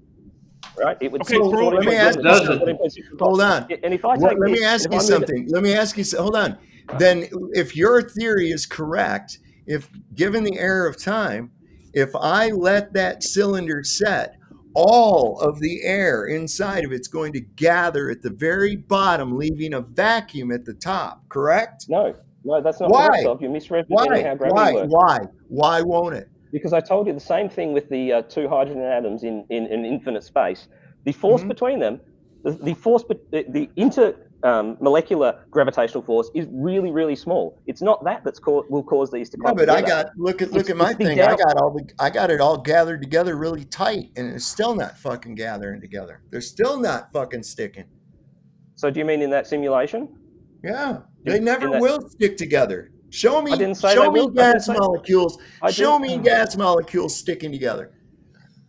Right? It would. Okay, let me ask you something. Hold on. And if I take let me ask you something. Let me ask you. Hold on. Then, if your theory is correct, if given the error of time, if I let that cylinder set, all of the air inside of it's going to gather at the very bottom, leaving a vacuum at the top. Correct? No, that's not Why? correct. You misrepresenting how gravity works. Why won't it? Because I told you the same thing with the two hydrogen atoms in infinite space. The force between them, the intermolecular gravitational force is really, really small. It's not that's will cause these to come together. But look at my thing. I got it all gathered together really tight, and it's still not fucking gathering together. They're still not fucking sticking. So do you mean in that simulation? Yeah, they never will stick together. Show me gas molecules. Show me gas molecules sticking together.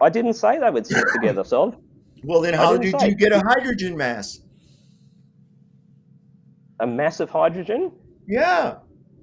I didn't say they would stick together, Sol. Well, then how did you get a hydrogen mass? A mass of hydrogen? Yeah.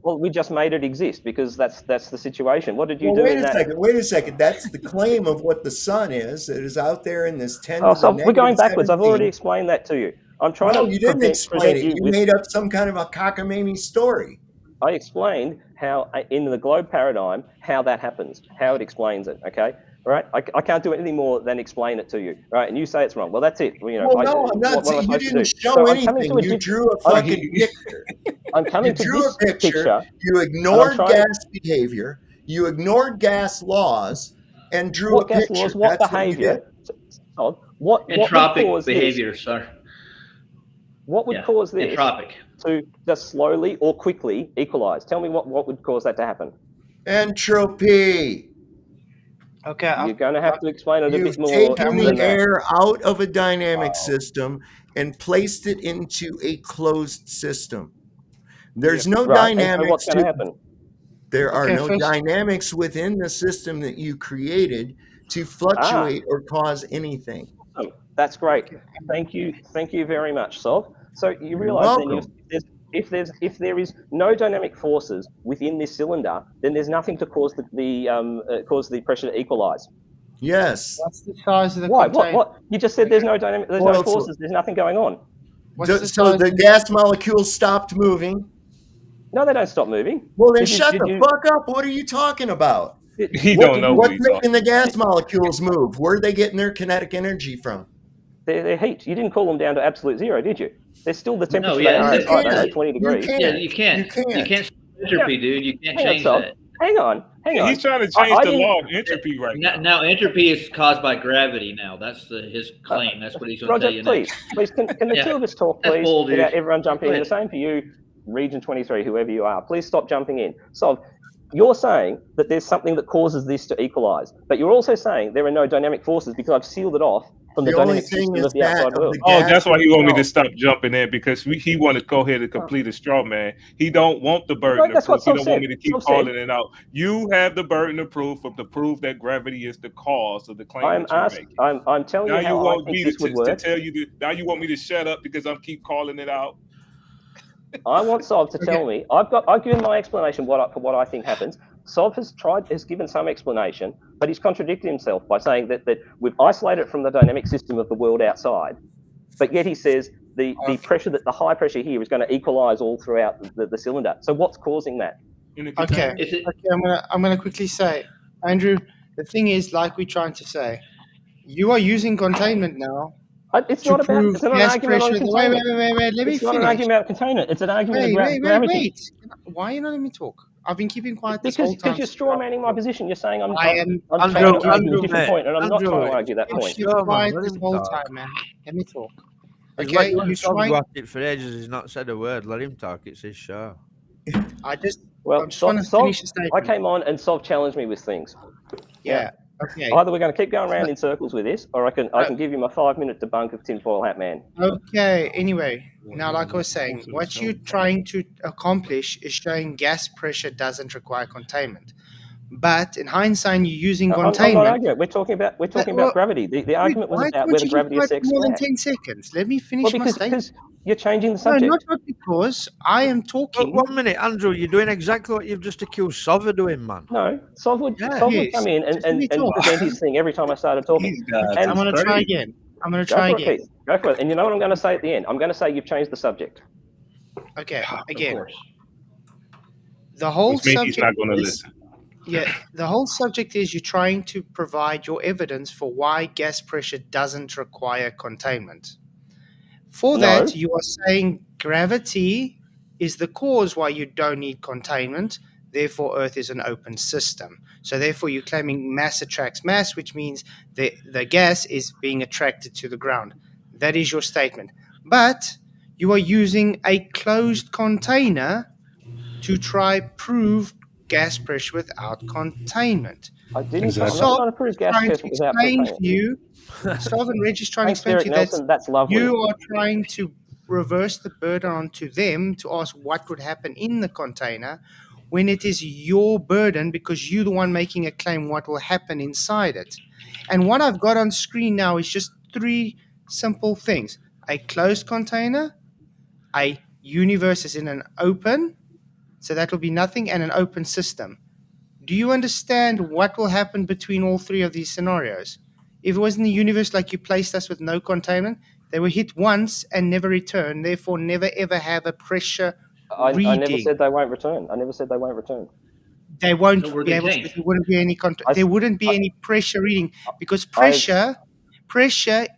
Well, we just made it exist because that's the situation. What did you do? Wait a second. That's the claim of what the sun is. It is out there in this 10 to the so we're going backwards. 17. I've already explained that to you. I'm trying to. You didn't explain it. You made up some kind of a cockamamie story. I explained how, in the globe paradigm, how that happens, how it explains it. Okay, right? I can't do anything more than explain it to you, right? And you say it's wrong. Well, that's it. You know, no, I'm not saying you didn't show anything. You drew a fucking picture. I'm coming to this picture. You ignored gas behavior. You ignored gas laws and drew a picture. Gas laws? What behavior? What entropic behavior, sir? What would cause this? Entropic. To just slowly or quickly equalize. Tell me what would cause that to happen. Entropy. Okay. You're going to have to explain it a bit more. You've taken the air out of a dynamic system and placed it into a closed system. There's no dynamics. So what's going to happen? There are no dynamics within the system that you created to fluctuate or cause anything. That's great. Thank you very much, Sol. So you realize then if there is no dynamic forces within this cylinder, then there's nothing to cause the pressure to equalize. Yes. What's the size of the container? What? You just said there's no dynamic, there's no forces, there's nothing going on. So the gas molecules stopped moving? No, they don't stop moving. Well, then shut the fuck up. What are you talking about? Don't know what's making the gas molecules move. Where are they getting their kinetic energy from? They're heat. You didn't cool them down to absolute zero, did you? They're still the temperature they are at 20 degrees. You can't entropy, dude. You can't change that. Hang on. He's trying to change the law of entropy right now. Now, entropy is caused by gravity now. That's his claim. That's what he's going to tell you next. Please, can the two of us talk, please, without everyone jumping in? The same for you, Region 23, whoever you are. Please stop jumping in. So you're saying that there's something that causes this to equalize, but you're also saying there are no dynamic forces because I've sealed it off from the dynamic system of the outside world. Oh, that's why he want me to stop jumping in, because he want to go ahead and complete a straw man. He don't want the burden of proof. He don't want me to keep calling it out. You have the burden of proof to prove that gravity is the cause of the claim that you're making. I'm telling you how I think this would work. Now you want me to shut up because I'm keep calling it out. I want Sov to tell me. I've given my explanation for what I think happens. Sov has given some explanation, but he's contradicted himself by saying that we've isolated it from the dynamic system of the world outside, but yet he says the pressure, that the high pressure here is going to equalize all throughout the cylinder. So what's causing that? Okay, I'm gonna quickly say, Andrew, the thing is, like we're trying to say, you are using containment now It's to not about. prove It's not an gas argument on pressure. containment. Wait. Let me It's not an finish. argument about containment. It's an argument of gravity. Wait. Why are you not letting me talk? I've been keeping quiet this whole time. Because you're straw manning my position. You're saying I'm Andrew, trying to argue a different point, and I'm not trying to argue that point. You've been quiet this whole time, man. Let me talk. He's Okay, you trying about it for ages. He's not said a word. Let him talk. It's his show. I just want to finish the statement. I came on and Sov challenged me with things. Yeah. Okay. Either we're going to keep going around in circles with this, or I can give you my 5-minute debunk of Tinfoil Hat Man. Okay. Anyway, now like I was saying, what you're trying to accomplish is showing gas pressure doesn't require containment. But in hindsight, you're using containment. I'm not arguing. We're talking about gravity. The argument was about whether gravity is more than 10 seconds. Let me finish my statement. Because you're changing the subject. No, not because I am talking. Well, 1 minute, Andrew. You're doing exactly what you've just accused Sov of doing, man. No, Sov would come in and present his thing every time I started talking. I'm going to try again. Go for it. And you know what I'm going to say at the end? I'm going to say you've changed the subject. Okay, again. The whole subject he's not going to listen. Yeah, the whole subject is you're trying to provide your evidence for why gas pressure doesn't require containment. For that, you are saying gravity is the cause why you don't need containment, therefore Earth is an open system. So therefore you're claiming mass attracts mass, which means the gas is being attracted to the ground. That is your statement. But you are using a closed container to try prove gas pressure without containment. I didn't. I'm not trying to prove gas pressure without containment. Stov and Reg is trying to explain to you that you are trying to reverse the burden onto them to ask what would happen in the container when it is your burden because you're the one making a claim what will happen inside it. And what I've got on screen now is just 3 simple things. A closed container, a universe is in an open, so that will be nothing, and an open system. Do you understand what will happen between all 3 of these scenarios? If it was in the universe like you placed us with no containment, they were hit once and never return, therefore never ever have a pressure reading. I never said they won't return. They won't be able to. There wouldn't be any there wouldn't be any pressure reading because pressure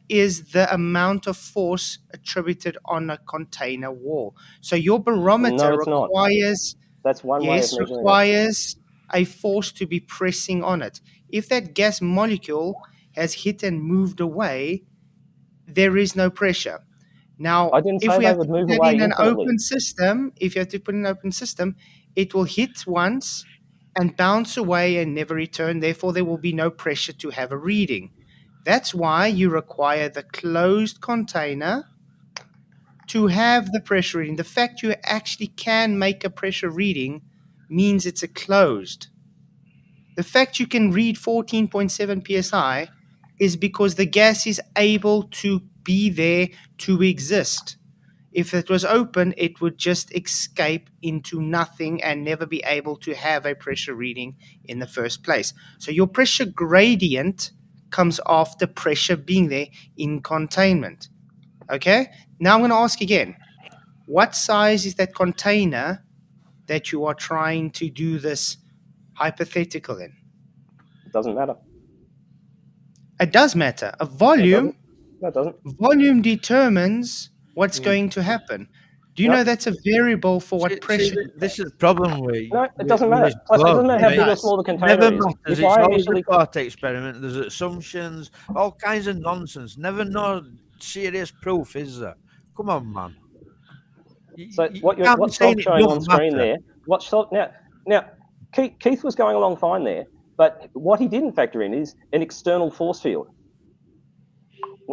is the amount of force attributed on a container wall. So your barometer requires that's one way of measuring requires a force to be pressing on it. If that gas molecule has hit and moved away, there is no pressure. Now, if we have to put it in an open system, it will hit once and bounce away and never return. Therefore, there will be no pressure to have a reading. That's why you require the closed container to have the pressure reading. The fact you actually can make a pressure reading means it's a closed. The fact you can read 14.7 psi is because the gas is able to be there to exist. If it was open, it would just escape into nothing and never be able to have a pressure reading in the first place. So your pressure gradient comes after pressure being there in containment. Okay? Now I'm going to ask again, what size is that container that you are trying to do this hypothetical in? It doesn't matter. It does matter. A volume. No, it doesn't. Volume determines what's going to happen. Do you know that's a variable for what pressure? This is the problem with. No, it doesn't matter. It doesn't matter how big or small the container Never is. matters. It's always a thought experiment. There's assumptions, all kinds of nonsense. Never no serious proof, is there? Come on, man. So what's showing on screen there? Now, Keith was going along fine there, but what he didn't factor in is an external force field,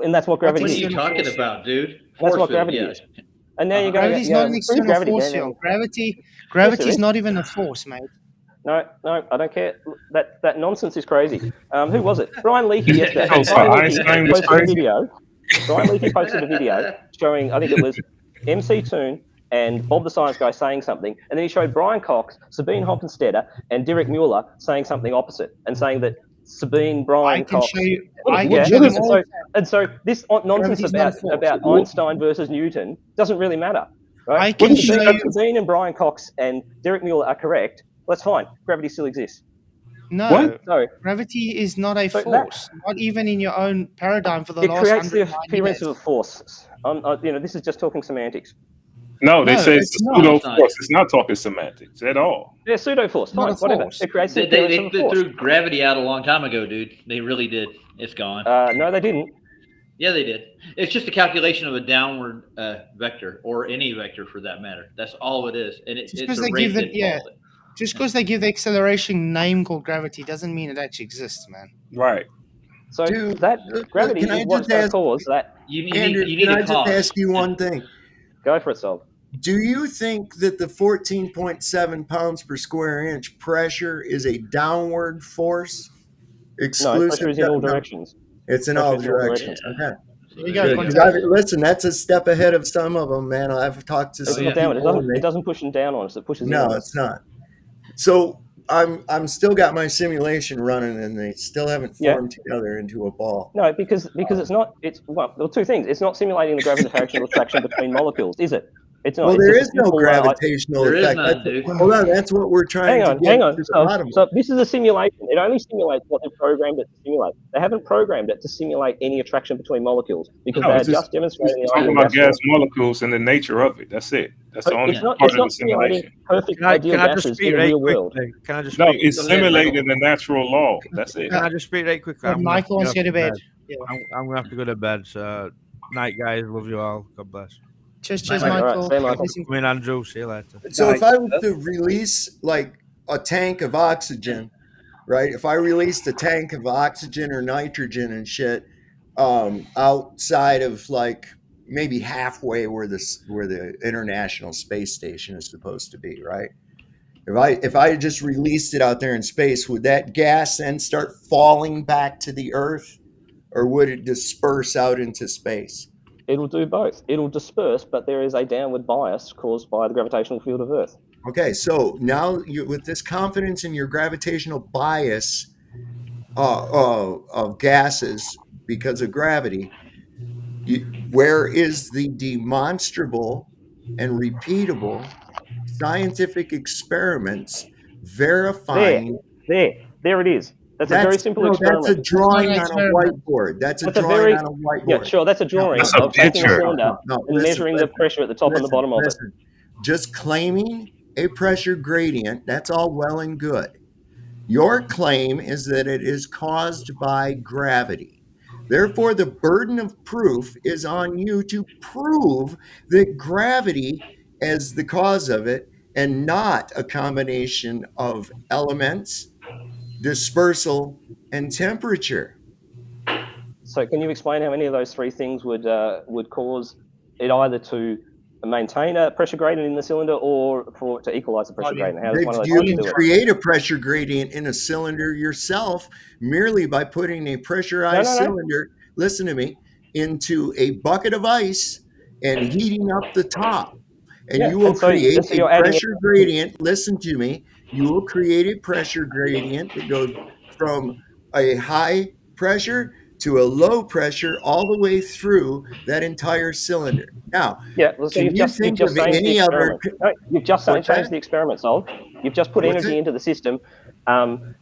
and that's what gravity is. What are you talking about, dude? That's what gravity is. And now you're going. Gravity is not an external force field. Gravity is not even a force, mate. No, I don't care. That nonsense is crazy. Who was it? Brian Leakey yesterday. Brian Leakey posted a video showing, I think it was MC Toon and Bob the Science Guy saying something, and then he showed Brian Cox, Sabine Hoppenstetter, and Derek Mueller saying something opposite, and saying that Sabine, Brian Cox. And so this nonsense about Einstein versus Newton doesn't really matter. Right? Sabine and Brian Cox and Derek Mueller are correct. Well, that's fine. Gravity still exists. No, What? Sorry. gravity is not a So force. Not even in your own paradigm for the It last creates the 109 appearance years. of a force. This is just talking semantics. No, they No, say it's it's a not. pseudo It's not. force. It's not talking semantics at all. Yeah, pseudo force. Not Fine, a whatever. force. It creates the They, appearance they, of a they force. threw gravity out a long time ago, dude. They really did. It's gone. No, they didn't. Yeah, they did. It's just a calculation of a downward vector, or any vector for that matter. That's all it is, and it's a rate that follows it. Just because they give the acceleration name called gravity doesn't mean it actually exists, man. Right. So Dude, that gravity can I is what's just going to ask, cause that. Andrew, you need can a I just cause. ask you one thing? Go for it, Sol. Do you think that the 14.7 pounds per square inch pressure is a downward force? No, pressure is in all directions. It's in Pressure all is in all directions. directions. Okay. There you go, Good. 'Cause Conte. listen, that's a step ahead of some of them, man. I've talked to It's some not downward. people. It doesn't push them down on us. It pushes in No, on us. it's not. So I'm still got my simulation running, and they still haven't formed together into a ball. No, because it's not. It's well, there are two things. It's not simulating the gravitational attraction between molecules, is it? It's not. Well, it's there just is a no simple, gravitational There is effect. none, dude. Hold on, that's what we're trying to get Hang on. to the bottom of. So this is a simulation. It only simulates what they've programmed it to simulate. They haven't programmed it to simulate any attraction between molecules because No, they are it's just demonstrating the talking idea about of gas moleculs and the nature of it. That's it. That's the only It's not. part It's of the not simulating simulation. perfect Can I ideal just gases speak in the right real world. quickly? Can I just No, speak? it's Go ahead, simulating the natural law. That's it. Can I just speak right quickly? But Michael wants to go to bed. Yeah. I'm gonna have to go to bed. So, night, guys. Love you all. God bless. Cheers, All right, Michael. say Michael. Come in, Andrew. See you later. So if I was to release like a tank of oxygen, right? If I released a tank of oxygen or nitrogen and shit outside of like maybe halfway where the International Space Station is supposed to be, right? If I just released it out there in space, would that gas then start falling back to the Earth, or would it disperse out into space? It'll do both. It'll disperse, but there is a downward bias caused by the gravitational field of Earth. Okay, so now with this confidence in your gravitational bias of gases because of gravity, where is the demonstrable and repeatable scientific experiments verifying? There it is. That's a very simple experiment. That's a drawing on a whiteboard. That's a drawing on a whiteboard. Yeah, sure. That's a drawing of taking a cylinder and measuring the pressure at the top and the bottom of it. Just claiming a pressure gradient, that's all well and good. Your claim is that it is caused by gravity. Therefore, the burden of proof is on you to prove that gravity is the cause of it and not a combination of elements, dispersal, and temperature. So can you explain how any of those three things would cause it either to maintain a pressure gradient in the cylinder or for it to equalize the pressure gradient? How does one of those You do can it? create a pressure gradient in a cylinder yourself merely by putting a pressurized cylinder, listen to me, into a bucket of ice and heating up the top. And you will create a pressure gradient. Listen to me. You will create a pressure gradient that goes from a high pressure to a low pressure all the way through that entire cylinder. Now, so you've just changed the experiment. No, you've just changed the experiment, Sol. You've just put energy into the system, an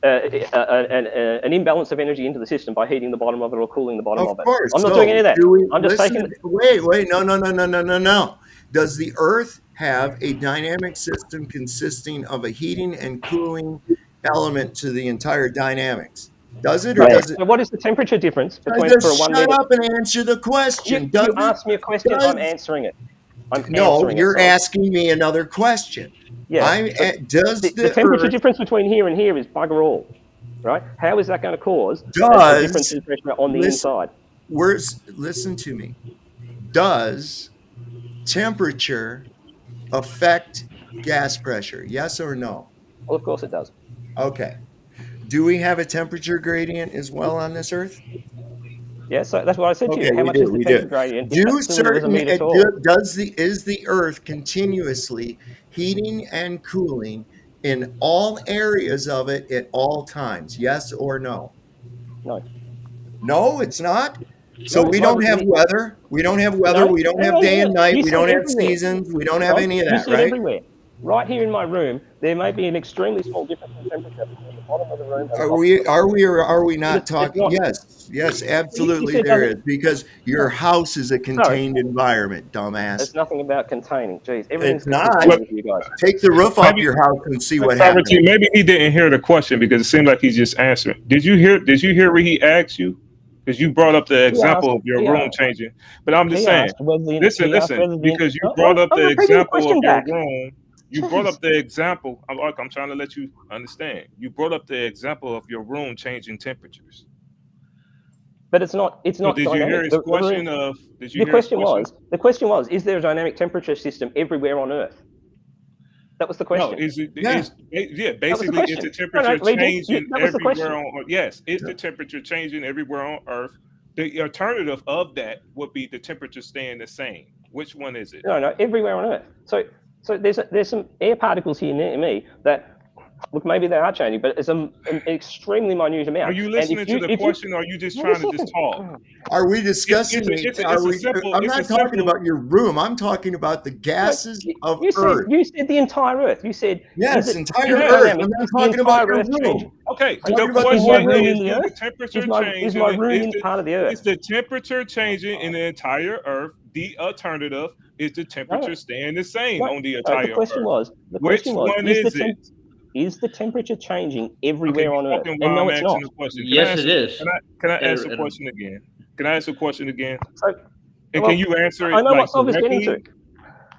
imbalance of energy into the system by heating the bottom of it or cooling the bottom of it. Course. I'm not doing any of that. I'm just taking. Wait, no. Does the Earth have a dynamic system consisting of a heating and cooling element to the entire dynamics? Does it or does it? So what is the temperature difference between Just for 1 shut minute? up and answer the question. You asked me a question. I'm answering it. You're asking me another question. Yeah. The temperature difference between here and here is bugger all, right? How is that going to cause a difference in pressure on the inside? Listen to me. Does temperature affect gas pressure? Yes or no? Well, of course it does. Okay. Do we have a temperature gradient as well on this Earth? Yeah, so that's what I said to you. How much is the temperature gradient? Is the Earth continuously heating and cooling in all areas of it at all times? Yes or no? No. No, it's not. So we don't have weather. We don't have weather. We don't have day and night. We don't have seasons. We don't have any of that, right? Right here in my room, there may be an extremely small difference in temperature between the bottom of the room and the top. Are we not talking? Yes, absolutely there is, because your house is a contained environment, dumbass. It's nothing about containing. Jeez, everything's It's not. contained with you guys. Take the roof off your house and see what happens. Maybe he didn't hear the question because it seemed like he's just answering. Did you hear what he asked you? Because you brought up the example of your room changing. But I'm just saying, listen, because you brought up the example of your room. You brought up the example. I'm trying to let you understand. You brought up the example of your room changing temperatures. But it's not. It's not. Did you hear his question? The question was: is there a dynamic temperature system everywhere on Earth? That was the question. No, basically, is the temperature changing everywhere on? Yes, is the temperature changing everywhere on Earth? The alternative of that would be the temperature staying the same. Which one is it? No, everywhere on Earth. So there's some air particles here near me that. Look, maybe they are changing, but it's an extremely minute amount. Are you listening to the question, or are you just trying to just talk? Are we discussing? I'm not talking about your room. I'm talking about the gases of Earth. You said the entire Earth. You said yes, entire Earth. I'm not talking about your room. Okay, the question is the temperature changing? Is my room part of the Earth? Is the temperature changing in the entire Earth? The alternative is the temperature staying the same on the entire the question Earth. Which one is it? Is the temperature changing everywhere on Earth? And no, it's not. Yes, it is. Can I ask a question again? Can I ask a question again? And can you answer it? I know what Solve is getting to.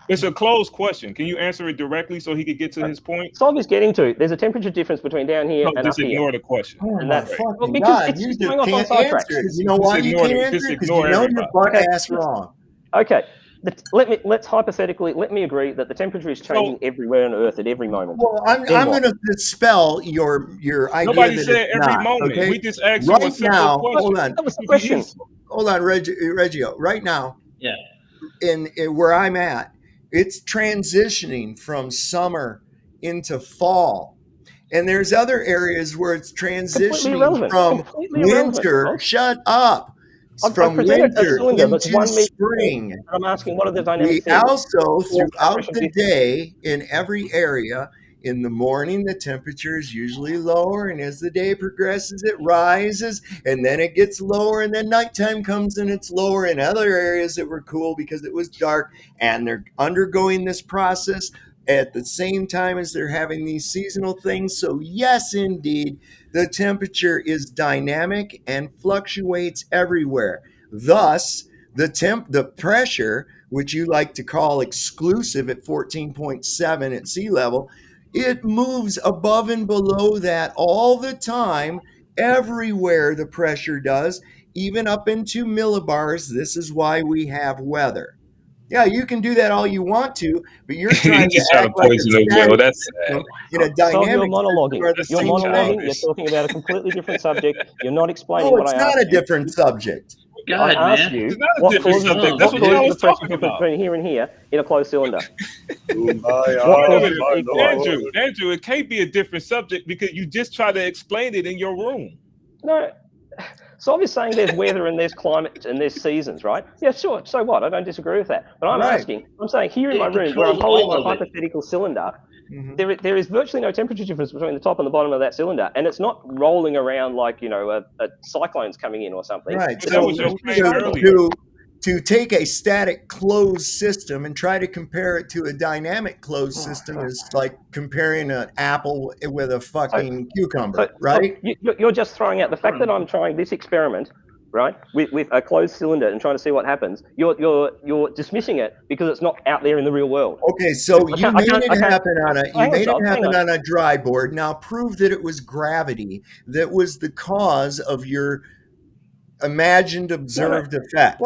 It's a closed question. Can you answer it directly so he could get to his point? Solve is getting to. There's a temperature difference between down here and up here. Just ignore the question. Oh my fucking God! You just can't answer it. You know why you can't answer it? Because you know your butt ass wrong. Okay. Let's hypothetically let me agree that the temperature is changing everywhere on Earth at every moment. Well, I'm going to dispel your idea. Nobody that said it's every not, moment. Okay? We just asked right you a simple now. question. Hold on. That was the question. Hold on, Reggio. Right now, in where I'm at, it's transitioning from summer into fall. And there's other areas where it's transitioning from winter. Shut up. From winter into spring. I'm asking, what are the dynamics? We also, throughout the day, in every area, in the morning, the temperature is usually lower, and as the day progresses, it rises, and then it gets lower, and then nighttime comes and it's lower in other areas that were cool because it was dark, and they're undergoing this process at the same time as they're having these seasonal things. So yes, indeed, the temperature is dynamic and fluctuates everywhere. Thus, the pressure, which you like to call exclusive at 14.7 at sea level, it moves above and below that all the time, everywhere the pressure does, even up into millibars. This is why we have weather. Yeah, you can do that all you want to, but you're trying to act like a static system in a dynamic you're monologuing. You're monologuing. You're talking about a completely different subject. You're not explaining what I asked. No, it's not a different subject. I asked you it's not a different subject. That's what I was talking about. Between here and here in a closed cylinder. Andrew, it can't be a different subject because you just try to explain it in your room. No. So I'm just saying there's weather and there's climate and there's seasons, right? Yeah, sure. So what? I don't disagree with that. But I'm saying here in my room where I'm holding my hypothetical cylinder, there is virtually no temperature difference between the top and the bottom of that cylinder. And it's not rolling around like, a cyclone's coming in or something. Right. To take a static closed system and try to compare it to a dynamic closed system is like comparing an apple with a fucking cucumber, right? You're just throwing out the fact that I'm trying this experiment, right, with a closed cylinder and trying to see what happens. You're dismissing it because it's not out there in the real world. Okay, so you made it happen on a dry board. Now prove that it was gravity that was the cause of your imagined observed effect.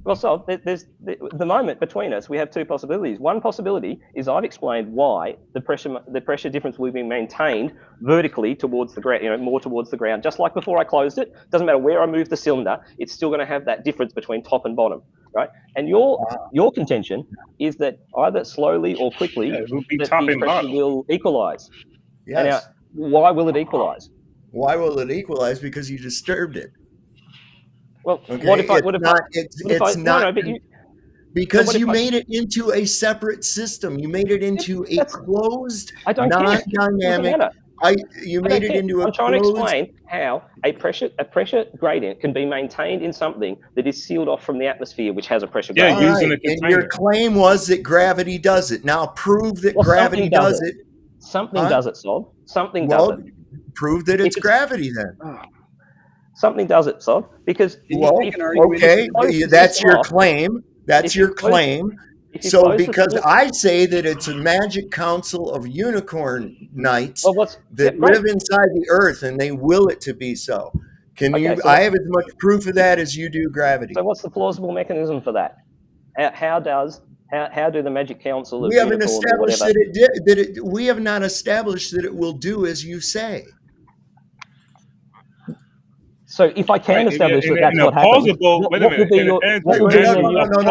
Well, so there's the moment between us. We have two possibilities. One possibility is I've explained why the pressure difference will be maintained vertically towards the ground, more towards the ground, just like before I closed it. Doesn't matter where I move the cylinder, it's still going to have that difference between top and bottom, right? And your contention is that either slowly or quickly, the pressure will equalize. Yes. And now, why will it equalize? Why will it equalize? Because you disturbed it. Well, okay. Because you made it into a separate system. You made it into a closed, non-dynamic. You made it into a I'm trying to closed. explain how a pressure gradient can be maintained in something that is sealed off from the atmosphere, which has a pressure gradient. Yeah, using a container. And your claim was that gravity does it. Now prove that gravity does it. Something does it, Sob. Something does it. Prove that it's gravity then. Something does it, Sob. Because that's your claim. That's your claim. So because I say that it's a magic council of unicorn knights that live inside the earth and they will it to be so. I have as much proof of that as you do gravity. So what's the plausible mechanism for that? How do the magic council of we haven't established that we have not established that it will do as you say. So if I can establish that that's what happens,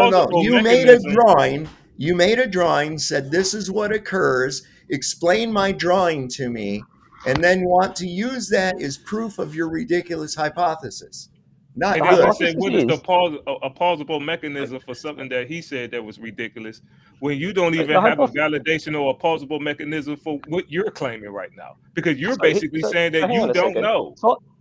no. You made a drawing. You made a drawing, said this is what occurs. Explain my drawing to me, and then want to use that as proof of your ridiculous hypothesis. Not good. I said, what is a plausible mechanism for something that he said that was ridiculous when you don't even have a validation or a plausible mechanism for what you're claiming right now? Because you're basically saying that you don't know.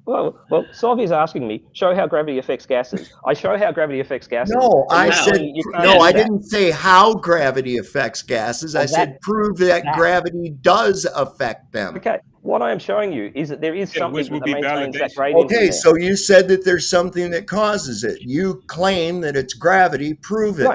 Well, Sov is asking me, show how gravity affects gases. I show how gravity affects gases. No, I didn't say how gravity affects gases. I said prove that gravity does affect them. Okay. What I am showing you is that there is something that maintains that gradient. Okay, so you said that there's something that causes it. You claim that it's gravity. Prove it.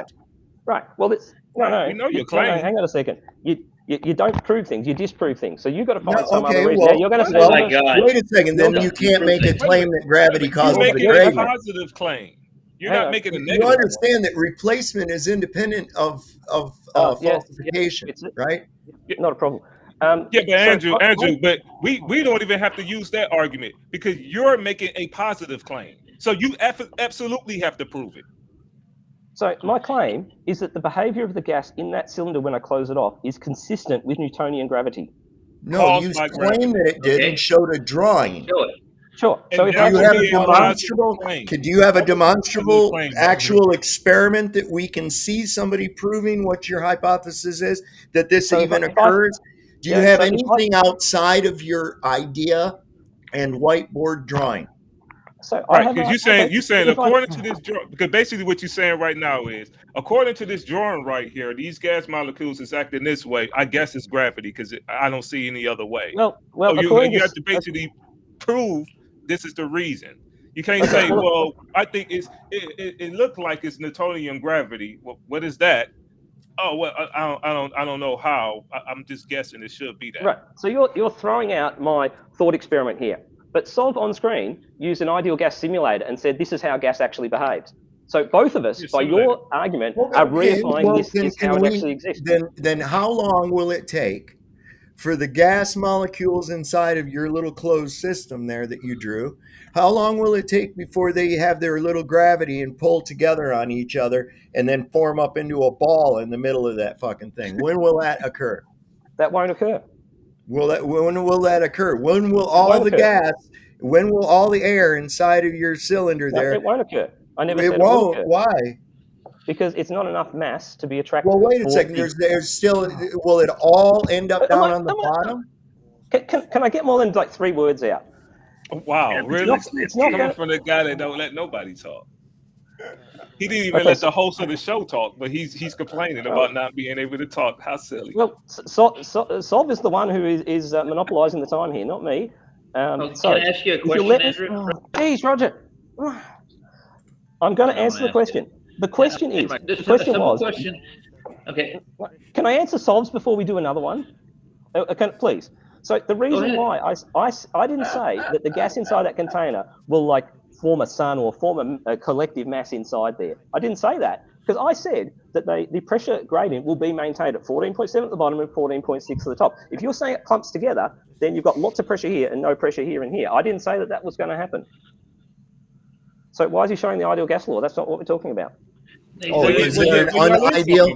Right. Well, it's no. You know your claim. No, hang on a second. You don't prove things. You disprove things. So you've got to find some other reason. Now, you're going to say, "Oh my God!" Wait a second. Then you can't make a claim that gravity causes the gradient. You're making a positive claim. You're not making a negative. You understand that replacement is independent of falsification, right? Not a problem. But Andrew, but we don't even have to use that argument because you're making a positive claim. So you absolutely have to prove it. So my claim is that the behavior of the gas in that cylinder when I close it off is consistent with Newtonian gravity. No, you claim that it did and showed a drawing. Sure. So if you have a demonstrable, could you have a demonstrable actual experiment that we can see somebody proving what your hypothesis is, that this even occurs? Do you have anything outside of your idea and whiteboard drawing? So because you're saying according to this drawing, because basically what you're saying right now is according to this drawing right here, these gas molecules is acting this way. I guess it's gravity because I don't see any other way. Well, you have to basically prove this is the reason. You can't say, well, I think it looked like it's Newtonian gravity. Well, what is that? Oh well, I don't know how. I'm just guessing it should be that. Right. So you're throwing out my thought experiment here. But Sov on screen used an ideal gas simulator and said this is how gas actually behaves. So both of us, by your argument, are reifying this is how it actually exists. Then how long will it take for the gas molecules inside of your little closed system there that you drew? How long will it take before they have their little gravity and pull together on each other and then form up into a ball in the middle of that fucking thing? When will that occur? That won't occur. When will that occur? When will all the gas? When will all the air inside of your cylinder there? It won't occur. I never said it won't. Why? Because it's not enough mass to be attracted. Well, wait a second. There's still. Will it all end up down on the bottom? Can I get more than like 3 words out? Wow, really? It's not coming from the guy that don't let nobody talk. He didn't even let the host of the show talk, but he's complaining about not being able to talk. How silly! Well, Sov is the one who is monopolizing the time here, not me. Can I ask you a question, Andrew? Geez, Roger. I'm going to answer the question. The question is. The question was. Okay. Can I answer Sov's before we do another one? Please. So the reason why I didn't say that the gas inside that container will like form a sun or form a collective mass inside there. I didn't say that because I said that the pressure gradient will be maintained at 14.7 at the bottom and 14.6 at the top. If you're saying it clumps together, then you've got lots of pressure here and no pressure here and here. I didn't say that was going to happen. So why is he showing the ideal gas law? That's not what we're talking about. Oh, is there an unideal?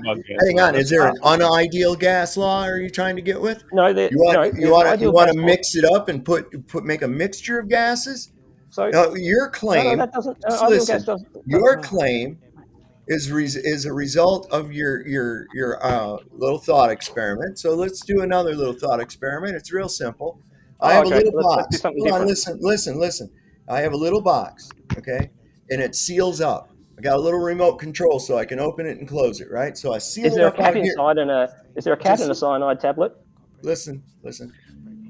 Hang on, is there an unideal gas law? Are you trying to get with? No, you want to mix it up and make a mixture of gases? So your claim. No, that doesn't. Listen, your claim is a result of your little thought experiment. So let's do another little thought experiment. It's real simple. I have a okay. little Let's do box. something Hold on, different. listen. I have a little box, okay, and it seals up. I got a little remote control so I can open it and close it, right? So I seal Is it there a up cat right here. inside is there a cat in a cyanide tablet? Listen.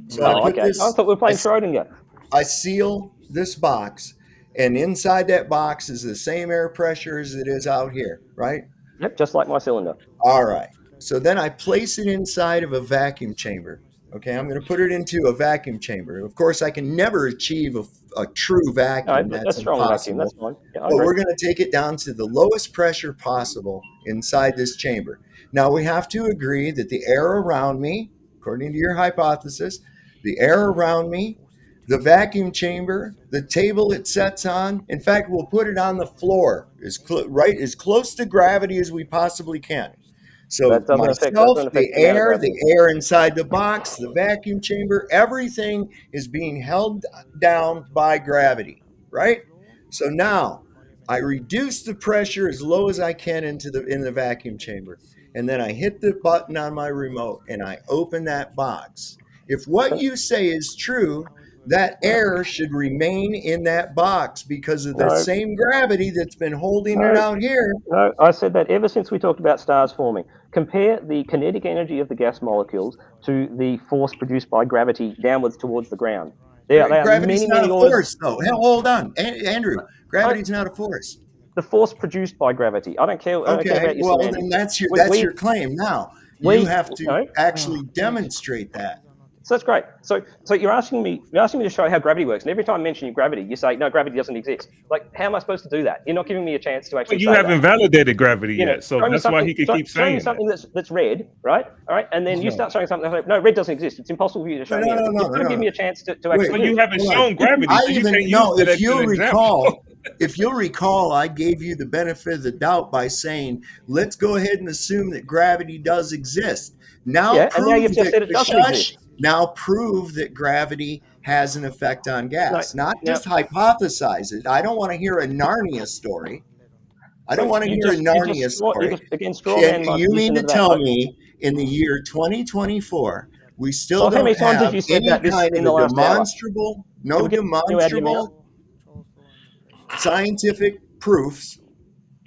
So I put Okay. I thought we were playing Schrodinger. I seal this box, and inside that box is the same air pressure as it is out here, right? Yep, just like my cylinder. All right. So then I place it inside of a vacuum chamber. Okay, I'm going to put it into a vacuum chamber. Of course, I can never achieve a true vacuum. No, That's that's strong vacuum. impossible. That's fine. Yeah, I But agree. we're going to take it down to the lowest pressure possible inside this chamber. Now, we have to agree that the air around me, according to your hypothesis, the air around me, the vacuum chamber, the table it sets on, in fact, we'll put it on the floor as close to gravity as we possibly can. So That doesn't myself, affect the the amount of gravity. air inside the box, the vacuum chamber, everything is being held down by gravity, right? So now I reduce the pressure as low as I can in the vacuum chamber. And then I hit the button on my remote and I open that box. If what you say is true, that air should remain in that box because of the No. same gravity that's been holding it out here. No, I said that ever since we talked about stars forming. Compare the kinetic energy of the gas molecules to the force produced by gravity downwards towards the ground. Gravity's not a force, though. Hell, hold on, Andrew. Gravity's not a force. The force produced by gravity. I don't care. I don't care about your well, semantics. then that's your claim. Now you have to actually demonstrate that. So that's great. So you're asking me to show how gravity works, and every time I mention gravity, you say no, gravity doesn't exist. Like, how am I supposed to do that? You're not giving me a chance to actually. But you haven't validated gravity yet, so that's why he can keep saying something that's red, right? All right, and then you start showing something. No, red doesn't exist. It's impossible for you to show me. You've got to give me a chance to actually. But you haven't shown gravity. I So you even can't know use that if you as an recall. If you'll recall, I gave you the benefit of the doubt by saying, let's go ahead and assume that gravity does exist. Now, and now you've just said it doesn't exist. Now prove that gravity has an effect on gas, not just hypothesize it. I don't want to hear a Narnia story. I don't want to hear a Narnia story. And you mean to tell me in the year 2024, we still don't have any kind of a demonstrable, scientific proofs,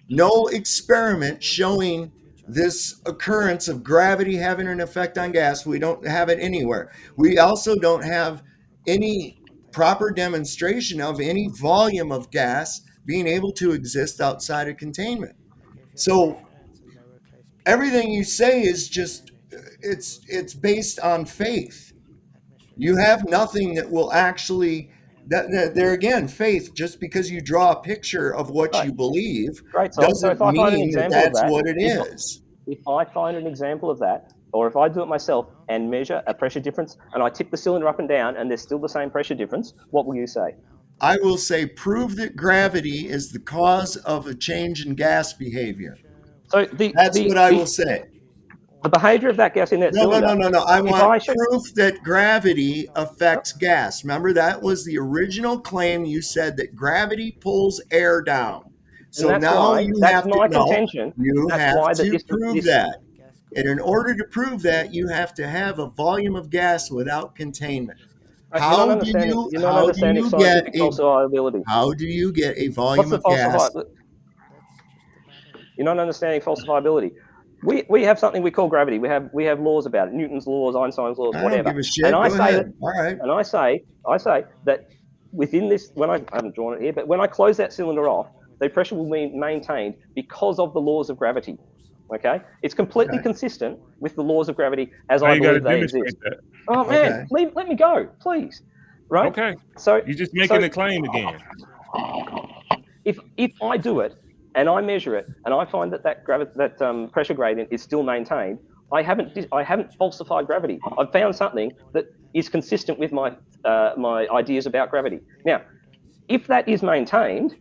no experiment showing this occurrence of gravity having an effect on gas. We don't have it anywhere. We also don't have any proper demonstration of any volume of gas being able to exist outside of containment. So everything you say is just, it's based on faith. You have nothing that will actually, there again, faith, just because you draw a picture of what you believe doesn't mean that that's what it is. If I find an example of that, or if I do it myself and measure a pressure difference and I tip the cylinder up and down and there's still the same pressure difference, what will you say? I will say, prove that gravity is the cause of a change in gas behavior. So that's what I will say. The behavior of that gas in that cylinder. No. I want proof that gravity affects gas. Remember, that was the original claim. You said that gravity pulls air down. So now you have to prove that. And in order to prove that, you have to have a volume of gas without containment. How do you get a volume of gas? You're not understanding falsifiability. We have something we call gravity. We have laws about it. Newton's laws, Einstein's laws, whatever. I don't give a shit. And I Go say ahead. All right. And I say that within this, I haven't drawn it here, but when I close that cylinder off, the pressure will be maintained because of the laws of gravity. Okay, it's completely consistent with the laws of gravity as I believe they exist. Oh man, let me go, please. Right? Okay. So you're just making a claim again. If I do it and I measure it and I find that pressure gradient is still maintained, I haven't falsified gravity. I've found something that is consistent with my ideas about gravity. Now, if that is maintained,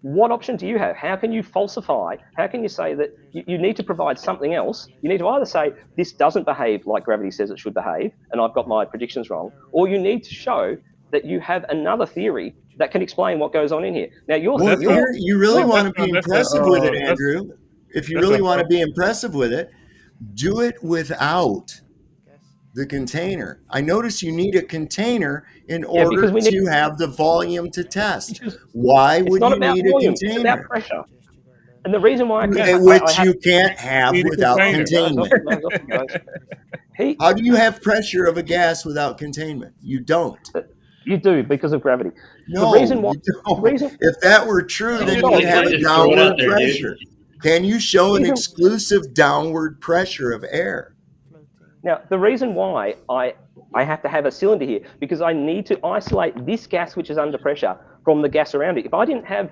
what option do you have? How can you falsify? How can you say that you need to provide something else? You need to either say this doesn't behave like gravity says it should behave, and I've got my predictions wrong, or you need to show that you have another theory that can explain what goes on in here. Now, you really want to be impressive with it, Andrew. If you really want to be impressive with it, do it without the container. I notice you need a container in order to have the volume to test. Why would you need a container? It's about pressure. And the reason why you can't have without containment. How do you have pressure of a gas without containment? You don't. You do because of gravity. No, the reason why, you don't. If that were true, then you'd have a downward pressure. Can you show an exclusive downward pressure of air? Now, the reason why I have to have a cylinder here, because I need to isolate this gas which is under pressure from the gas around it. If I didn't have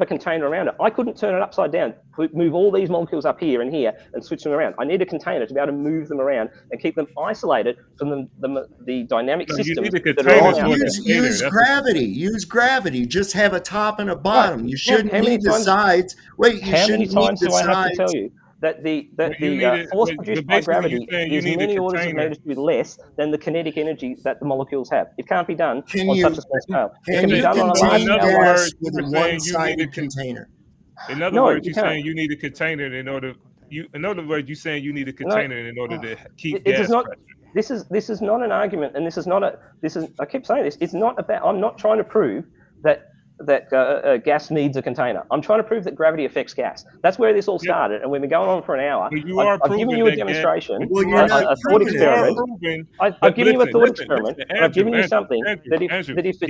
a container around it, I couldn't turn it upside down, move all these molecules up here and here and switch them around. I need a container to be able to move them around and keep them isolated from the dynamic systems that are all around. Use gravity. Use gravity. Just have a top and a bottom. Right. You shouldn't need the sides. Wait, you shouldn't need the sides. How many times do I have to tell you that the force produced by gravity is many orders of magnitude less than the kinetic energy that the molecules have? It can't be done on such a small scale. It can be done on a large scale with a one-sided container. In other words, you're saying you need a container in order. In other words, you're saying you need a container in order to keep gas pressure. This is not an argument, and this is not a. I keep saying this. It's not about. I'm not trying to prove that gas needs a container. I'm trying to prove that gravity affects gas. That's where this all started, and we've been going on for an hour. I've given you a demonstration, a thought experiment. I've given you a thought experiment. I've given you something that if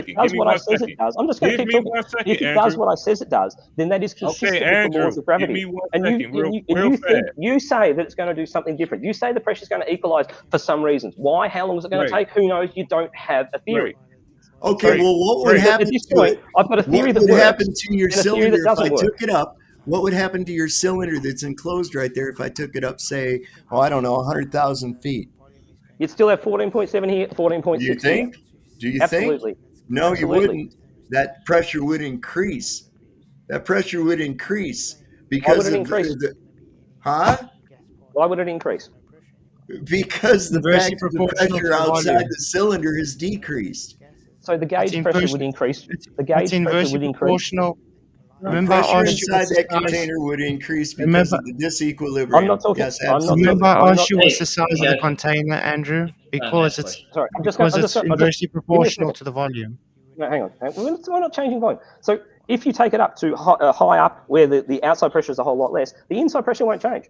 it does what I says it does, I'm just going to keep talking. If it does what I says it does, then that is consistent with the laws of gravity. And you say that it's going to do something different. You say the pressure is going to equalize for some reasons. Why? How long is it going to take? Who knows? You don't have a theory. Okay, well, what would happen to it? I've got a theory what would happen to your cylinder if I took it up? What would happen to your cylinder that's enclosed right there if I took it up, say, I don't know, 100,000 feet? You'd still have 14.7 here, 14.6 Do you think? Do you Absolutely. think? No, Absolutely. You wouldn't. That pressure would increase. That pressure would increase because Why would it increase? Huh? Why would it increase? Because the pressure outside the cylinder has decreased. So the gauge pressure would increase. The gauge pressure would increase. Remember, pressure inside that container would increase because of the disequilibrium. I'm not talking. Yes, remember, I asked you what's the size of the container, Andrew, because it's inversely proportional to the volume. No, hang on. We're not changing volume. So if you take it up to high up, where the outside pressure is a whole lot less, the inside pressure won't change.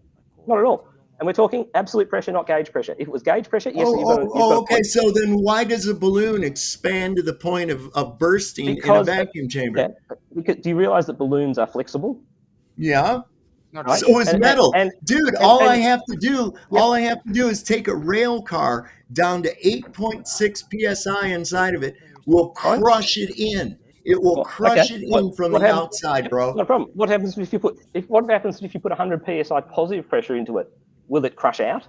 Not at all. And we're talking absolute pressure, not gauge pressure. If it was gauge pressure, yes. Okay. So then why does a balloon expand to the point of bursting in a vacuum chamber? Yeah, because, do you realize that balloons are flexible? Yeah. Right? So is metal. Dude, all I have to do is take a rail car down to 8.6 psi inside of it. Will crush it in. It will crush it in from the outside, bro. No problem. What happens if you put 100 psi positive pressure into it? Will it crush out?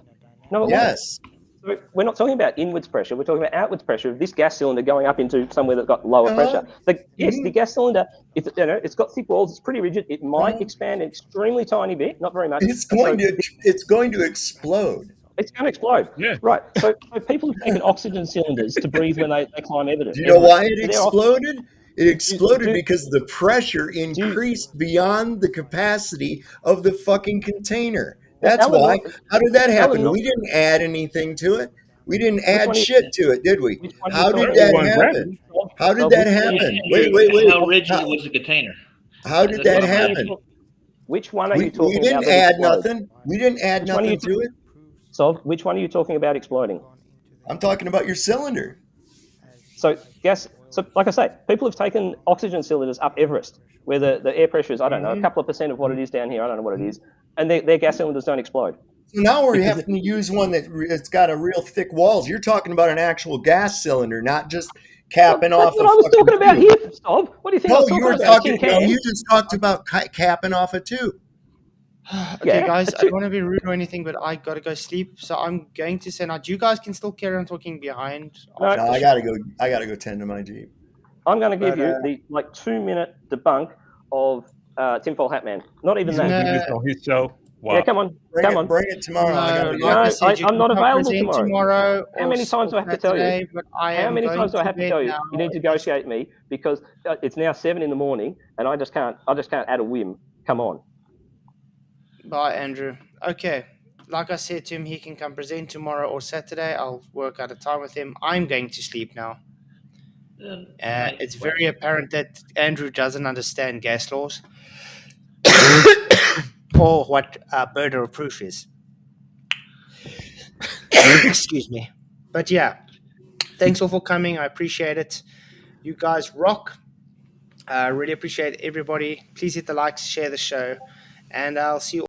No, it won't. So we're not talking about inwards pressure. We're talking about outwards pressure of this gas cylinder going up into somewhere that's got lower pressure. The gas cylinder, it's got thick walls. It's pretty rigid. It might expand an extremely tiny bit, not very much. It's going to explode. It's going to explode. Yeah. Right. So people have taken oxygen cylinders to breathe when they climb Everest. Do you know why it exploded? It exploded because the pressure increased beyond the capacity of the fucking container. That's why. How did that happen? We didn't add anything to it. We didn't add shit to it, did we? How did that happen? How did that happen? Wait. How rigid was the container? How did that happen? Which one are you talking about? We didn't add nothing. We didn't add nothing to it. So which one are you talking about exploding? I'm talking about your cylinder. So like I say, people have taken oxygen cylinders up Everest, where the air pressure is, I don't know, a couple of % of what it is down here. I don't know what it is. And their gas cylinders don't explode. So now we're having to use one it's got a real thick walls. You're talking about an actual gas cylinder, not just capping off. That's what I was talking about here, Stob. What do you think I was talking about? You just talked about capping off a tube. Okay, guys, I don't want to be rude or anything, but I gotta go sleep. So I'm going to send out. You guys can still carry on talking behind. No, I gotta go tend to my Jeep. I'm going to give you the 2-minute debunk of Tinfoil Hat Man. Not even that. On his show. Yeah, come on. Bring it tomorrow. I'm not available tomorrow. How many times do I have to tell you? How many times do I have to tell you? You need to negotiate me because it's now 7 a.m. and I just can't add a whim. Come on. Bye, Andrew. Okay. Like I said to him, he can come present tomorrow or Saturday. I'll work out a time with him. I'm going to sleep now. It's very apparent that Andrew doesn't understand gas laws or what burden of proof is. Excuse me. But yeah, thanks all for coming. I appreciate it. You guys rock. I really appreciate everybody. Please hit the likes, share the show, and I'll see you